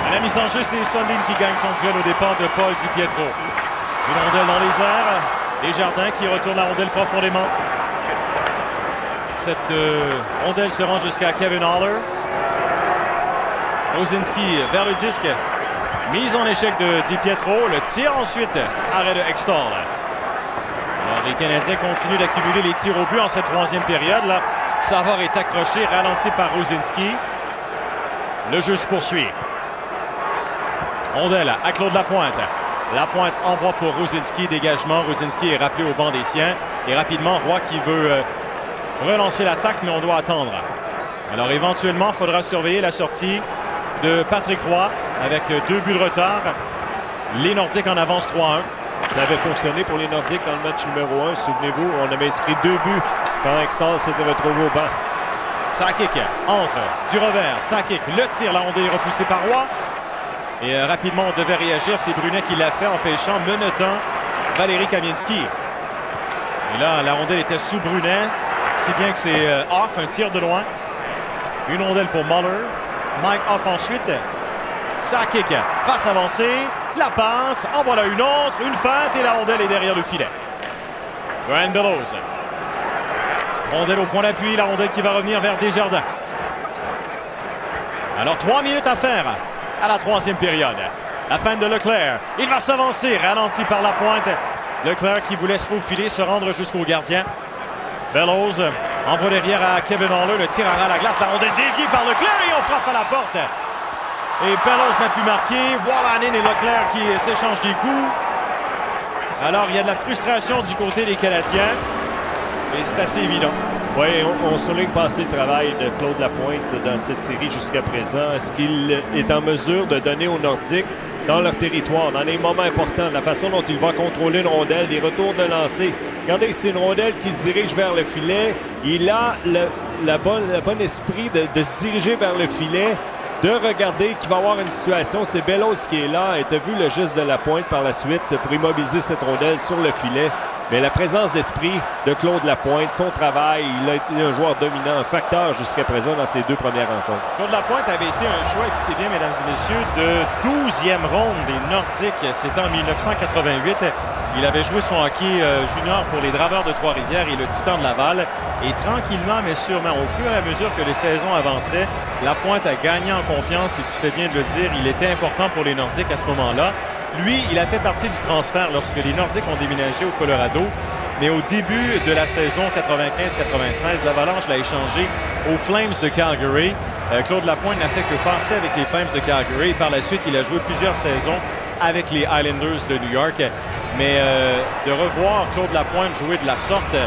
À la mise en jeu, c'est Sundin qui gagne son duel aux dépens de Paul Di Pietro. Une rondelle dans les airs. Desjardins qui retourne la rondelle profondément. Cette rondelle se rend jusqu'à Kevin Haller. Rosinski vers le disque. Mise en échec de Di Pietro. Le tir ensuite. Arrêt de Ekstall. Alors, les Canadiens continuent d'accumuler les tirs au but en cette troisième période. Là, Savard est accroché, ralenti par Rosinski. Le jeu se poursuit. Rondelle à Claude Lapointe. Lapointe envoie pour Rosinski. Dégagement. Rosinski est rappelé au banc des siens. Et rapidement, Roy qui veut relancer l'attaque, mais on doit attendre. Alors, éventuellement, il faudra surveiller la sortie de Patrick Roy avec 2 buts de retard. Les Nordiques en avance 3-1. Ça avait fonctionné pour les Nordiques dans le match numéro 1. Souvenez-vous, on avait inscrit 2 buts quand Exor s'était retrouvé au banc. Sakic entre du revers. Sakic, le tir, la rondelle est repoussée par Roy. Et rapidement, on devait réagir. C'est Brunet qui l'a fait, empêchant, menottant Valérie Kamensky. Et là, la rondelle était sous Brunet. Si bien que c'est off, un tir de loin. Une rondelle pour Muller. Mike off ensuite. Sakic va s'avancer. La passe. En voilà une autre. Une feinte et la rondelle est derrière le filet. Brian Bellows. Rondelle au point d'appui. La rondelle qui va revenir vers Desjardins. Alors 3 minutes à faire à la 3e période. La feinte de Leclerc. Il va s'avancer. Ralenti par la pointe. Leclerc qui voulait se faufiler, se rendre jusqu'au gardien. Bellows envoie derrière à Kevin Haller. Le tir à ras à la glace. La rondelle déviée par Leclerc et on frappe à la porte. Et Bellows n'a pu marquer. Wolanin et Leclerc qui s'échangent des coups. Alors, il y a de la frustration du côté des Canadiens. Et c'est assez évident. Oui, on souligne pas assez le travail de Claude Lapointe dans cette série jusqu'à présent. Est-ce qu'il est en mesure de donner aux Nordiques dans leur territoire, dans les moments importants, la façon dont il va contrôler une rondelle, des retours de lancer. Regardez, c'est une rondelle qui se dirige vers le filet. Il a le bon esprit de se diriger vers le filet, de regarder qu'il va y avoir une situation. C'est Bellows qui est là et tu as vu le geste de Lapointe par la suite pour immobiliser cette rondelle sur le filet. Mais la présence d'esprit de Claude Lapointe, son travail, il a été un joueur dominant, un facteur jusqu'à présent dans ses 2 premières rencontres. Claude Lapointe avait été un choix, écoutez bien, mesdames et messieurs, de 12e ronde des Nordiques. C'était en 1988. Il avait joué son hockey junior pour les Draveurs de Trois-Rivières et le Titan de Laval. Et tranquillement, mais sûrement, au fur et à mesure que les saisons avançaient, Lapointe a gagné en confiance, et tu fais bien de le dire, il était important pour les Nordiques à ce moment-là. Lui, il a fait partie du transfert lorsque les Nordiques ont déménagé au Colorado. Mais au début de la saison 95-96, l'Avalanche l'a échangé aux Flames de Calgary. Claude Lapointe n'a fait que passer avec les Flames de Calgary. Par la suite, il a joué plusieurs saisons avec les Islanders de New York. Mais de revoir Claude Lapointe jouer de la sorte,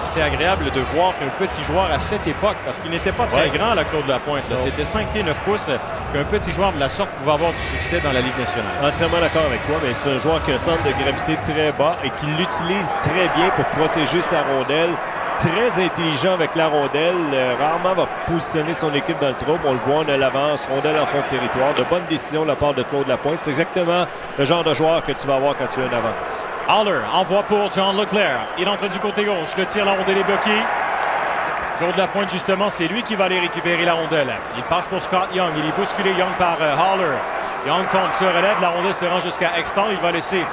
c'est agréable de voir qu'un petit joueur à cette époque, parce qu'il n'était pas très grand, là, Claude Lapointe. C'était 5 pieds 9 pouces, qu'un petit joueur de la sorte pouvait avoir du succès dans la Ligue nationale. Entièrement d'accord avec toi, mais c'est un joueur qui a un centre de gravité très bas et qui l'utilise très bien pour protéger sa rondelle. Très intelligent avec la rondelle, rarement va positionner son équipe dans le trouble. On le voit, on a l'avance, rondelle en fond de territoire. De bonnes décisions de la part de Claude Lapointe. C'est exactement le genre de joueur que tu vas avoir quand tu as une avance. Haller envoie pour John Leclerc. Il entre du côté gauche. Le tir, la rondelle est bloquée. Claude Lapointe, justement, c'est lui qui va aller récupérer la rondelle. Il passe pour Scott Young. Il est bousculé, Young, par Haller. Young tombe, se relève. La rondelle se rend jusqu'à Extall. Il va laisser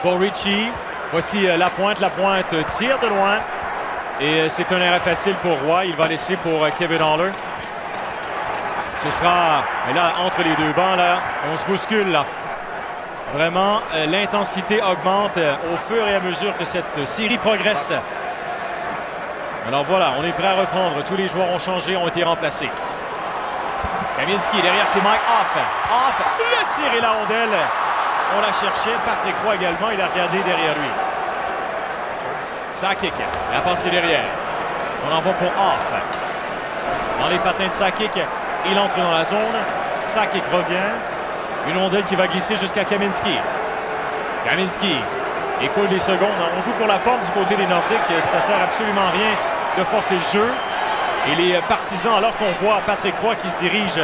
pour Ritchie. Voici Lapointe. Lapointe tire de loin. Et c'est un arrêt facile pour Roy. Il va laisser pour Kevin Haller. Ce sera, et là, entre les deux bancs, là, on se bouscule, là. Vraiment, l'intensité augmente au fur et à mesure que cette série progresse. Alors voilà, on est prêt à reprendre. Tous les joueurs ont changé, ont été remplacés. Kamensky, derrière, c'est Mike Off. Off, le tir et la rondelle. On la cherchait. Patrick Roy également, il a regardé derrière lui. Sakic, la passe derrière. On envoie pour Off. Dans les patins de Sakic, il entre dans la zone. Sakic revient. Une rondelle qui va glisser jusqu'à Kamensky. Kamensky écoule des secondes. On joue pour la forme du côté des Nordiques. Ça sert absolument à rien de forcer le jeu. Et les partisans, alors qu'on voit Patrick Roy qui se dirige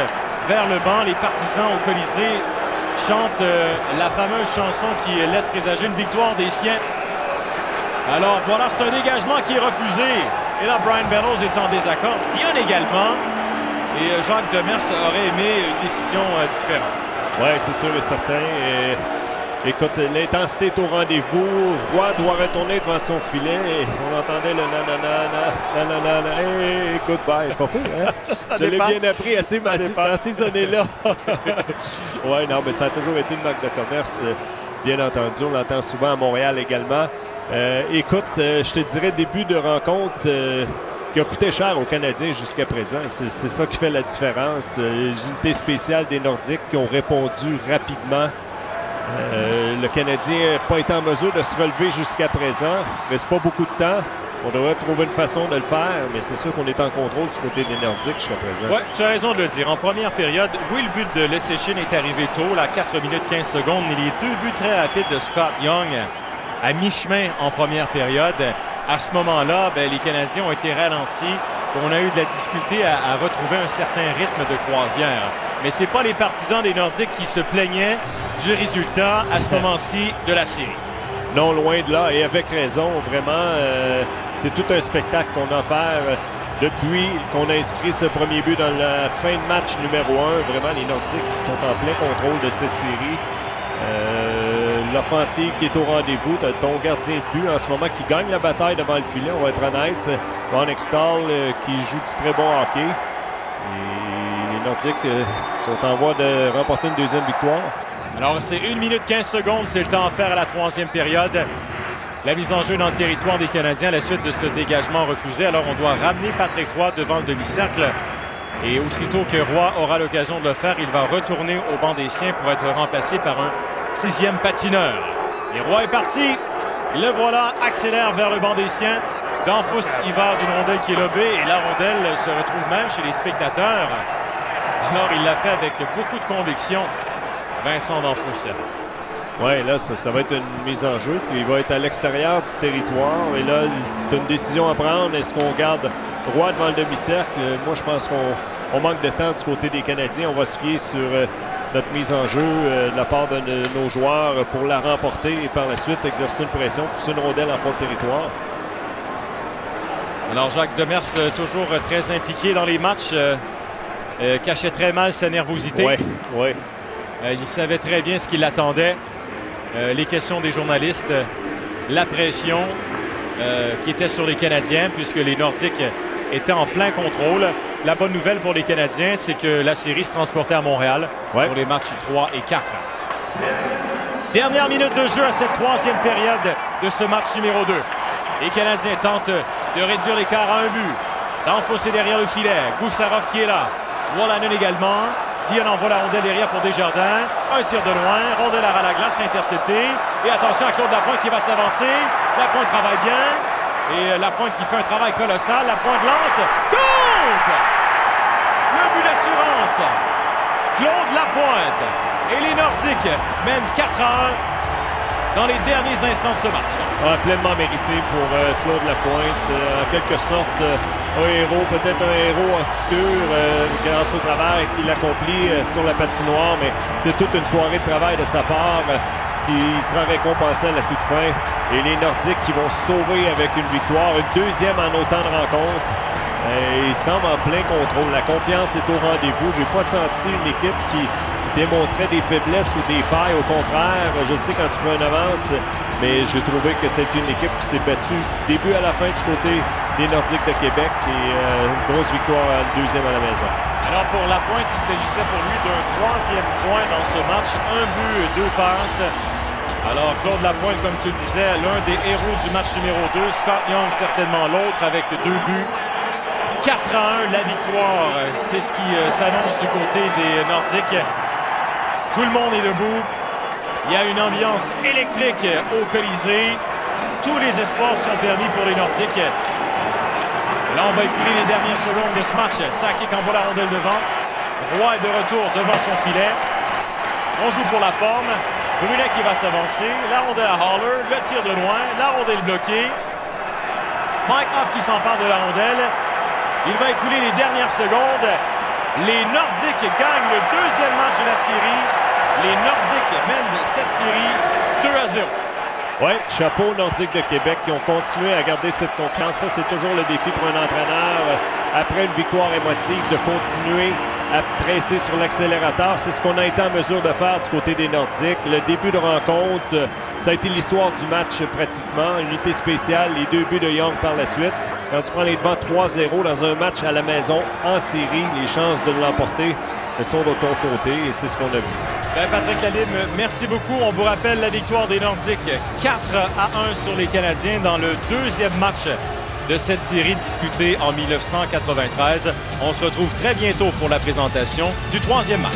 vers le banc, les partisans au Colisée chantent la fameuse chanson qui laisse présager une victoire des siens. Alors voilà, c'est un dégagement qui est refusé. Et là, Brian Bellows est en désaccord. Dionne également. Et Jacques Demers aurait aimé une décision différente. Oui, c'est sûr et certain. Et, écoute, l'intensité est au rendez-vous. Roy doit retourner devant son filet. Et on entendait le nanana, hey, goodbye. Je suis pas fou, hein? Je l'ai bien appris assez dans ces années-là. Oui, non, mais ça a toujours été une marque de commerce. Bien entendu, on l'entend souvent à Montréal également. Écoute, je te dirais début de rencontre qui a coûté cher aux Canadiens jusqu'à présent. C'est ça qui fait la différence. Les unités spéciales des Nordiques qui ont répondu rapidement. Le Canadien n'a pas été en mesure de se relever jusqu'à présent. Il ne reste pas beaucoup de temps. On devrait trouver une façon de le faire, mais c'est sûr qu'on est en contrôle du côté des Nordiques jusqu'à présent. Oui, tu as raison de le dire. En première période, oui, le but de Leschyshyn est arrivé tôt, là, 4 minutes 15 secondes, mais les 2 buts très rapides de Scott Young à mi-chemin en première période. À ce moment-là, les Canadiens ont été ralentis. On a eu de la difficulté à retrouver un certain rythme de croisière. Mais ce n'est pas les partisans des Nordiques qui se plaignaient du résultat à ce moment-ci de la série. Non, loin de là, et avec raison, vraiment, c'est tout un spectacle qu'on a offert depuis qu'on a inscrit ce premier but dans la fin de match numéro 1. Vraiment, les Nordiques qui sont en plein contrôle de cette série. L'offensive qui est au rendez-vous. Ton gardien de but en ce moment qui gagne la bataille devant le filet, on va être honnête. Ron Extall qui joue du très bon hockey. Et les Nordiques sont en voie de remporter une deuxième victoire. Alors, c'est 1 minute 15 secondes. C'est le temps offert à la troisième période. La mise en jeu dans le territoire des Canadiens à la suite de ce dégagement refusé. Alors, on doit ramener Patrick Roy devant le demi-cercle. Et aussitôt que Roy aura l'occasion de le faire, il va retourner au banc des siens pour être remplacé par un 6e patineur. Et Roy est parti. Le voilà, accélère vers le banc des siens. Danfous y va d'une rondelle qui est lobée et la rondelle se retrouve même chez les spectateurs. Alors, il l'a fait avec beaucoup de conviction. Vincent Danfous. Oui, là, ça va être une mise en jeu. Puis il va être à l'extérieur du territoire. Et là, tu as une décision à prendre. Est-ce qu'on garde Roy devant le demi-cercle? Moi, je pense qu'on manque de temps du côté des Canadiens. On va se fier sur notre mise en jeu de la part de nos joueurs pour la remporter et par la suite exercer une pression, pousser une rondelle en fond de territoire. Alors, Jacques Demers, toujours très impliqué dans les matchs, cachait très mal sa nervosité. Oui, oui. Il savait très bien ce qui l'attendait. Les questions des journalistes, la pression qui était sur les Canadiens puisque les Nordiques étaient en plein contrôle. La bonne nouvelle pour les Canadiens, c'est que la série se transportait à Montréal pour les matchs 3 et 4. Dernière minute de jeu à cette troisième période de ce match numéro 2. Les Canadiens tentent de réduire l'écart à un but. Danfous est derrière le filet. Goussarov qui est là. Wolanin également. Dion envoie la rondelle derrière pour Desjardins. Un tir de loin. Rondelle à la glace interceptée. Et attention à Claude Lapointe qui va s'avancer. Lapointe travaille bien. Et Lapointe qui fait un travail colossal. Lapointe lance. Compte! Le but d'assurance. Claude Lapointe. Et les Nordiques mènent 4-1 dans les derniers instants de ce match. Pleinement mérité pour Claude Lapointe. En quelque sorte, un héros, peut-être un héros obscur grâce au travail qu'il accomplit sur la patinoire, mais c'est toute une soirée de travail de sa part. Puis il sera récompensé à la toute fin. Et les Nordiques qui vont se sauver avec une victoire, une deuxième en autant de rencontres. Ils semblent en plein contrôle. La confiance est au rendez-vous. Je n'ai pas senti une équipe qui démontrait des faiblesses ou des failles. Au contraire, je sais quand tu prends une avance, mais j'ai trouvé que c'est une équipe qui s'est battue du début à la fin du côté des Nordiques de Québec. Et une grosse victoire, une deuxième à la maison. Alors pour Lapointe, il s'agissait pour lui d'un 3e point dans ce match. 1 but, 2 passes. Alors Claude Lapointe, comme tu le disais, l'un des héros du match numéro 2. Scott Young certainement l'autre avec 2 buts. 4-1, la victoire. C'est ce qui s'annonce du côté des Nordiques. Tout le monde est debout. Il y a une ambiance électrique au Colisée. Tous les espoirs sont permis pour les Nordiques. Là, on va écouler les dernières secondes de ce match. Sakic envoie la rondelle devant. Roy est de retour devant son filet. On joue pour la forme. Brunet qui va s'avancer. La rondelle à Haller. Le tir de loin. La rondelle bloquée. Mike Hoff qui s'empare de la rondelle. Il va écouler les dernières secondes. Les Nordiques gagnent le 2e match de la série. Les Nordiques mènent cette série 2-0. Oui, chapeau Nordiques de Québec qui ont continué à garder cette confiance. Ça, c'est toujours le défi pour un entraîneur. Après une victoire émotive, de continuer à presser sur l'accélérateur. C'est ce qu'on a été en mesure de faire du côté des Nordiques. Le début de rencontre, ça a été l'histoire du match pratiquement. Unité spéciale, les 2 buts de Young par la suite. Quand tu prends les devants 3-0 dans un match à la maison, en série, les chances de l'emporter sont de ton côté et c'est ce qu'on a vu. Patrick Lalime, merci beaucoup. On vous rappelle la victoire des Nordiques 4-1 sur les Canadiens dans le 2e match de cette série disputée en 1993. On se retrouve très bientôt pour la présentation du 3e match.